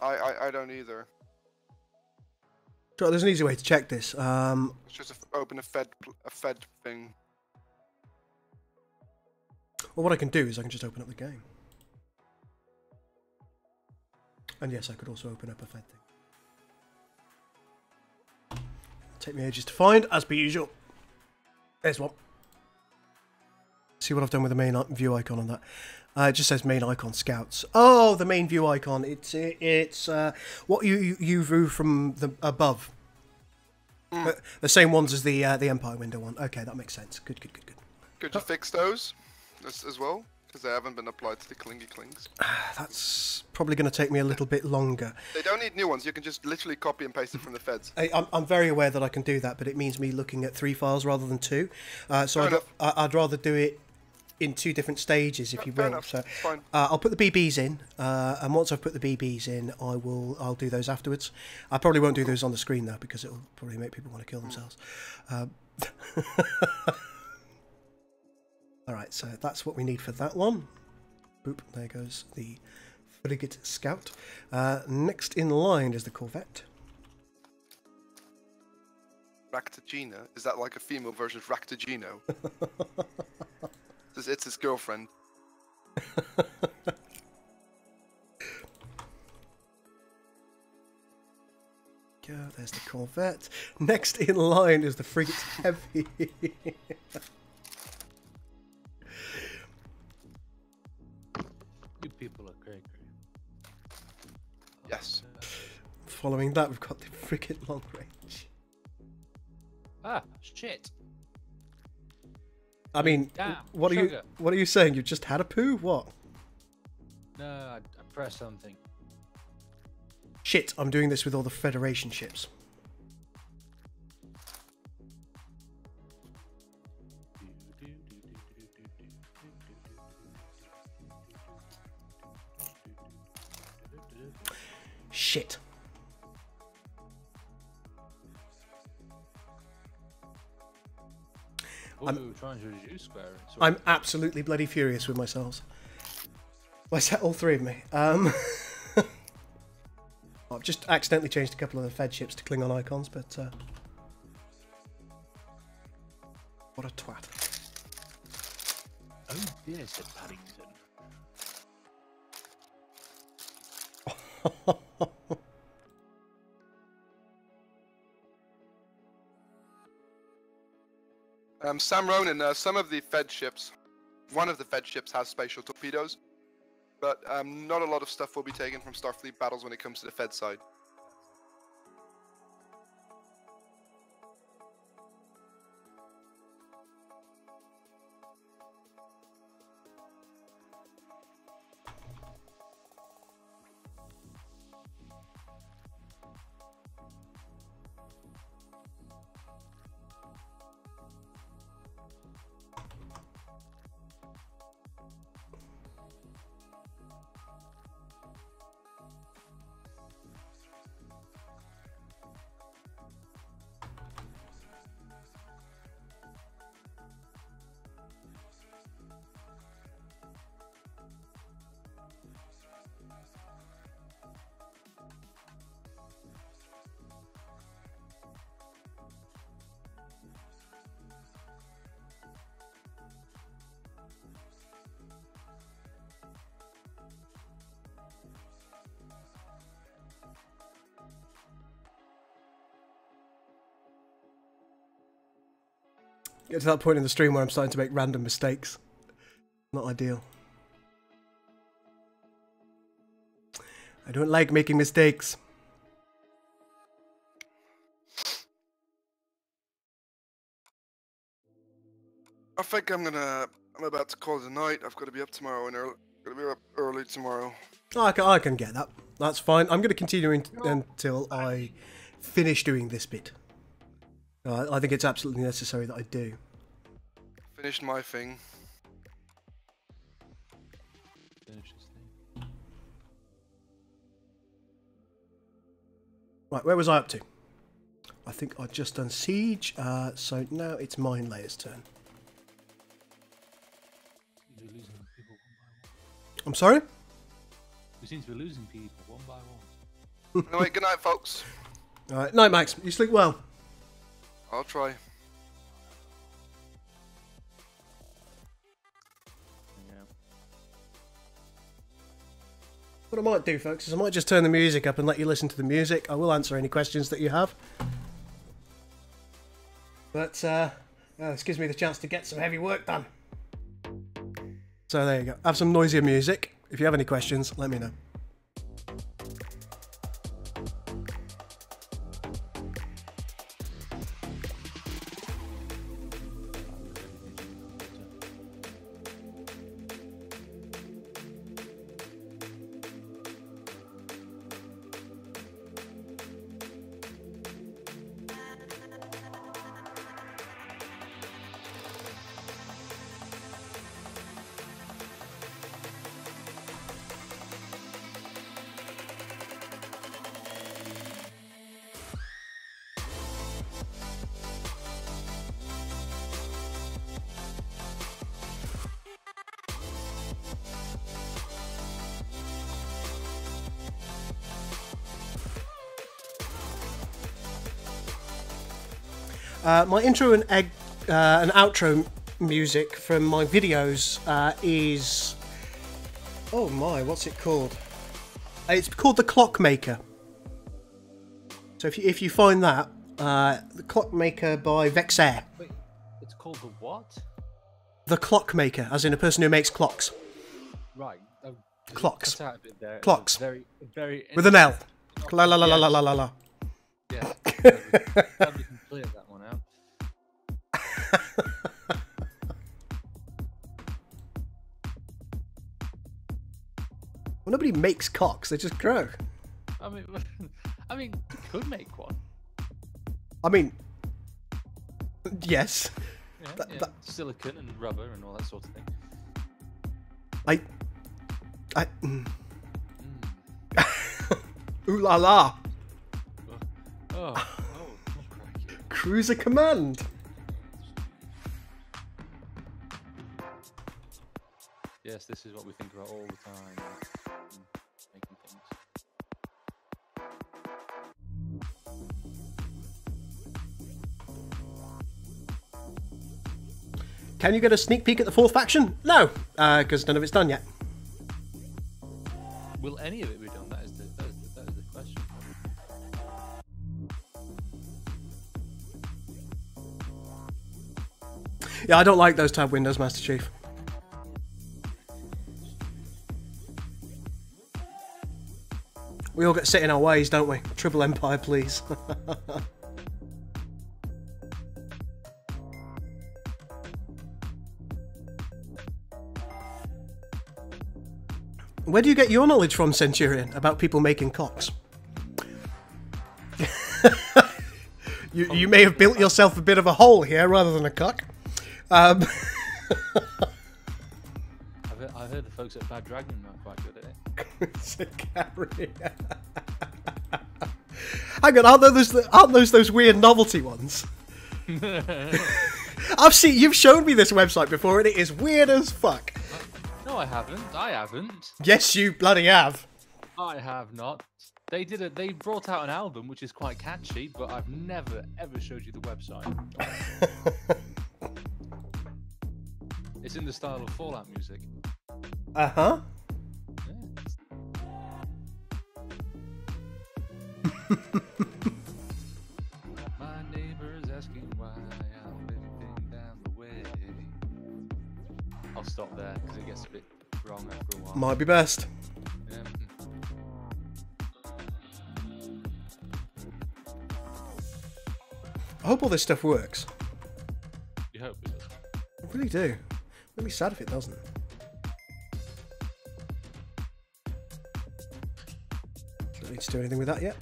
I don't either. There's an easy way to check this. It's just open a fed thing. Well, what I can do is I can just open up the game. And yes, I could also open up a fed thing. Take me ages to find, as per usual. There's one. See what I've done with the main view icon on that. It just says main icon scouts. Oh, the main view icon. It's what you view from the above. The same ones as the Empire window one. Okay, that makes sense. Good. Could you fix those as well? Because they haven't been applied to the clingy clings. That's probably going to take me a little bit longer. They don't need new ones. You can just literally copy and paste it from the feds. I'm very aware that I can do that, but it means me looking at 3 files rather than 2. So I'd rather do it in 2 different stages, if you will. Enough. So Fine. I'll put the BBs in, and once I've put the BBs in, I'll do those afterwards. I probably won't do those on the screen though, because it'll probably make people want to kill themselves. All right, so that's what we need for that one. Boop, there goes the Frigate Scout. Next in line is the Corvette. Ractagina? Is that like a female version of Ractagino? It's his girlfriend. Go, there's the Corvette. Next in line is the Frigate Heavy. You people are great. Yes. Following that, we've got the Frigate Long Range. Ah, shit. I mean, Damn, what are you saying? You just had a poo? What? No, I pressed something. Shit, I'm doing this with all the Federation ships. Shit. Trying to reduce square root. I'm absolutely bloody furious with myself. Well, I set all 3 of me. I've just accidentally changed a couple of the Fed ships to Klingon icons, but What a twat. Oh dear, said Paddington. Sam Ronan, some of the Fed ships, one of the Fed ships has spatial torpedoes, but not a lot of stuff will be taken from Starfleet battles when it comes to the Fed side. Get to that point in the stream where I'm starting to make random mistakes. Not ideal. I don't like making mistakes. I think I'm about to call it a night. I've got to be up tomorrow and gotta be up early tomorrow. I can get that. That's fine. I'm going to continue until I finish doing this bit. I think it's absolutely necessary that I do. Finished my thing. Finish this thing. Right, where was I up to? I think I'd just done siege, so now it's Mine Layer's turn. We're losing people one by one. I'm sorry? We seem to be losing people one by one. Anyway, good night, folks. Alright, night, Max. You sleep well. I'll try. What I might do, folks, is I might just turn the music up and let you listen to the music. I will answer any questions that you have. But, this gives me the chance to get some heavy work done. So there you go. Have some noisier music. If you have any questions, let me know. My intro and outro music from my videos is... Oh my, what's it called? It's called The Clockmaker. So if you find that, The Clockmaker by Vexair. Wait, it's called the what? The Clockmaker, as in a person who makes clocks. Right. Clocks. Cut out a bit there. Clocks. Very with an L. La la la la la la la la. Yeah. Glad we can clear that one out. Well, nobody makes cocks; they just grow. I mean, you could make one. I mean, yes. Yeah, silicon and rubber and all that sort of thing. Ooh la la. Oh, Cruiser command. Yes, this is what we think about all the time. Making things. Can you get a sneak peek at the 4th faction? No, because none of it's done yet. Will any of it be done? That is the question. Yeah, I don't like those tab windows, Master Chief. We all get set in our ways, don't we? Triple Empire, please. Where do you get your knowledge from, Centurion, about people making cocks? you may have built yourself a bit of a hole here rather than a cock. I've heard the folks at Bad Dragon are quite good at it. It's a carry. Hang on, aren't those weird novelty ones? You've shown me this website before and it is weird as fuck. No, I haven't. I haven't. Yes, you bloody have. I have not. They brought out an album which is quite catchy, but I've never ever showed you the website. It's in the style of Fallout music. Uh-huh. My neighbor is asking why I'm living down the way. I'll stop there because it gets a bit wrong after a while. Might be best. Yeah. I hope all this stuff works. You hope it does. I really do. I'd be sad if it doesn't. Don't need to do anything with that yet.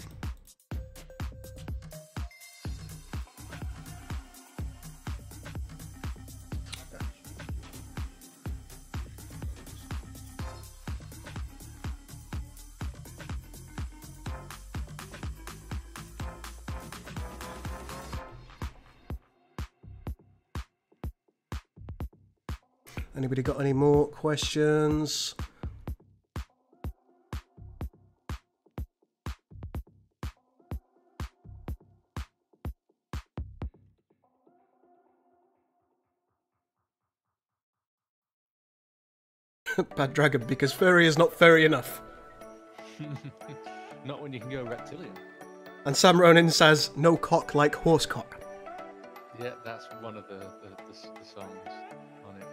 Anybody got any more questions? Bad Dragon, because furry is not furry enough. Not when you can go reptilian. And Sam Ronin says, no cock like horse cock. Yeah, that's one of the songs on it.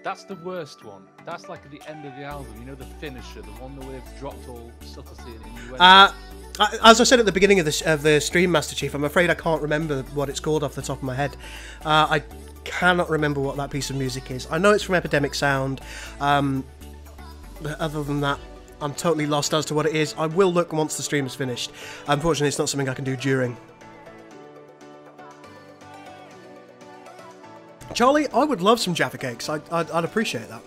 That's the worst one. That's like at the end of the album, you know, the finisher, the one that we've dropped all subtlety and innuendo. As I said at the beginning of the stream, Master Chief, I'm afraid I can't remember what it's called off the top of my head. I cannot remember what that piece of music is. I know it's from Epidemic Sound. But other than that, I'm totally lost as to what it is. I will look once the stream is finished. Unfortunately, it's not something I can do during. Charlie, I would love some Jaffa Cakes. I'd appreciate that.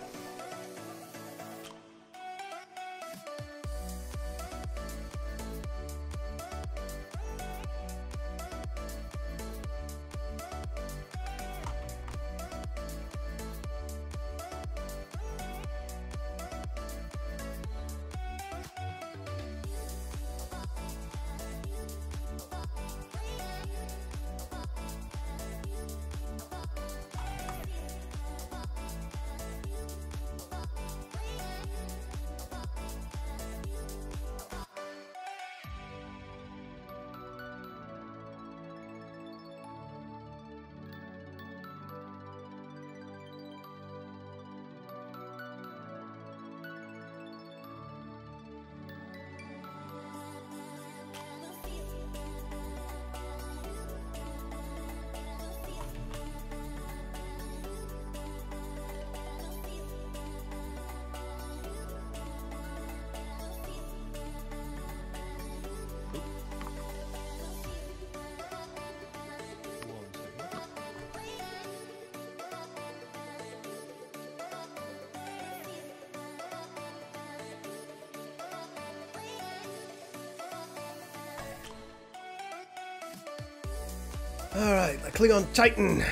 Alright, the Klingon Titan.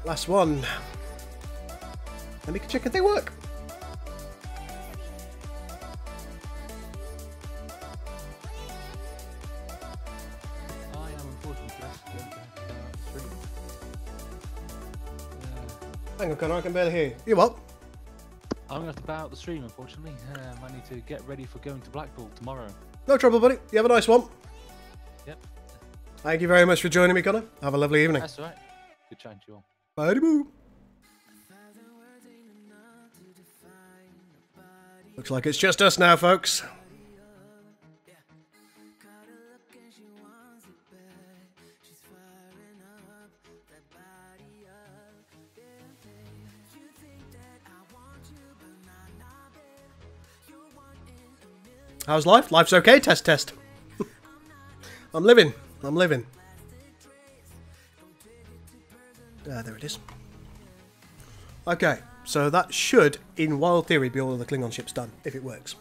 Last one. Let me check if they work. I am unfortunately going to have to start streaming. Hang on, Connor, I can barely hear you. You what? I'm going to have to bow out the stream, unfortunately. I need to get ready for going to Blackpool tomorrow. No trouble, buddy. You have a nice one. Yep. Thank you very much for joining me, Connor. Have a lovely evening. That's all right. Good chatting to you all. Bye-boo. Looks like it's just us now, folks. How's life? Life's okay, test. I'm living. There it is. Okay, so that should, in wild theory, be all of the Klingon ships done, if it works.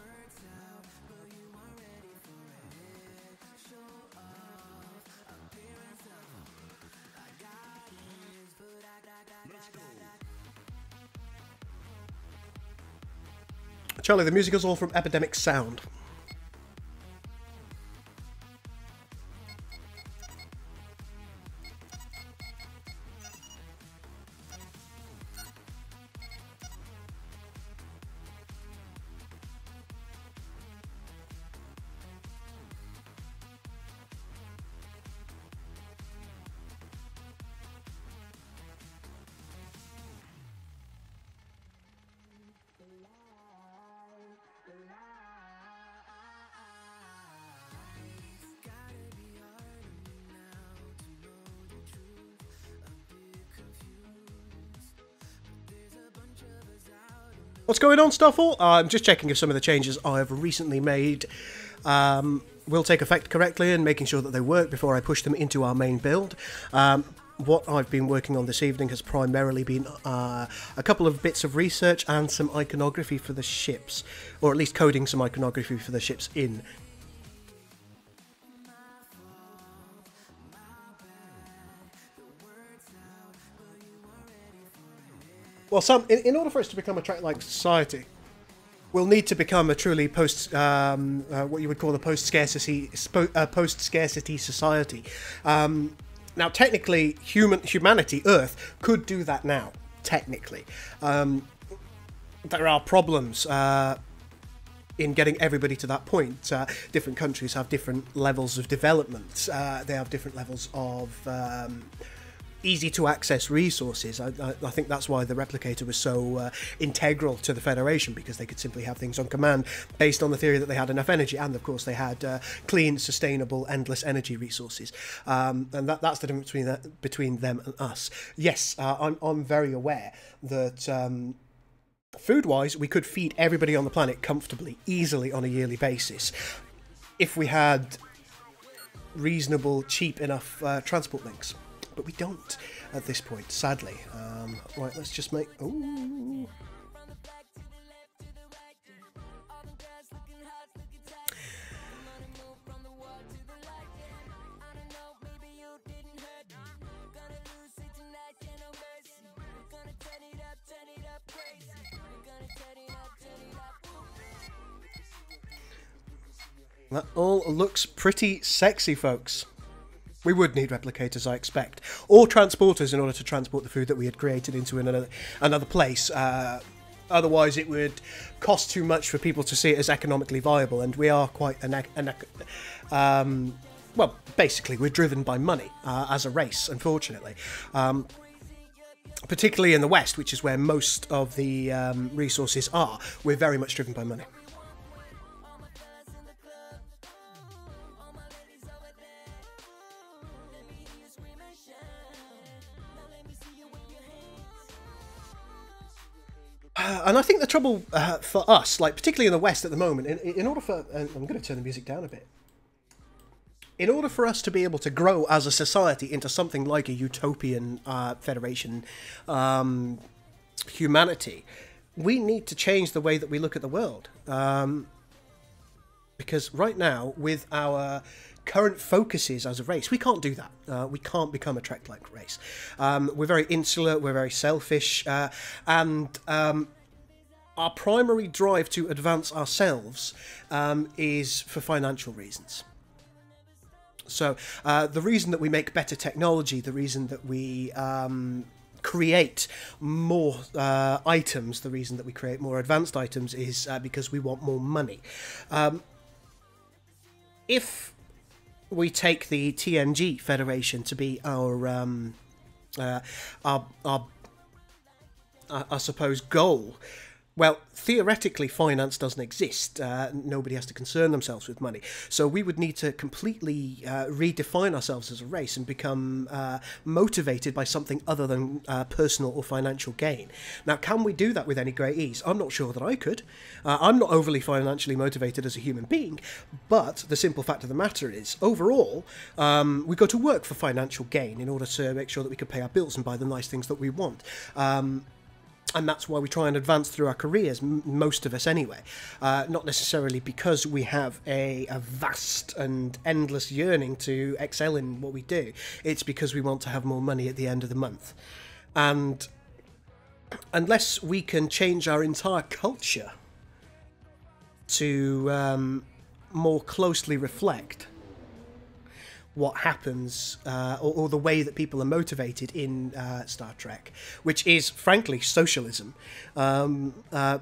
Charlie, the music is all from Epidemic Sound. What's going on, Stuffle? I'm just checking if some of the changes I have recently made will take effect correctly and making sure that they work before I push them into our main build. What I've been working on this evening has primarily been a couple of bits of research and some iconography for the ships, or at least coding some iconography for the ships in. Well, in order for us to become a Trek-like society, we'll need to become a truly what you would call a post-scarcity society. Now, technically, humanity, Earth, could do that now. Technically, there are problems in getting everybody to that point. Different countries have different levels of development. They have different levels of easy to access resources. I think that's why the replicator was so integral to the Federation, because they could simply have things on command based on the theory that they had enough energy, and of course they had clean, sustainable, endless energy resources. And that's the difference between them and us. Yes, I'm very aware that food-wise we could feed everybody on the planet comfortably, easily on a yearly basis, if we had reasonable, cheap enough transport links. But we don't at this point, sadly. Right, let's just make... Ooh. That all looks pretty sexy, folks. We would need replicators, I expect, or transporters in order to transport the food that we had created into another place. Otherwise, it would cost too much for people to see it as economically viable, and we are quite well, basically, we're driven by money as a race, unfortunately. Particularly in the West, which is where most of the resources are, we're very much driven by money. And I think the trouble for us, like particularly in the West at the moment, in order for... I'm going to turn the music down a bit. In order for us to be able to grow as a society into something like a utopian Federation humanity, we need to change the way that we look at the world. Because right now, with our current focuses as a race, we can't do that. We can't become a Trek-like race. We're very insular, we're very selfish, and our primary drive to advance ourselves is for financial reasons. So the reason that we make better technology, the reason that we create more items, the reason that we create more advanced items is because we want more money. If we take the TNG Federation to be our I suppose, goal, well, theoretically, finance doesn't exist. Nobody has to concern themselves with money. So we would need to completely redefine ourselves as a race and become motivated by something other than personal or financial gain. Now, can we do that with any great ease? I'm not sure that I could. I'm not overly financially motivated as a human being, but the simple fact of the matter is, overall, we go to work for financial gain in order to make sure that we can pay our bills and buy the nice things that we want. And that's why we try and advance through our careers, most of us anyway. Not necessarily because we have a vast and endless yearning to excel in what we do. It's because we want to have more money at the end of the month. And unless we can change our entire culture to more closely reflect what happens, or the way that people are motivated in Star Trek, which is, frankly, socialism.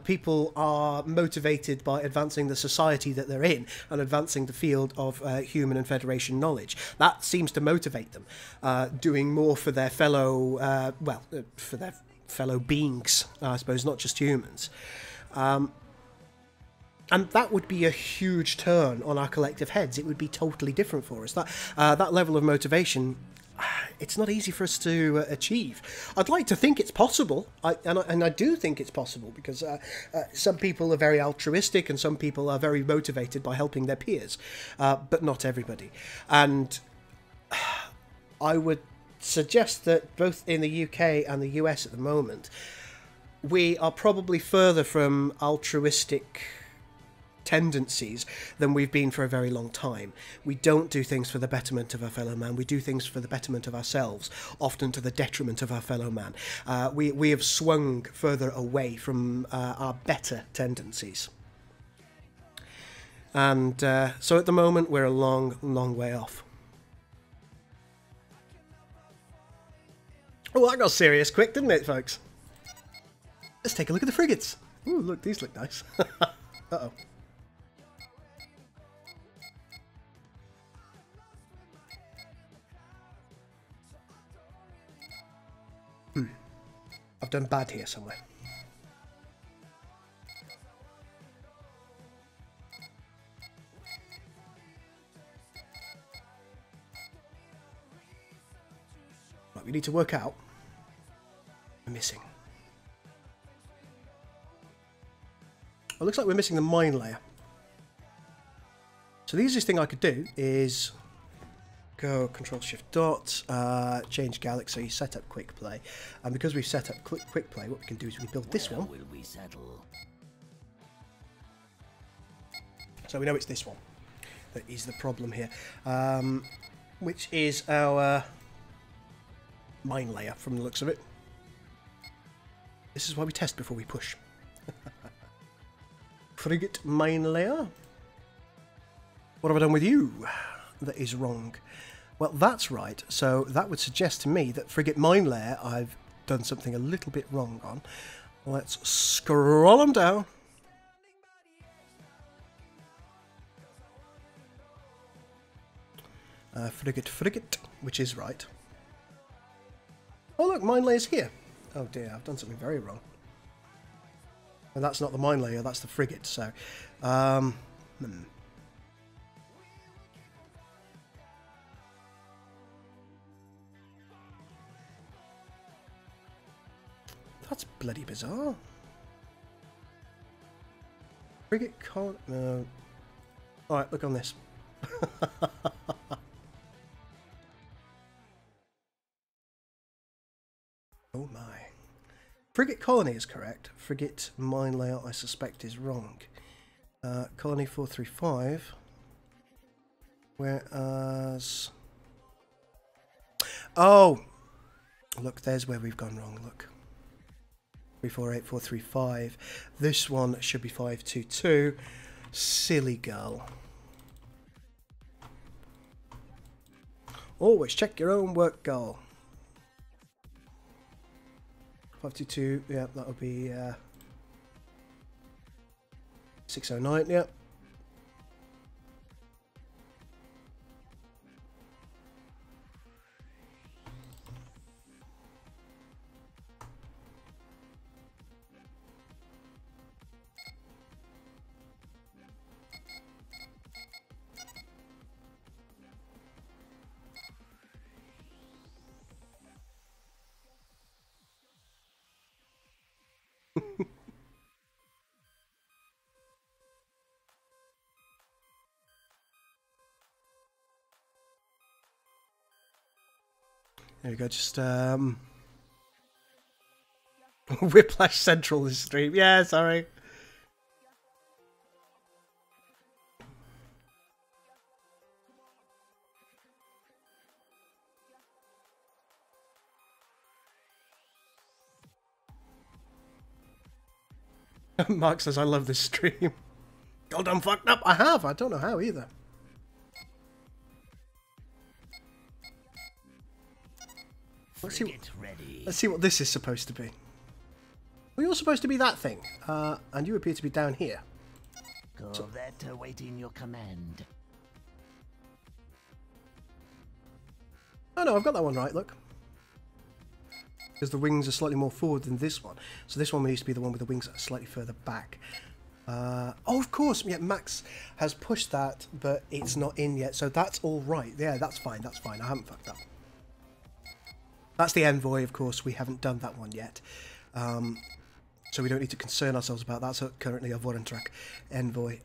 People are motivated by advancing the society that they're in and advancing the field of human and Federation knowledge. That seems to motivate them, doing more for their fellow, for their fellow beings, I suppose, not just humans. And that would be a huge turn on our collective heads. It would be totally different for us. That level of motivation, it's not easy for us to achieve. I'd like to think it's possible, and I do think it's possible, because some people are very altruistic and some people are very motivated by helping their peers, but not everybody. And I would suggest that both in the UK and the US at the moment, we are probably further from altruistic tendencies than we've been for a very long time. We don't do things for the betterment of our fellow man. We do things for the betterment of ourselves, often to the detriment of our fellow man. We have swung further away from our better tendencies. And so at the moment we're a long, long way off. Oh, that got serious quick, didn't it, folks? Let's take a look at the frigates. Ooh, look, these look nice. Uh-oh. I've done bad here somewhere. Right, we need to work out what we're missing. Oh, it looks like we're missing the mine layer. So the easiest thing I could do is go Control-Shift-Dot, change Galaxy, set up Quick Play. And because we've set up Quick Play, what we can do is we build this one. Will we settle? So we know it's this one that is the problem here, which is our mine layer from the looks of it. This is why we test before we push. Frigate mine layer. What have I done with you that is wrong? Well, that's right. So that would suggest to me that frigate mine layer I've done something a little bit wrong on. Let's scroll them down. Frigate, which is right. Oh look, mine layer's here. Oh dear, I've done something very wrong. And that's not the mine layer, that's the frigate. So, That's bloody bizarre. Frigate can't... No. Alright, look on this. Oh my. Frigate colony is correct. Frigate mine layout I suspect is wrong. Colony 435. Whereas... Oh! Look, there's where we've gone wrong, look. 348435. This one should be 522. Silly girl. Always check your own work, girl. 522, yeah, that would be 609, yeah. There we go, just Whiplash Central this stream. Yeah, sorry. Mark says, I love this stream. God, I'm fucked up. I have. I don't know how either. Let's see what this is supposed to be. Well, you're supposed to be that thing. And you appear to be down here. Corvette awaiting your command. Oh no, I've got that one right, look. Because the wings are slightly more forward than this one. So this one needs to be the one with the wings that are slightly further back. Oh, of course, yeah, Max has pushed that, but it's not in yet. So that's all right. Yeah, that's fine, that's fine. I haven't fucked up. That's the envoy, of course. We haven't done that one yet. So we don't need to concern ourselves about that. So currently a Vorentrak envoy.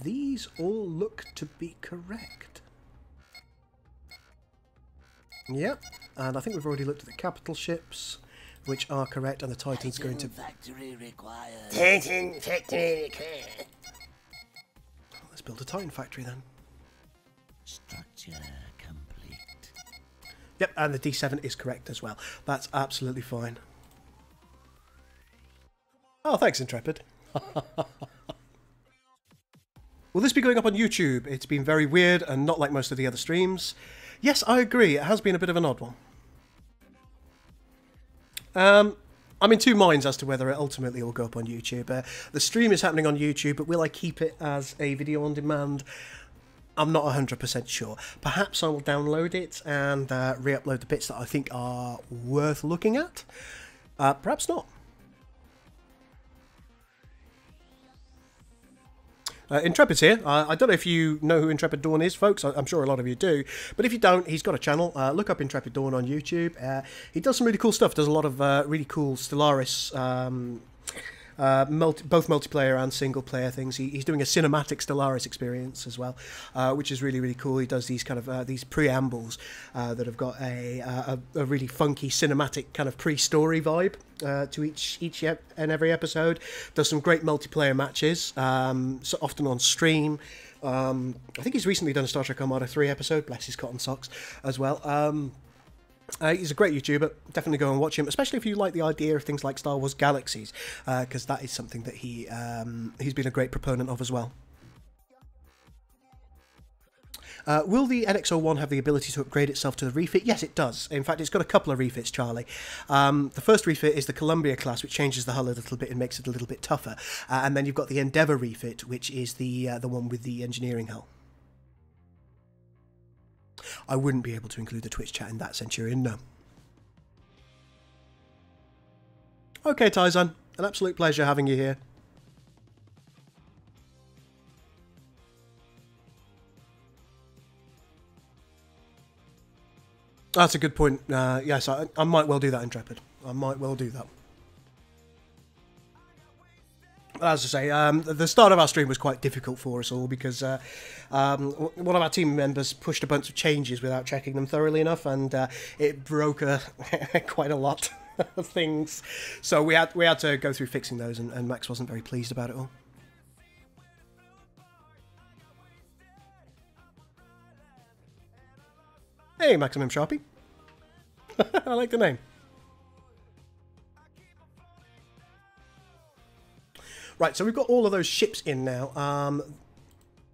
These all look to be correct. Yep, and I think we've already looked at the capital ships, which are correct, and the Titan's going to... Factory required. Titan factory required. Let's build a Titan factory then. Structure complete. Yep, and the D7 is correct as well. That's absolutely fine. Oh, thanks, Intrepid. Will this be going up on YouTube? It's been very weird and not like most of the other streams. Yes, I agree. It has been a bit of an odd one. I'm in two minds as to whether it ultimately will go up on YouTube. The stream is happening on YouTube, but will I keep it as a video on demand? I'm not 100% sure. Perhaps I will download it and re-upload the bits that I think are worth looking at. Perhaps not. Intrepid's here. I don't know if you know who Intrepid Dawn is, folks. I'm sure a lot of you do. But if you don't, he's got a channel. Look up Intrepid Dawn on YouTube. He does some really cool stuff. Does a lot of really cool Stellaris, both multiplayer and single player things. He's doing a cinematic Stellaris experience as well, which is really, really cool. He does these kind of these preambles that have got a really funky cinematic kind of pre-story vibe to each and every episode. Does some great multiplayer matches, so often on stream. I think he's recently done a Star Trek Armada 3 episode, bless his cotton socks, as well. He's a great YouTuber. Definitely go and watch him, especially if you like the idea of things like Star Wars Galaxies, because that is something that he's been a great proponent of as well. Will the NX-01 have the ability to upgrade itself to the refit? Yes, it does. In fact, it's got a couple of refits, Charlie. The first refit is the Columbia class, which changes the hull a little bit and makes it a little bit tougher. And then you've got the Endeavour refit, which is the one with the engineering hull. I wouldn't be able to include the Twitch chat in that, Centurion, no. Okay, Taizan, an absolute pleasure having you here. That's a good point. Yes, I might well do that, Intrepid. I might well do that. As I say, the start of our stream was quite difficult for us all because one of our team members pushed a bunch of changes without checking them thoroughly enough, and it broke quite a lot of things. So we had to go through fixing those, and Max wasn't very pleased about it all. Hey, Maximum Sharpie. I like the name. Right, so we've got all of those ships in now.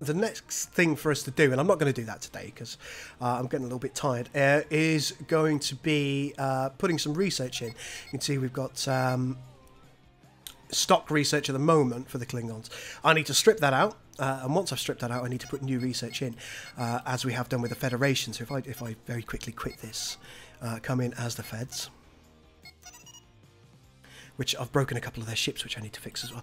the next thing for us to do, and I'm not going to do that today because I'm getting a little bit tired, is going to be putting some research in. You can see we've got stock research at the moment for the Klingons. I need to strip that out, and once I've stripped that out, I need to put new research in, as we have done with the Federation. So if I very quickly quit this, come in as the Feds, which I've broken a couple of their ships, which I need to fix as well.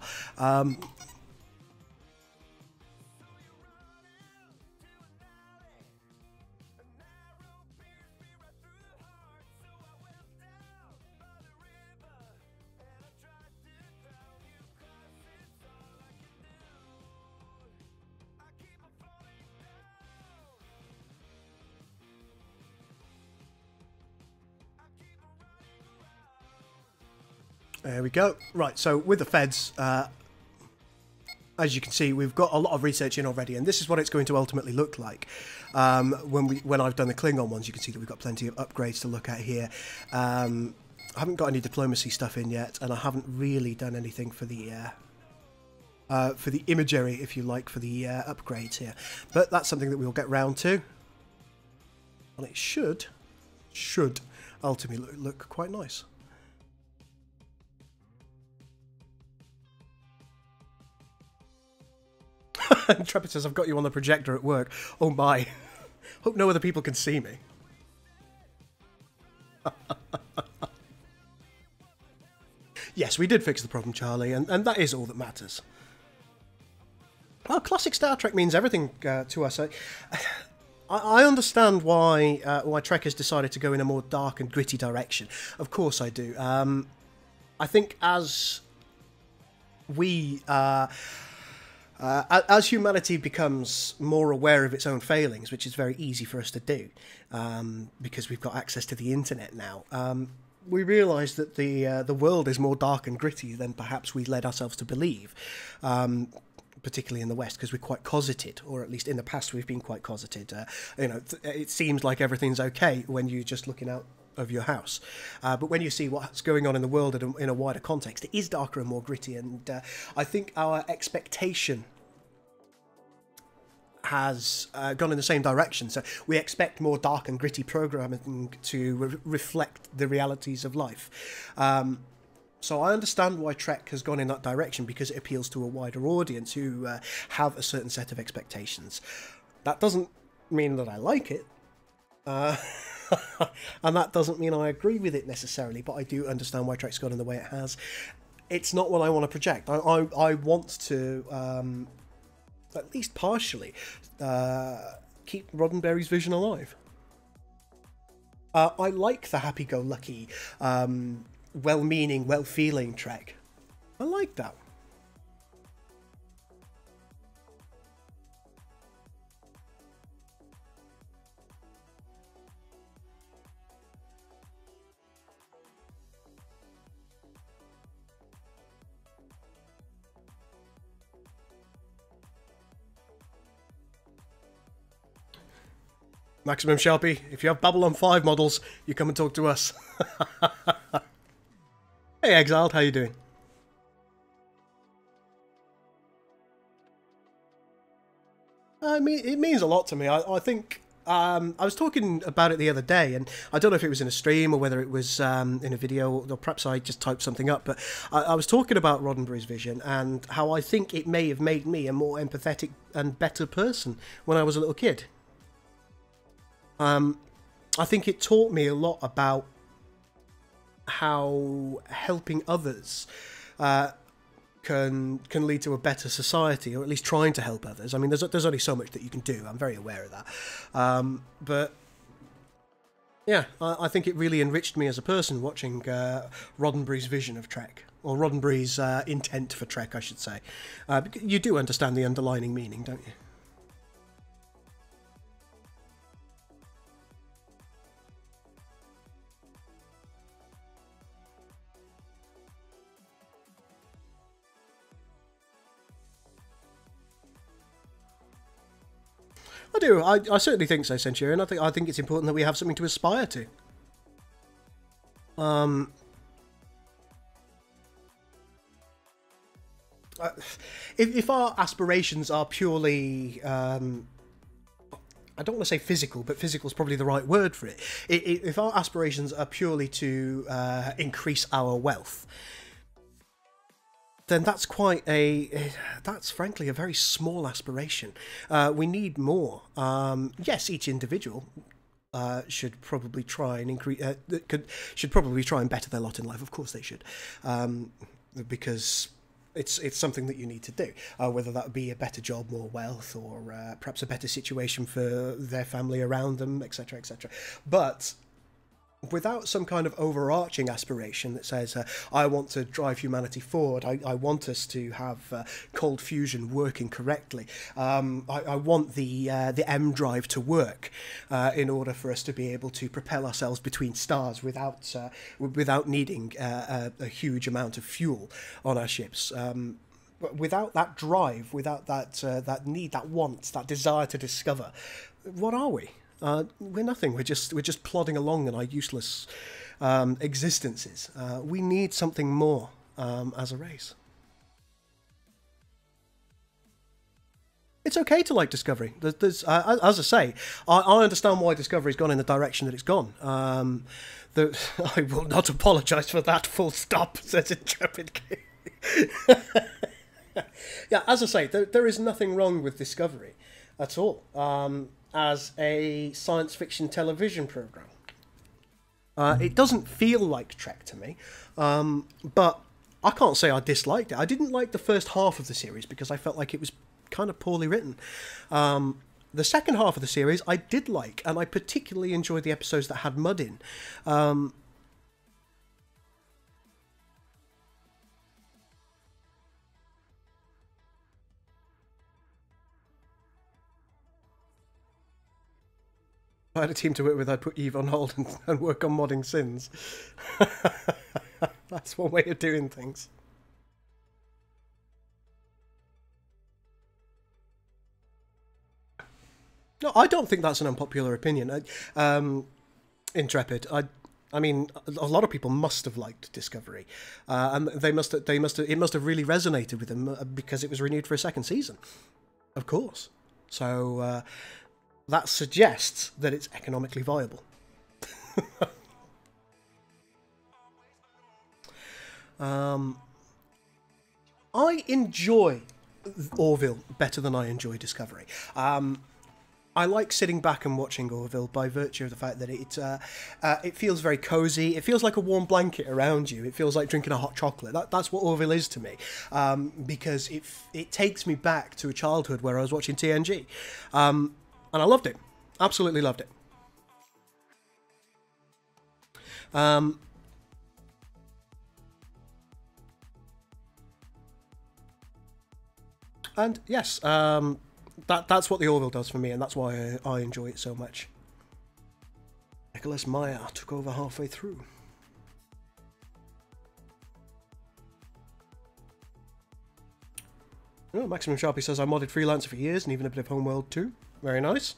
There we go. Right, so with the Feds, as you can see, we've got a lot of research in already, and this is what it's going to ultimately look like. When I've done the Klingon ones, you can see that we've got plenty of upgrades to look at here. I haven't got any diplomacy stuff in yet, and I haven't really done anything for the imagery, if you like, for the upgrades here. But that's something that we'll get round to, and it should ultimately look quite nice. Intrepid says, I've got you on the projector at work. Oh my. Hope no other people can see me. Yes, we did fix the problem, Charlie, and that is all that matters. Well, classic Star Trek means everything to us. I understand why Trek has decided to go in a more dark and gritty direction. Of course I do. I think as we... as humanity becomes more aware of its own failings, which is very easy for us to do, because we've got access to the internet now, we realise that the world is more dark and gritty than perhaps we led ourselves to believe, particularly in the West, because we're quite cosseted, or at least in the past we've been quite cosseted. It seems like everything's okay when you're just looking out of your house, but when you see what's going on in the world in a wider context, it is darker and more gritty, and I think our expectation has gone in the same direction. So we expect more dark and gritty programming to reflect the realities of life. So I understand why Trek has gone in that direction, because it appeals to a wider audience who have a certain set of expectations. That doesn't mean that I like it. And that doesn't mean I agree with it necessarily, but I do understand why Trek's gone in the way it has. It's not what I want to project. I want to, at least partially, keep Roddenberry's vision alive. I like the happy-go-lucky, well-meaning, well-feeling Trek. I like that. Maximum Sharpie, if you have Babylon 5 models, you come and talk to us. Hey Exiled, how you doing? I mean, it means a lot to me. I think I was talking about it the other day, and I don't know if it was in a stream or whether it was in a video, or perhaps I just typed something up, but I was talking about Roddenberry's vision and how I think it may have made me a more empathetic and better person when I was a little kid. I think it taught me a lot about how helping others can lead to a better society, or at least trying to help others. I mean, there's only so much that you can do. I'm very aware of that. But yeah, I think it really enriched me as a person watching Roddenberry's vision of Trek, or Roddenberry's intent for Trek, I should say. You do understand the underlining meaning, don't you? I do. I certainly think so, Centurion. I think it's important that we have something to aspire to. if our aspirations are purely, I don't want to say physical, but physical is probably the right word for it. If our aspirations are purely to increase our wealth, then that's that's frankly a very small aspiration. We need more. Yes, each individual should probably try and should probably try and better their lot in life. Of course they should, because it's something that you need to do. Whether that be a better job, more wealth, or perhaps a better situation for their family around them, etc., etc. But without some kind of overarching aspiration that says, I want to drive humanity forward, I want us to have cold fusion working correctly, I want the M drive to work in order for us to be able to propel ourselves between stars without needing a huge amount of fuel on our ships. Without that drive, without that need, that want, that desire to discover, what are we? We're nothing. We're just plodding along in our useless existences. We need something more as a race. It's okay to like Discovery. As I say, I understand why Discovery's gone in the direction that it's gone. I will not apologise for that. Full stop. Says Intrepid King. Yeah, as I say, there is nothing wrong with Discovery at all. As a science fiction television program, it doesn't feel like Trek to me, but I can't say I disliked it. I didn't like the first half of the series because I felt like it was kind of poorly written. The second half of the series I did like, and I particularly enjoyed the episodes that had mud in. If I had a team to work with, I'd put Eve on hold and work on modding sins. That's one way of doing things. No, I don't think that's an unpopular opinion. Intrepid. I mean, a lot of people must have liked Discovery, and it must have really resonated with them because it was renewed for a second season, of course. So. That suggests that it's economically viable. I enjoy Orville better than I enjoy Discovery. I like sitting back and watching Orville by virtue of the fact that it feels very cosy. It feels like a warm blanket around you. It feels like drinking a hot chocolate. That's what Orville is to me, because it takes me back to a childhood where I was watching TNG. And I loved it. Absolutely loved it. And yes, that's what the Orville does for me, and that's why I enjoy it so much. Nicholas Meyer took over halfway through. Oh, Maximum Sharpie says I modded Freelancer for years and even a bit of Homeworld too. Very nice.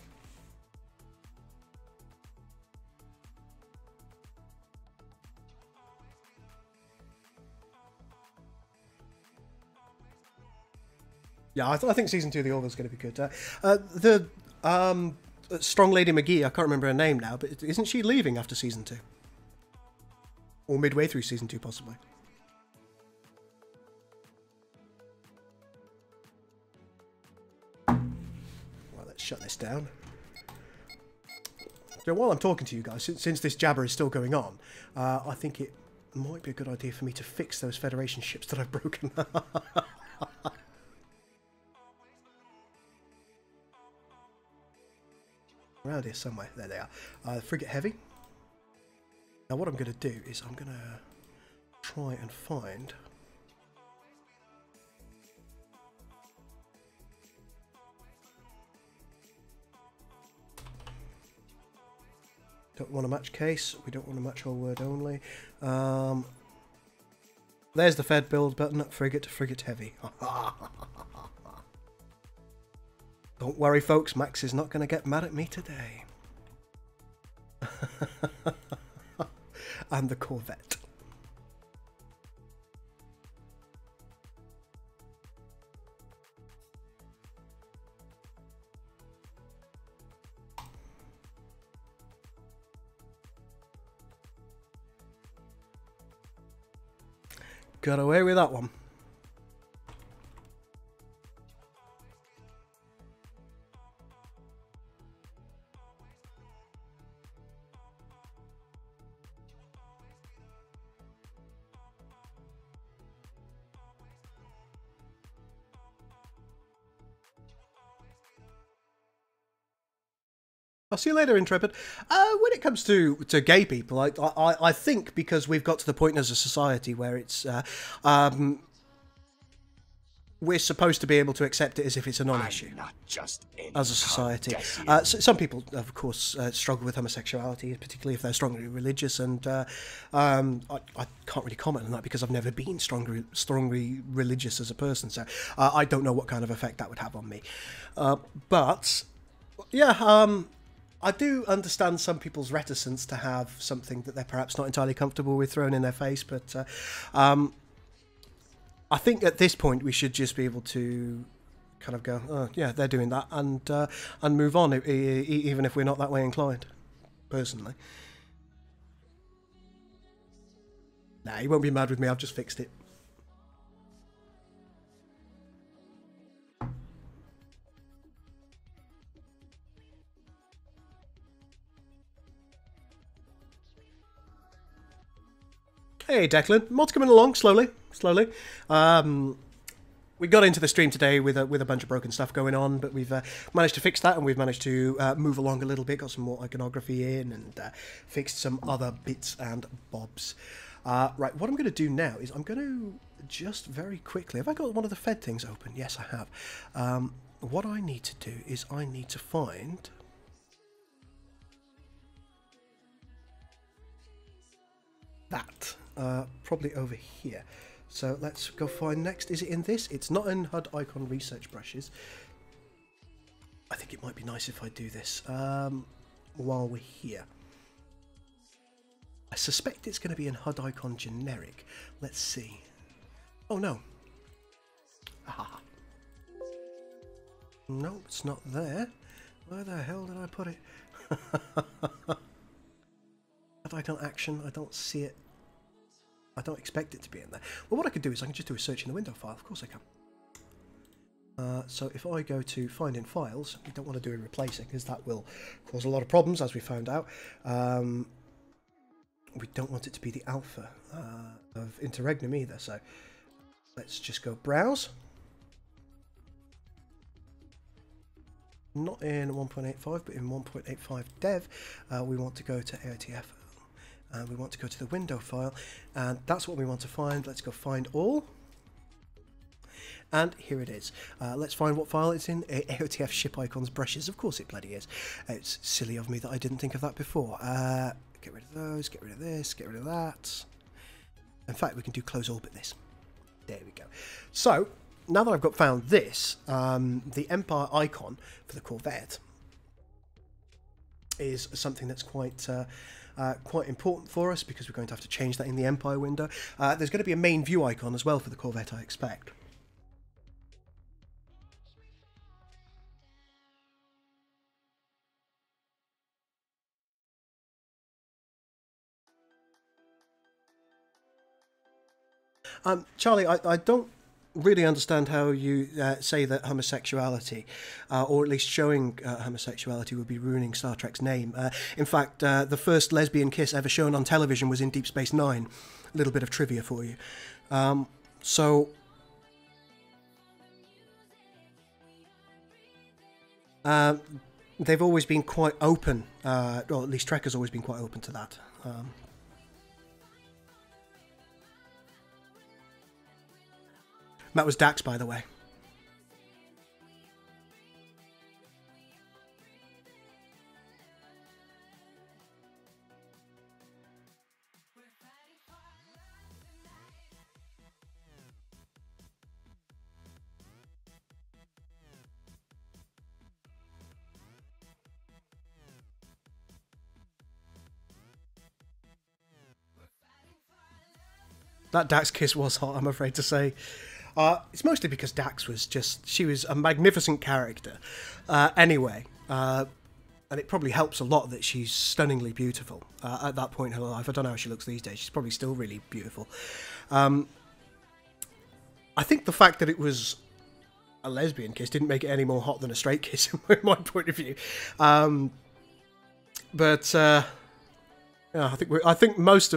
Yeah, I think season 2 of the Orville is going to be good. The Strong Lady McGee, I can't remember her name now, but isn't she leaving after season 2? Or midway through season 2, possibly. Well, let's shut this down. So while I'm talking to you guys, since this jabber is still going on, I think it might be a good idea for me to fix those Federation ships that I've broken. Around here somewhere. There they are. Frigate Heavy. Now what I'm going to do is I'm going to try and find... Don't want to match case. We don't want to match whole word only. There's the Fed build button. Frigate Heavy. Don't worry, folks. Max is not going to get mad at me today. And the Corvette. Got away with that one. I'll see you later, Intrepid. When it comes to gay people, I think because we've got to the point as a society where it's we're supposed to be able to accept it as if it's a non-issue. Not just As a society. Some people, of course, struggle with homosexuality, particularly if they're strongly religious, and I can't really comment on that because I've never been strongly religious as a person, so I don't know what kind of effect that would have on me. But, yeah, I do understand some people's reticence to have something that they're perhaps not entirely comfortable with thrown in their face, but I think at this point we should just be able to kind of go, oh, yeah, they're doing that, and move on, even if we're not that way inclined, personally. Nah, you won't be mad with me, I've just fixed it. Hey Declan, mod's coming along slowly. We got into the stream today with a bunch of broken stuff going on, but we've managed to fix that, and we've managed to move along a little bit, got some more iconography in, and fixed some other bits and bobs. Right, what I'm going to do now is I'm going to just very quickly... Have I got one of the Fed things open? Yes, I have. What I need to do is I need to find... that. Probably over here. So let's go find next. Is it in this? It's not in HUD icon research brushes. I think it might be nice if I do this while we're here. I suspect it's going to be in HUD icon generic. Let's see. Oh no. Aha. No, it's not there. Where the hell did I put it? HUD icon action. I don't see it. I don't expect it to be in there. Well, what I could do is I can just do a search in the window file. Of course I can. So if I go to find in files, we don't want to do a replacing because that will cause a lot of problems, as we found out. We don't want it to be the alpha of interregnum either. So let's just go browse. Not in 1.85, but in 1.85 dev. We want to go to AOTF. And we want to go to the window file, and that's what we want to find. Let's go find all, and here it is. Let's find what file it's in. AOTF ship icons brushes. Of course it bloody is. It's silly of me that I didn't think of that before. Get rid of those, get rid of this, get rid of that. In fact, we can do close orbit this. There we go. So now that I've got found this, the Empire icon for the Corvette is something that's quite important for us, because we're going to have to change that in the Empire window. There's going to be a main view icon as well for the Corvette, I expect. Charlie, I don't really understand how you say that homosexuality, or at least showing homosexuality, would be ruining Star Trek's name. In fact, the first lesbian kiss ever shown on television was in Deep Space Nine. A little bit of trivia for you. They've always been quite open, or at least Trek has always been quite open to that. That was Dax, by the way. That Dax kiss was hot, I'm afraid to say. It's mostly because Dax was she was a magnificent character. Anyway, and it probably helps a lot that she's stunningly beautiful at that point in her life. I don't know how she looks these days. She's probably still really beautiful. I think the fact that it was a lesbian kiss didn't make it any more hot than a straight kiss, in my point of view. Yeah, I think most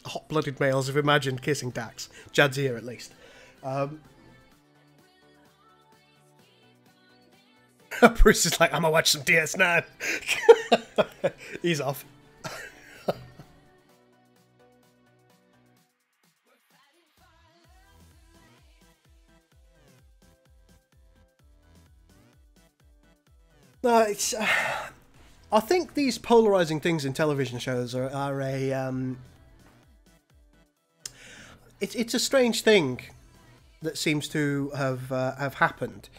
hot-blooded males have imagined kissing Dax. Jadzia, at least. Bruce is like, I'm gonna watch some DS9. He's off. No, it's. I think these polarizing things in television shows are a. It's a strange thing that seems to have happened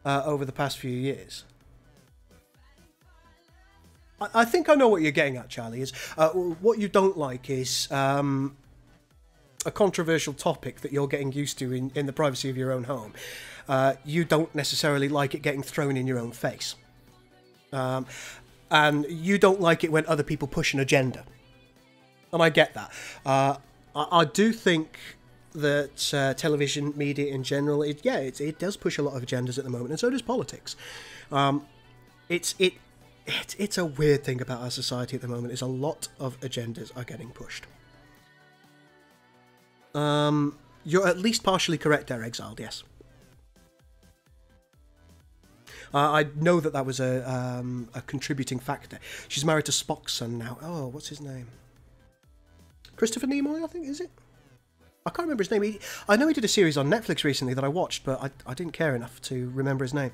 over the past few years. I think I know what you're getting at, Charlie. Is what you don't like is a controversial topic that you're getting used to in the privacy of your own home. You don't necessarily like it getting thrown in your own face. And you don't like it when other people push an agenda. And I get that. I do think that television media in general, it does push a lot of agendas at the moment, and so does politics. It's a weird thing about our society at the moment, is a lot of agendas are getting pushed. You're at least partially correct there, Exiled, yes. I know that was a contributing factor. She's married to Spock's son now. Oh, what's his name? Christopher Nimoy, I think, is it? I can't remember his name. I know he did a series on Netflix recently that I watched, but I didn't care enough to remember his name.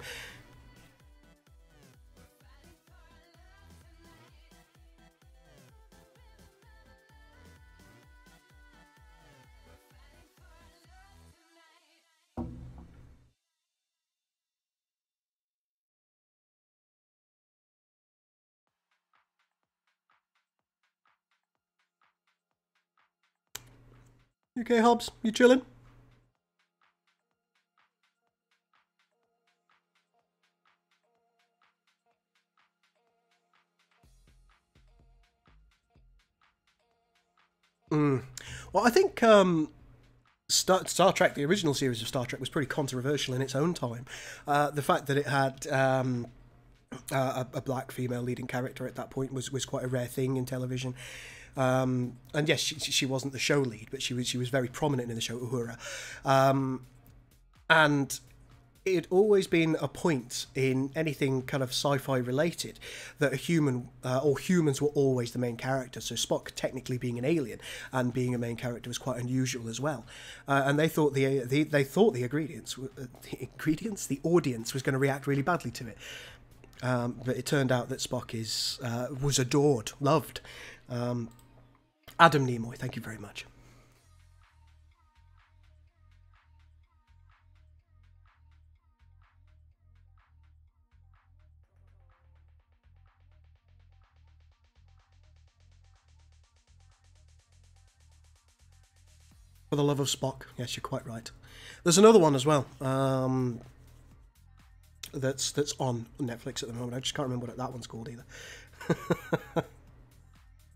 You okay, Hobbs? You chilling? Well, I think Star Trek, the original series of Star Trek, was pretty controversial in its own time. The fact that it had a black female leading character at that point was quite a rare thing in television. And yes, she wasn't the show lead, but she was very prominent in the show, Uhura. And it had always been a point in anything kind of sci-fi related that a human or humans were always the main character. So Spock technically being an alien and being a main character was quite unusual as well. And they thought the audience was going to react really badly to it. But it turned out that Spock was adored, loved. Adam Nimoy, thank you very much. For the love of Spock, yes, you're quite right. There's another one as well. That's on Netflix at the moment. I just can't remember what that one's called either.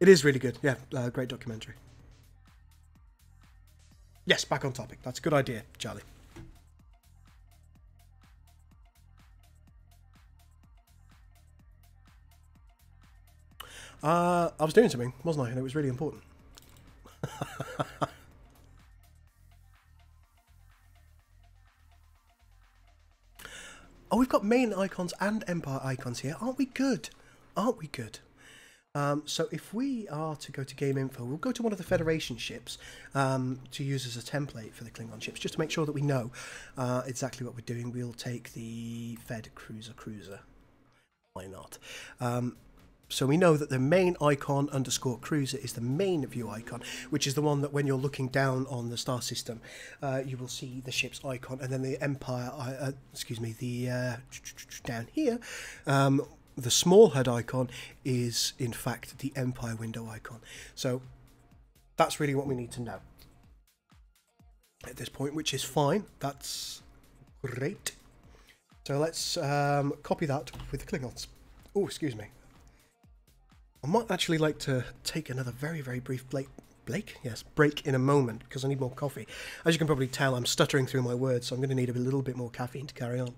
It is really good. Yeah, great documentary. Yes, back on topic. That's a good idea, Charlie. I was doing something, wasn't I? And it was really important. Oh, we've got main icons and Empire icons here. Aren't we good? Aren't we good? So if we are to go to game info, we'll go to one of the Federation ships to use as a template for the Klingon ships, just to make sure that we know exactly what we're doing. We'll take the Fed cruiser. Why not? So we know that the main icon _ cruiser is the main view icon, which is the one that when you're looking down on the star system, you will see the ship's icon, and then the Empire, down here, the small HUD icon is in fact the Empire window icon. So that's really what we need to know at this point, which is fine. That's great. So let's copy that with the Klingons. Oh, excuse me. I might actually like to take another very, very brief Blake? Yes, break in a moment because I need more coffee. As you can probably tell, I'm stuttering through my words, so I'm going to need a little bit more caffeine to carry on.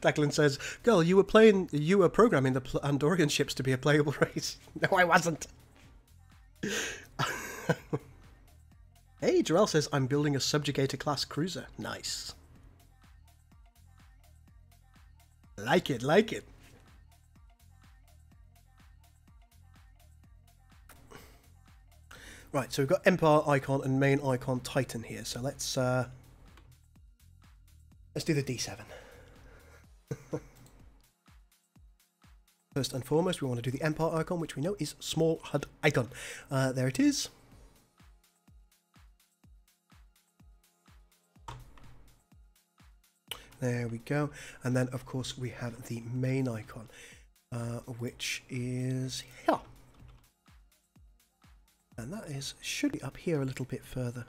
Declan says, "Girl, you were programming the Andorian ships to be a playable race." No, I wasn't. Hey, Jarrell says, "I'm building a subjugator class cruiser." Nice. Like it, like it. Right, so we've got Empire icon and main icon Titan here. So let's do the D7. First and foremost, we want to do the Empire icon, which we know is small HUD icon. There it is. There we go. And then, of course, we have the main icon, which is here. And that should be up here a little bit further.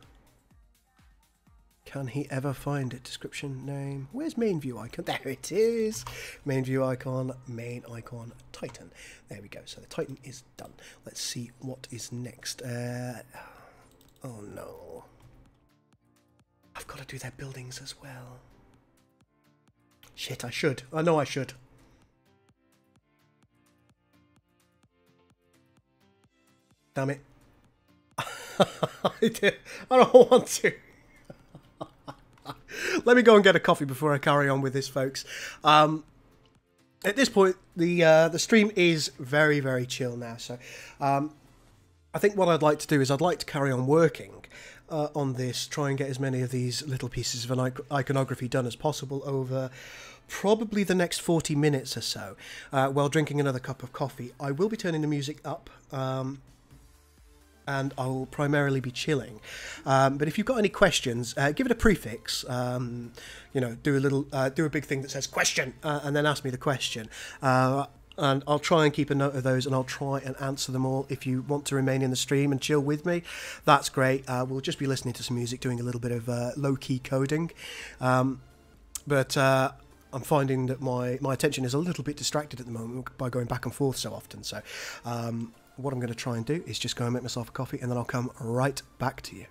Can he ever find it? Description, name. Where's main view icon? There it is. Main view icon, main icon, Titan. There we go. So the Titan is done. Let's see what is next. Oh no. I've got to do their buildings as well. Shit, I should. I know I should. Damn it. I don't want to. Let me go and get a coffee before I carry on with this, folks. At this point, the stream is very, very chill now. So I think what I'd like to do is I'd like to carry on working on this, try and get as many of these little pieces of iconography done as possible over probably the next 40 minutes or so, while drinking another cup of coffee. I will be turning the music up, and I'll primarily be chilling. But if you've got any questions, give it a prefix. You know, do a big thing that says question, and then ask me the question. And I'll try and keep a note of those, and I'll try and answer them all. If you want to remain in the stream and chill with me, that's great. We'll just be listening to some music, doing a little bit of low-key coding. But I'm finding that my attention is a little bit distracted at the moment by going back and forth so often. So what I'm going to try and do is just go and make myself a coffee, and then I'll come right back to you.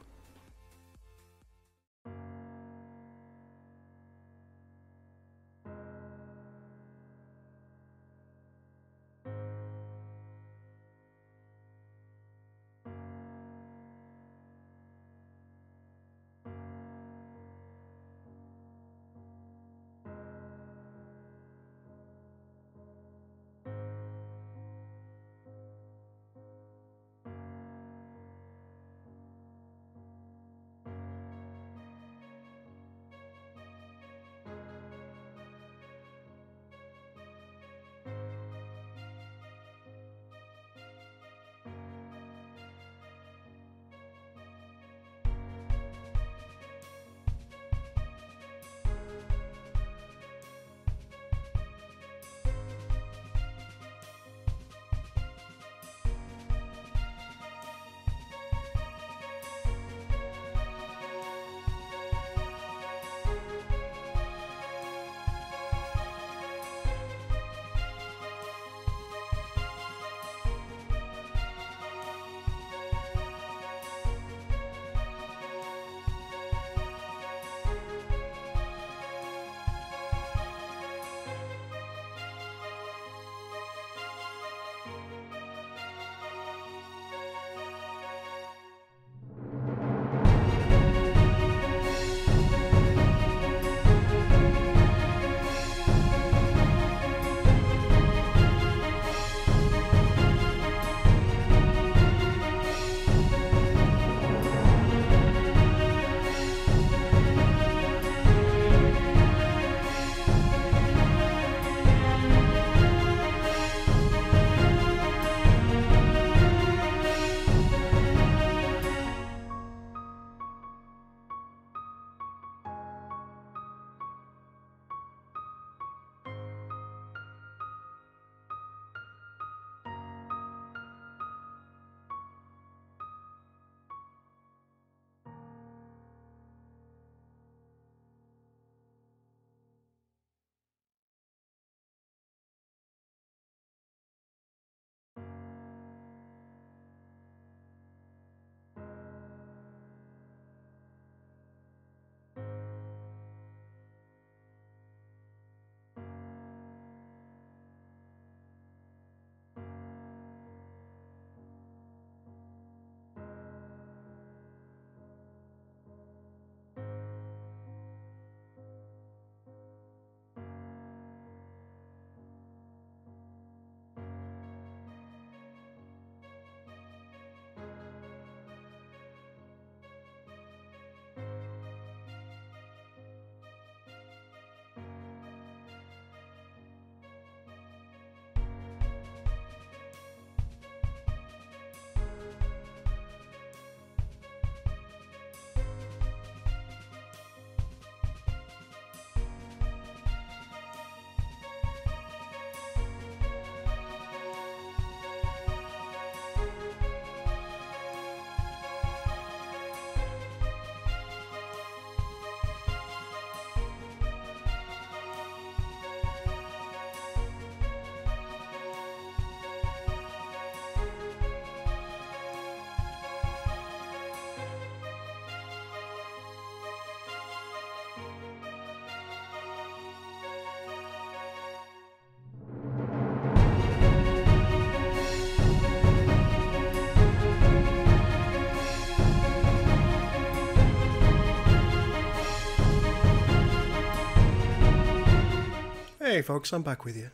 Hey folks, I'm back with you.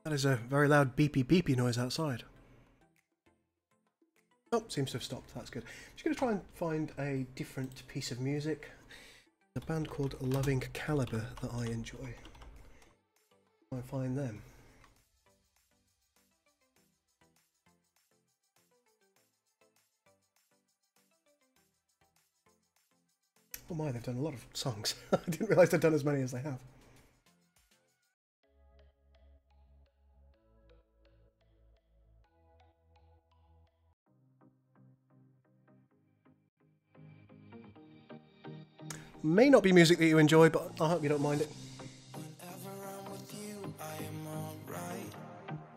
That is a very loud beepy beepy noise outside. Oh, seems to have stopped. That's good. I'm just going to try and find a different piece of music. A band called Loving Caliber that I enjoy. Try and find them. Oh my, they've done a lot of songs. I didn't realise they'd done as many as they have. May not be music that you enjoy, but I hope you don't mind it.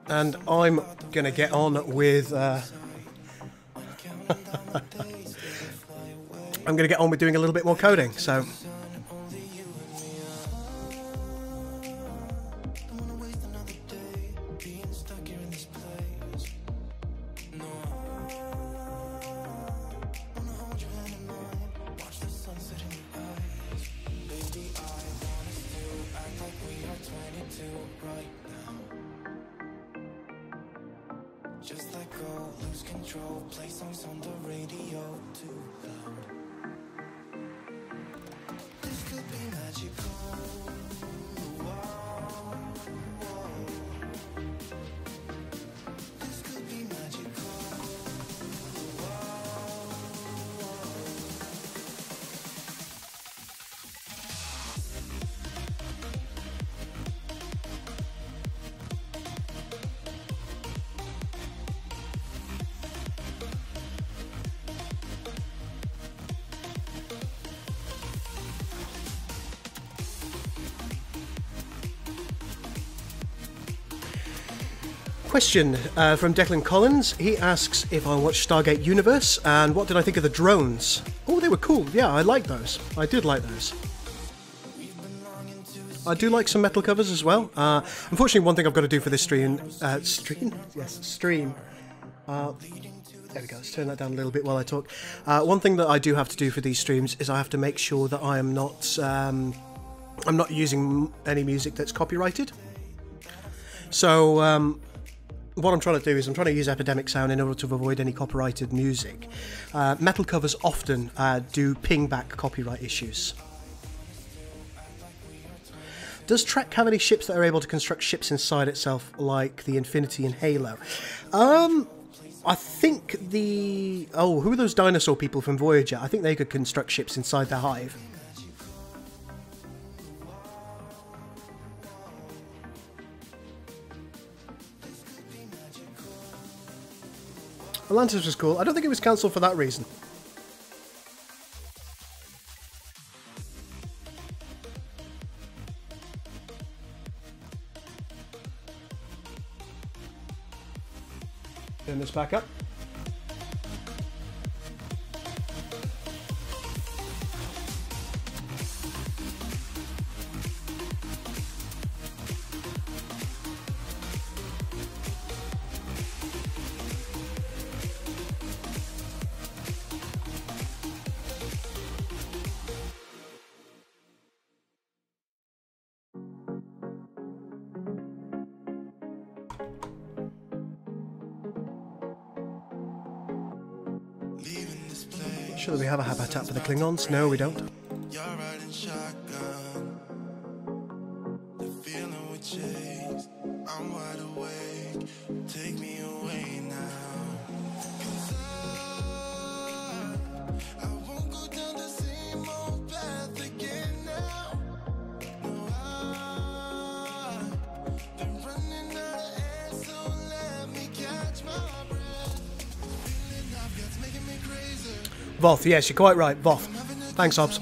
And I'm going to get on with... I'm going to get on with doing a little bit more coding, so... Question from Declan Collins. He asks if I watched Stargate Universe and what did I think of the drones. Oh, they were cool. Yeah, I liked those. I did like those. I do like some metal covers as well. Unfortunately, one thing I've got to do for this stream... stream? Yes, stream. There we go. Let's turn that down a little bit while I talk. One thing that I do have to do for these streams is I have to make sure that I am not... I'm not using any music that's copyrighted. So... what I'm trying to do is I'm trying to use Epidemic Sound in order to avoid any copyrighted music. Metal covers often do ping back copyright issues. Does Trek have any ships that are able to construct ships inside itself like the Infinity in Halo? I think the... Oh, who are those dinosaur people from Voyager? I think they could construct ships inside their hive. Atlantis was cool. I don't think it was cancelled for that reason. Turn this back up. Sure that we have a habitat for the Klingons? No, we don't. Voth, yes, you're quite right. Voth. Thanks, Hobbs.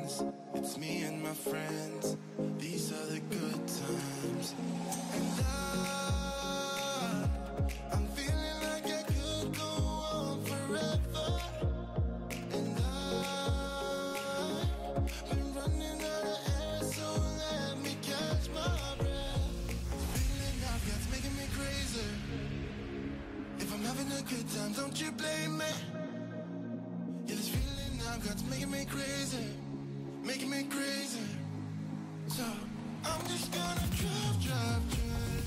ends. It's me and my friends. These are the good times. And I'm feeling like I could go on forever. And I've been running out of air, so let me catch my breath. Feeling I've got's making me crazy. If I'm having a good time, don't you blame me. Yeah, this feeling I've got's making me crazy. Making me crazy. So I'm just gonna drive, drive, drive.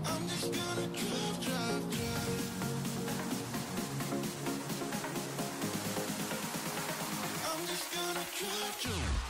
I'm just gonna drive, drive, drive. I'm just gonna drive, drive.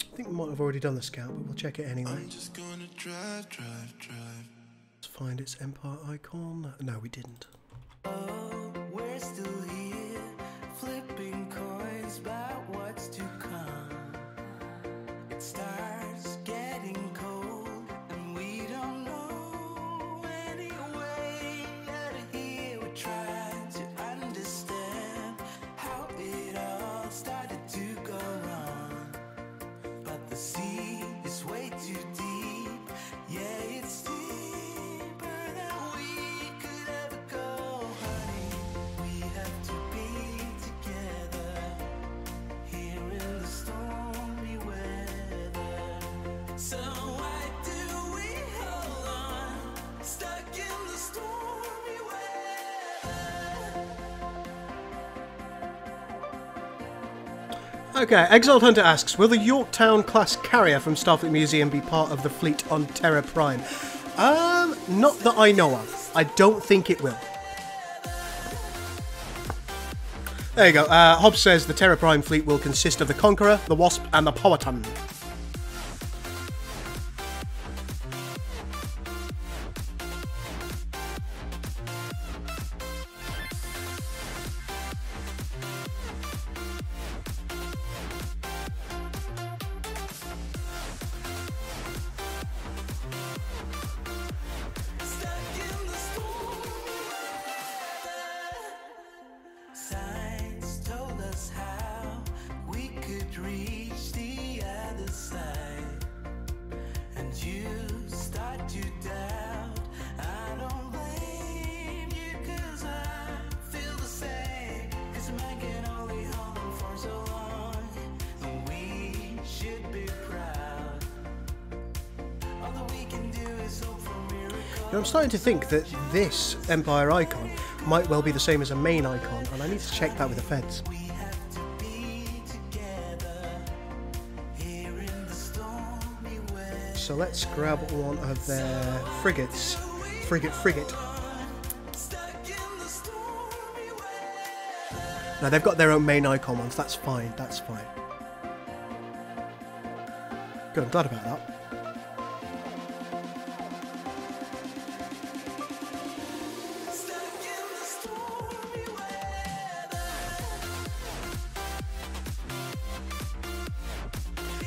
I think we might have already done the scout, but we'll check it anyway. I'm just gonna drive, drive, drive. Let's find its Empire icon. No, we didn't. We're still here, flipping coins about what's to come. It starts getting cold, and we don't know anyway. Out of here, we're trying to understand how it all started to go wrong. But the sea is way too deep. Yeah, it's deeper than we could ever go, honey. We have to be together here in the stormy weather. So why do we hold on, stuck in the stormy weather? Okay, Exiled Hunter asks, will the Yorktown-class carrier from Starfleet Museum be part of the fleet on Terra Prime? Not that I know of. I don't think it will. There you go. Hobbs says the Terra Prime fleet will consist of the Conqueror, the Wasp, and the Powhatan. Science told us how we could reach the other side, and you start to doubt. I don't blame you, 'cause I feel the same. 'Cause a man can only hold on for so long, and we should be proud. All that we can do is hope for miracles. I'm starting to think that this Empire icon might well be the same as a main icon, and I need to check that with the feds. So let's grab one of their frigates. Frigate. Now they've got their own main icon ones, that's fine, that's fine. Good, I'm glad about that.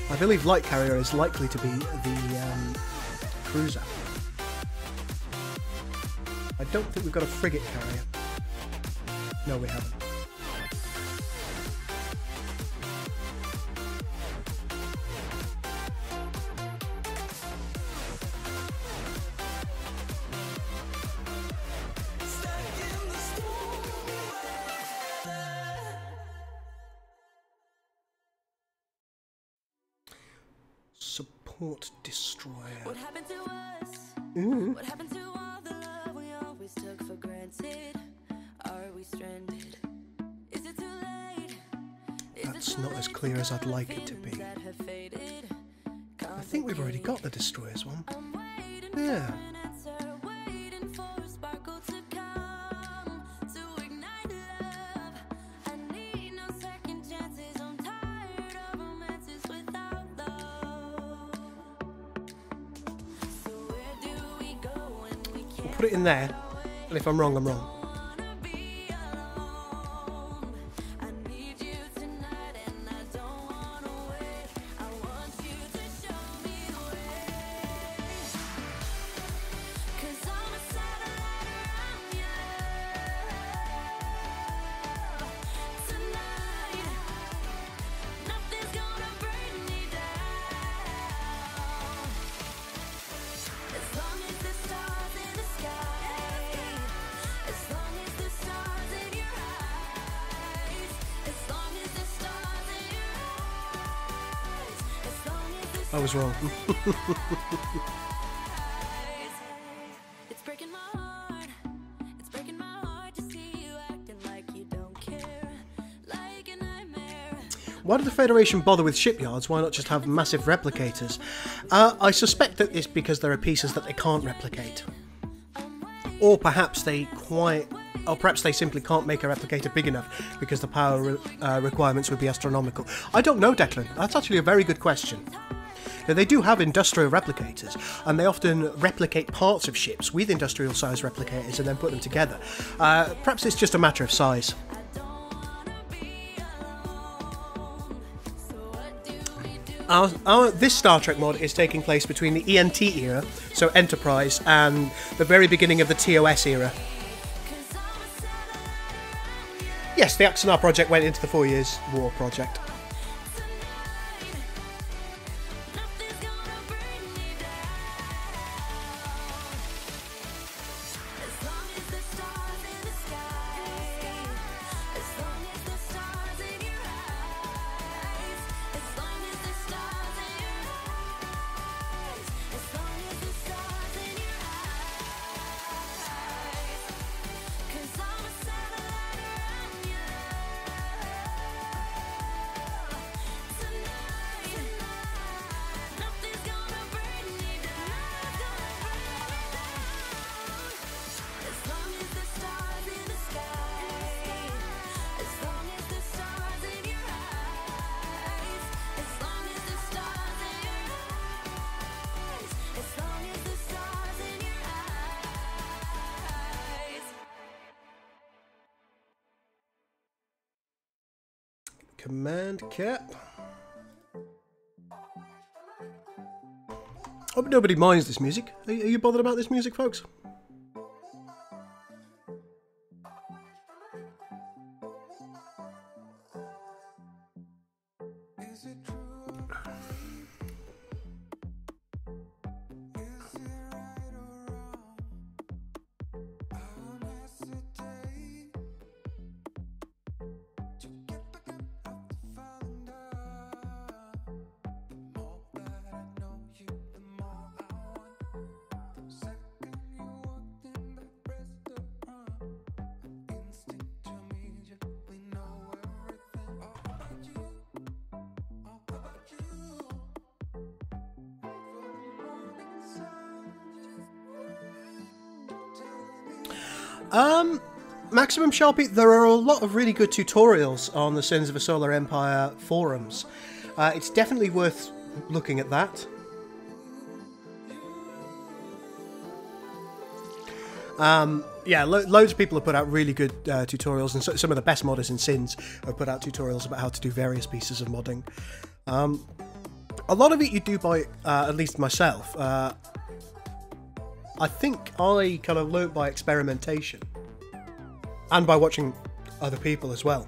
I believe Light Carrier is likely to be the cruiser. I don't think we've got a frigate carrier. No, we haven't. Support destroyer. What happened to us? What happened to all the love we always took for granted? Are we stranded? Is it too late? That's not as clear as I'd like it to be. I think we've already got the destroyers one. Yeah. put it in there, and if I'm wrong, I'm wrong. I was wrong. Why did the Federation bother with shipyards? Why not just have massive replicators? I suspect that it's because there are pieces that they can't replicate. Or perhaps they simply can't make a replicator big enough because the power requirements would be astronomical. I don't know, Declan. That's actually a very good question. Now, they do have industrial replicators, and they often replicate parts of ships with industrial size replicators and then put them together. Perhaps it's just a matter of size. This Star Trek mod is taking place between the ENT era, so Enterprise, and the very beginning of the TOS era. Yes, the Axanar project went into the 4 Years' War project. Command cap. Hope nobody minds this music. Are you bothered about this music, folks? Maximum Sharpie, there are a lot of really good tutorials on the Sins of a Solar Empire forums. It's definitely worth looking at that. Yeah, loads of people have put out really good tutorials, and some of the best modders in Sins have put out tutorials about how to do various pieces of modding. A lot of it you do by, at least myself, I think I kind of learnt by experimentation. And by watching other people as well.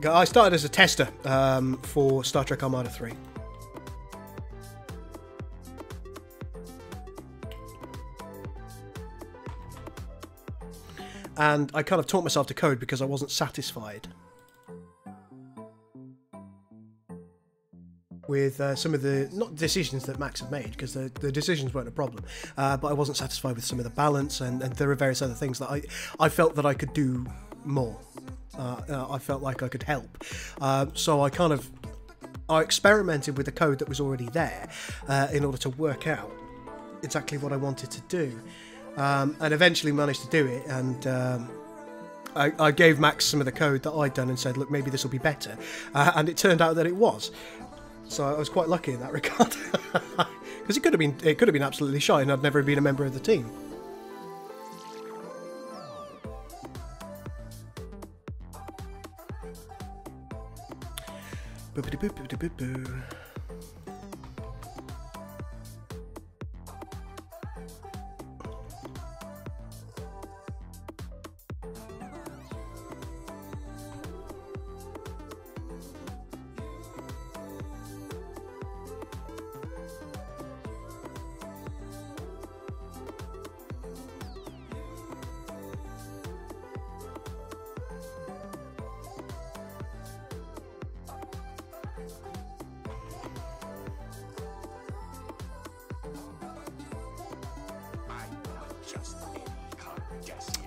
I started as a tester for Star Trek Armada 3. And I kind of taught myself to code because I wasn't satisfied with some of the, not decisions that Max had made, because the decisions weren't a problem, but I wasn't satisfied with some of the balance, and there were various other things that I felt that I could do more. I felt like I could help. So I experimented with the code that was already there in order to work out exactly what I wanted to do, and eventually managed to do it. And I gave Max some of the code that I'd done and said, look, maybe this will be better, and it turned out that it was. So I was quite lucky in that regard, Because it could have been absolutely shy and I'd never been a member of the team. Boop-a-dee-boop-a-dee-boop-boo.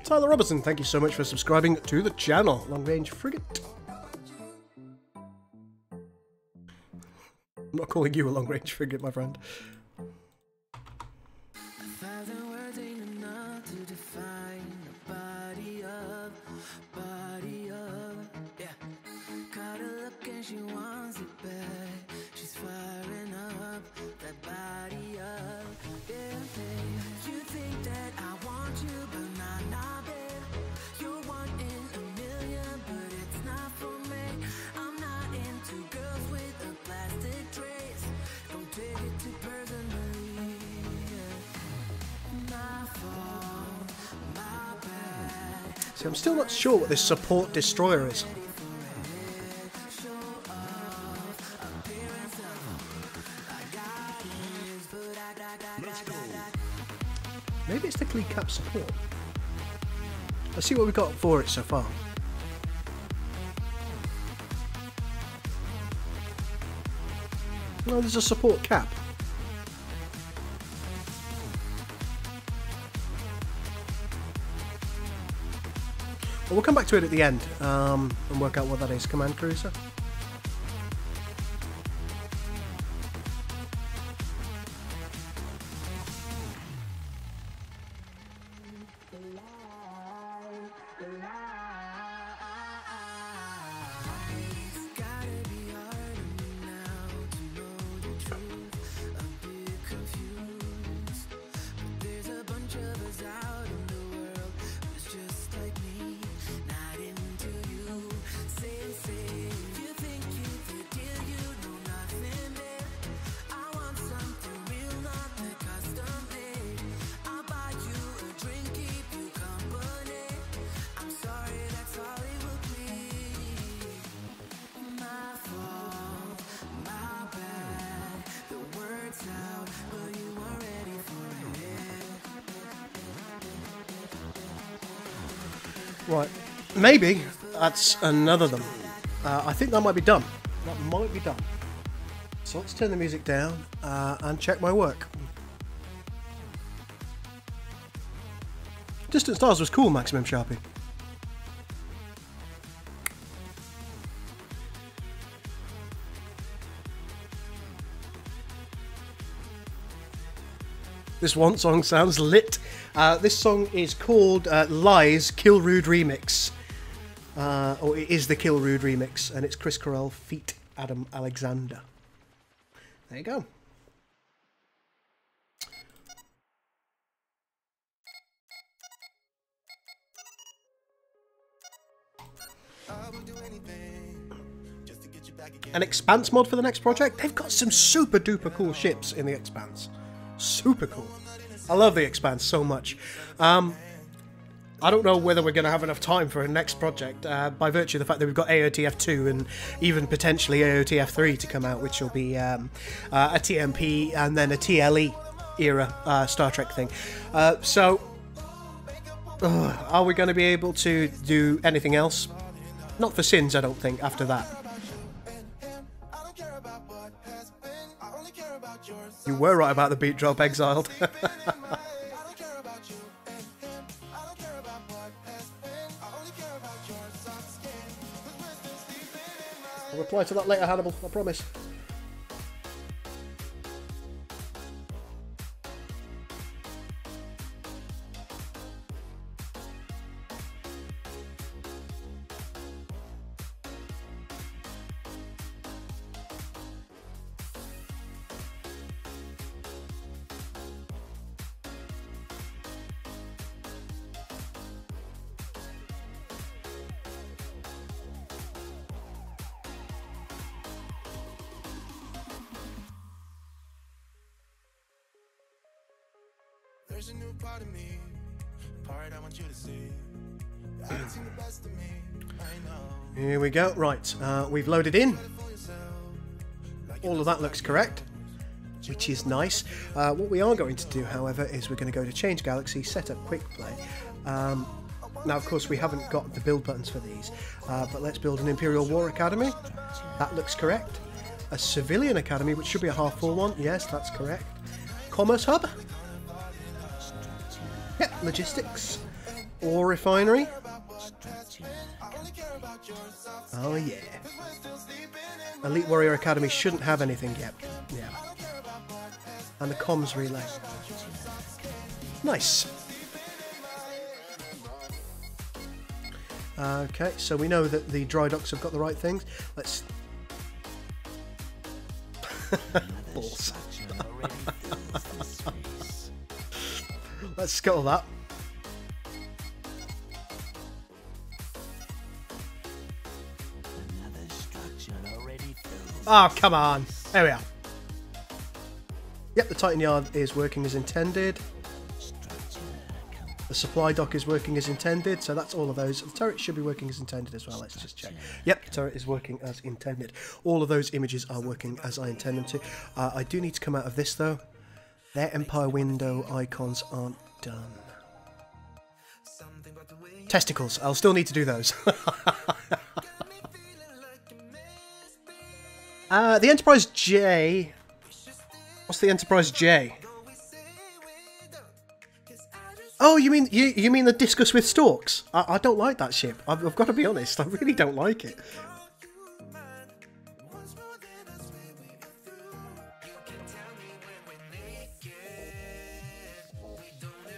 Tyler Robertson, thank you so much for subscribing to the channel. Long Range Frigate. I'm not calling you a long range frigate, my friend. See, I'm still not sure what this support destroyer is. Maybe it's the Clee Cap support. Let's see what we've got for it so far. No, there's a support cap. Well, we'll come back to it at the end and work out what that is. Command Cruiser. Right, maybe that's another of them. I think that might be done. That might be done. So let's turn the music down and check my work. Distant Stars was cool, Maximum Sharpie. This one song sounds lit. This song is called Lies Kill Rude Remix. Or it is the Kill Rude Remix, and it's Chris Corell feat Adam Alexander. There you go. An Expanse mod for the next project? They've got some super duper cool ships in the Expanse. Super cool. I love the Expanse so much. I don't know whether we're going to have enough time for a next project by virtue of the fact that we've got AOTF 2 and even potentially AOTF 3 to come out, which will be a TMP and then a TLE era Star Trek thing. So, are we going to be able to do anything else? Not for Sins, I don't think, after that. You were right about the beat drop, Exiled. I'll reply to that later, Hannibal, I promise. Here we go. Right, we've loaded in. All of that looks correct, which is nice. What we are going to do, however, is we're going to go to Change Galaxy, set up Quick Play. Now, of course, we haven't got the build buttons for these, but let's build an Imperial War Academy. That looks correct. A Civilian Academy, which should be a half-full one. Yes, that's correct. Commerce Hub. Yep, Logistics. Ore Refinery. Oh, yeah. Elite Warrior Academy shouldn't have anything yet. Yeah. And the comms relay. Nice. Okay, so we know that the dry docks have got the right things. Let's... Balls. Let's scuttle that. Oh, come on. There we are. Yep, the Titan Yard is working as intended. The supply dock is working as intended, so that's all of those. The turret should be working as intended as well. Let's just check. Yep, the turret is working as intended. All of those images are working as I intend them to. I do need to come out of this, though. Their Empire window icons aren't done. Testicles. I'll still need to do those. The Enterprise J. What's the Enterprise J? Oh, you mean the Discus with Stalks? I don't like that ship. I've got to be honest. I really don't like it.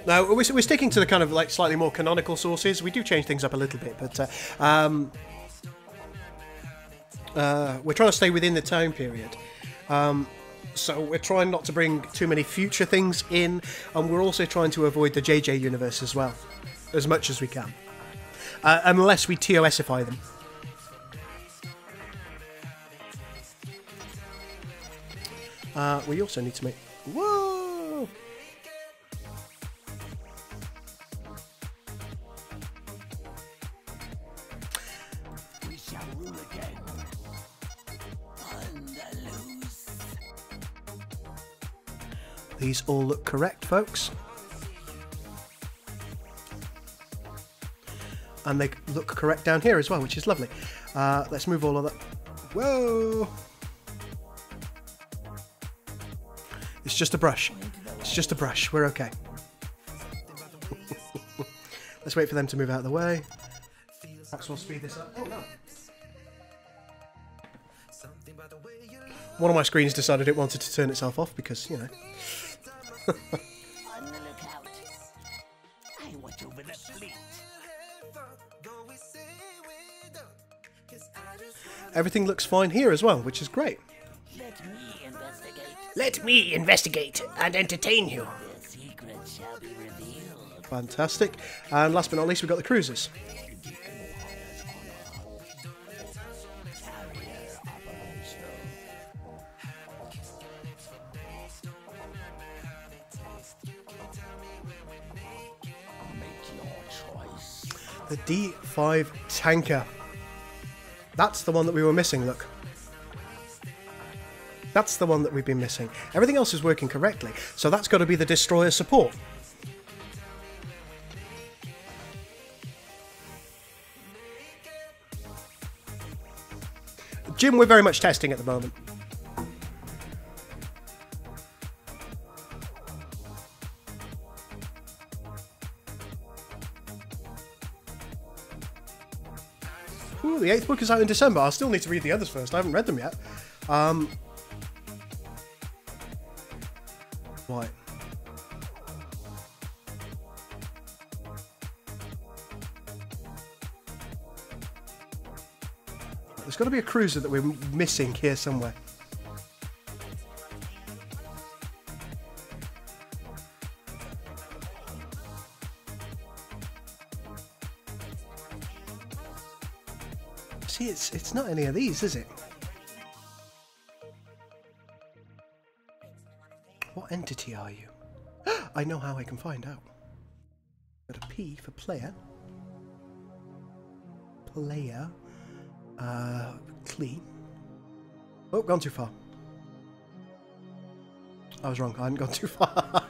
Now we're sticking to the kind of like slightly more canonical sources. We do change things up a little bit, but we're trying to stay within the time period. So we're trying not to bring too many future things in, and we're also trying to avoid the JJ universe as well, as much as we can, unless we TOSify them. We also need to make... Whoa! We shall rule again. On the loose. These all look correct, folks. And they look correct down here as well, which is lovely. Let's move all of that. Whoa! It's just a brush. It's just a brush. We're okay. Let's wait for them to move out of the way. Perhaps we'll speed this up. Oh no! One of my screens decided it wanted to turn itself off because, you know. On the lookout. I watch over the fleet. Everything looks fine here as well, which is great. Let me investigate. Let me investigate and entertain you. The secrets shall be revealed. Fantastic. And last but not least, we've got the cruisers. The D5 tanker. That's the one that we were missing, look. That's the one that we've been missing. Everything else is working correctly, so that's got to be the destroyer support. Jim, we're very much testing at the moment. Ooh, the 8th book is out in December. I'll still need to read the others first. I haven't read them yet. Right. There's got to be a cruiser that we're missing here somewhere. See, it's not any of these, is it? What entity are you? I know how I can find out. Got a P for player. Player. Clean. Oh, gone too far. I was wrong. I hadn't gone too far.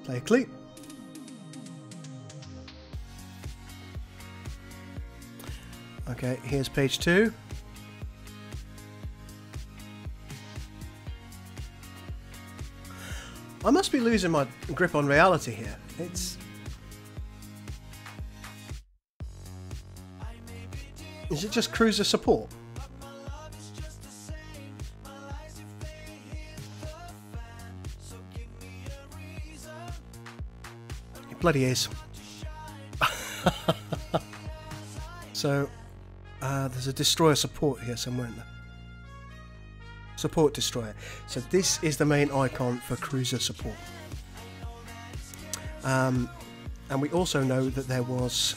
Player clean. Okay, here's page 2. I must be losing my grip on reality here. It's... Is it just cruiser support? It bloody is. So, there's a destroyer support here somewhere in there. Support destroyer. So this is the main icon for cruiser support. And we also know that there was...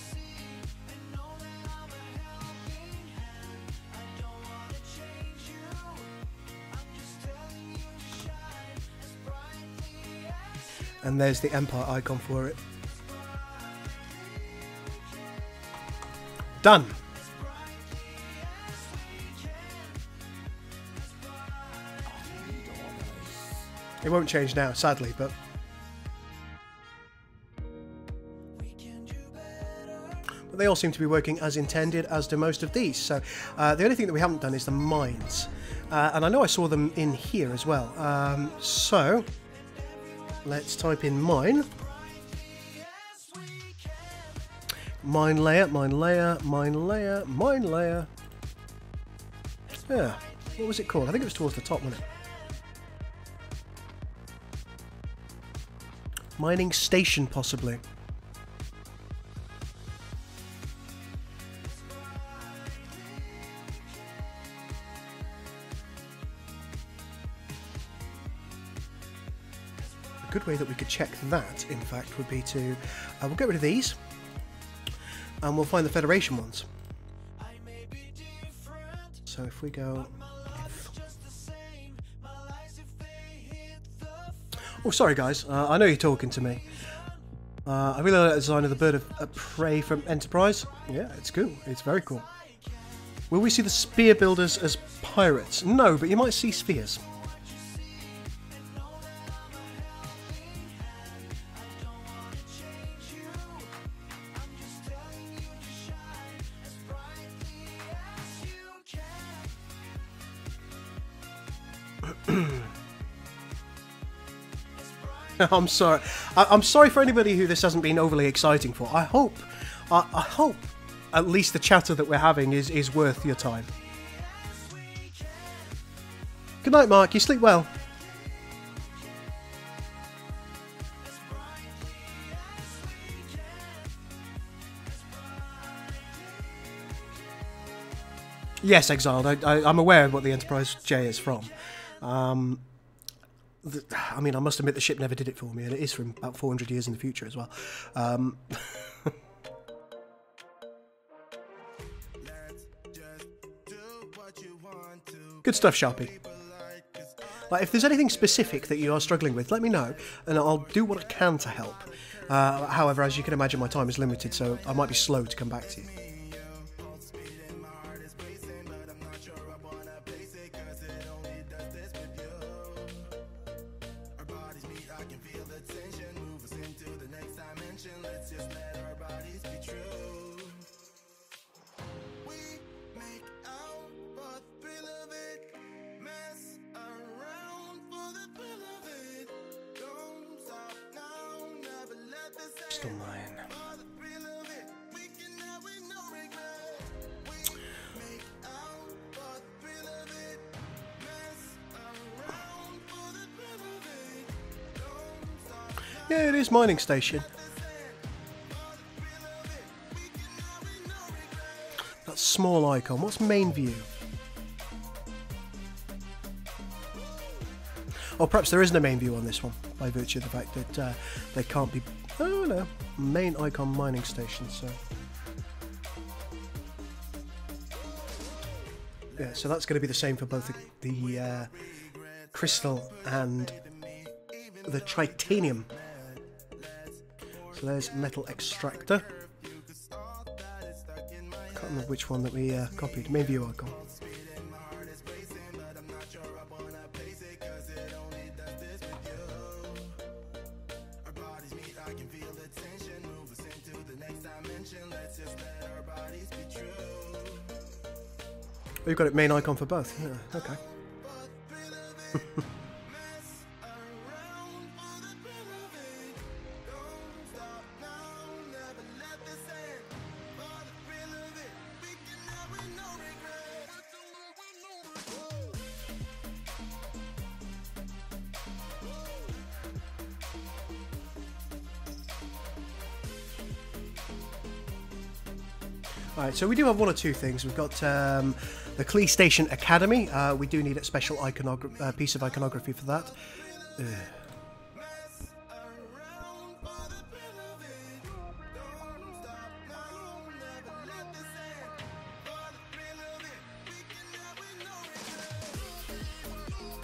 And there's the Empire icon for it. Done! It won't change now, sadly, but... But they all seem to be working as intended, as do most of these. So the only thing that we haven't done is the mines. And I know I saw them in here as well. So... Let's type in mine. Mine layer, mine layer, mine layer, mine layer. Yeah, what was it called? I think it was towards the top, wasn't it? Mining station, possibly. A good way that we could check that, in fact, would be to... we'll get rid of these. And we'll find the Federation ones. So if we go... F. Oh, sorry guys, I know you're talking to me. I really like the design of the bird of prey from Enterprise. Yeah, it's cool. It's very cool. Will we see the spear builders as pirates? No, but you might see spheres. I'm sorry. I'm sorry for anybody who this hasn't been overly exciting for. I hope at least the chatter that we're having is worth your time. Good night, Mark. You sleep well. Yes, Exiled. I'm aware of what the Enterprise J is from. I mean, I must admit the ship never did it for me, and it is from about 400 years in the future as well. Good stuff, Sharpie. Like, if there's anything specific that you are struggling with, let me know, and I'll do what I can to help. However, as you can imagine, my time is limited, so I might be slow to come back to you. Still mine. Yeah, it is mining station. That small icon. What's main view? Oh, perhaps there isn't a main view on this one, by virtue of the fact that they can't be... Oh no, main icon mining station, so... Yeah, so that's going to be the same for both the crystal and the titanium. So there's metal extractor. Can't remember which one that we copied. Maybe you are gone. Oh, you've got it main icon for both. Yeah, okay. Alright, so we do have one or two things. We've got the Klee Station Academy. We do need a special piece of iconography for that.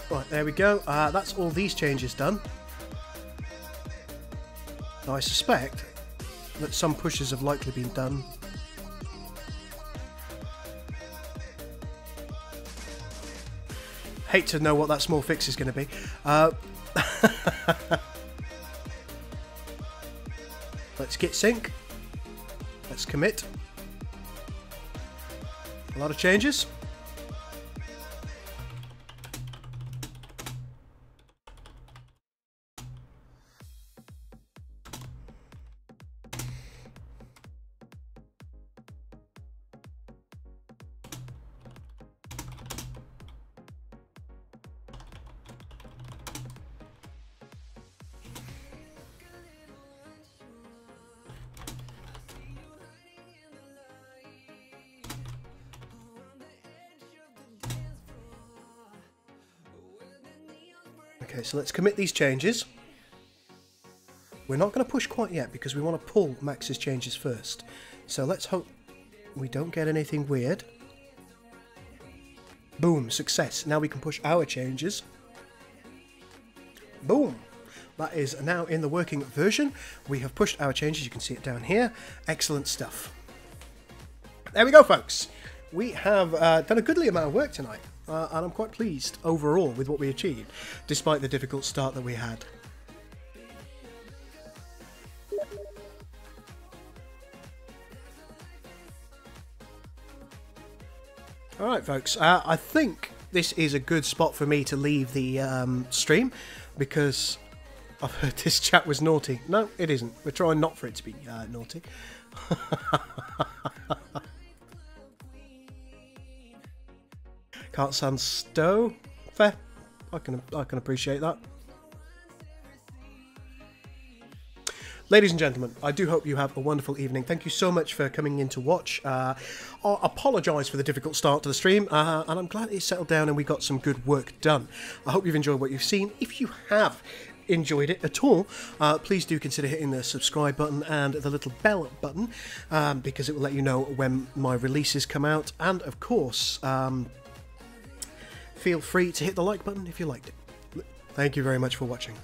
Right, there we go. That's all these changes done. Now I suspect that some pushes have likely been done. Hate to know what that small fix is going to be. Let's git sync. Let's commit. A lot of changes. Okay, so let's commit these changes. We're not going to push quite yet because we want to pull Max's changes first. So let's hope we don't get anything weird. Boom, success. Now we can push our changes. Boom. That is now in the working version. We have pushed our changes. You can see it down here. Excellent stuff. There we go, folks. We have done a goodly amount of work tonight. And I'm quite pleased overall with what we achieved, despite the difficult start that we had. Alright folks, I think this is a good spot for me to leave the stream, because I've heard this chat was naughty. No, it isn't. We're trying not for it to be naughty. Can't stand Stowe. Fair. I can appreciate that. Ladies and gentlemen, I do hope you have a wonderful evening. Thank you so much for coming in to watch. I apologise for the difficult start to the stream, and I'm glad it's settled down and we got some good work done. I hope you've enjoyed what you've seen. If you have enjoyed it at all, please do consider hitting the subscribe button and the little bell button, because it will let you know when my releases come out. And of course, feel free to hit the like button if you liked it. Thank you very much for watching.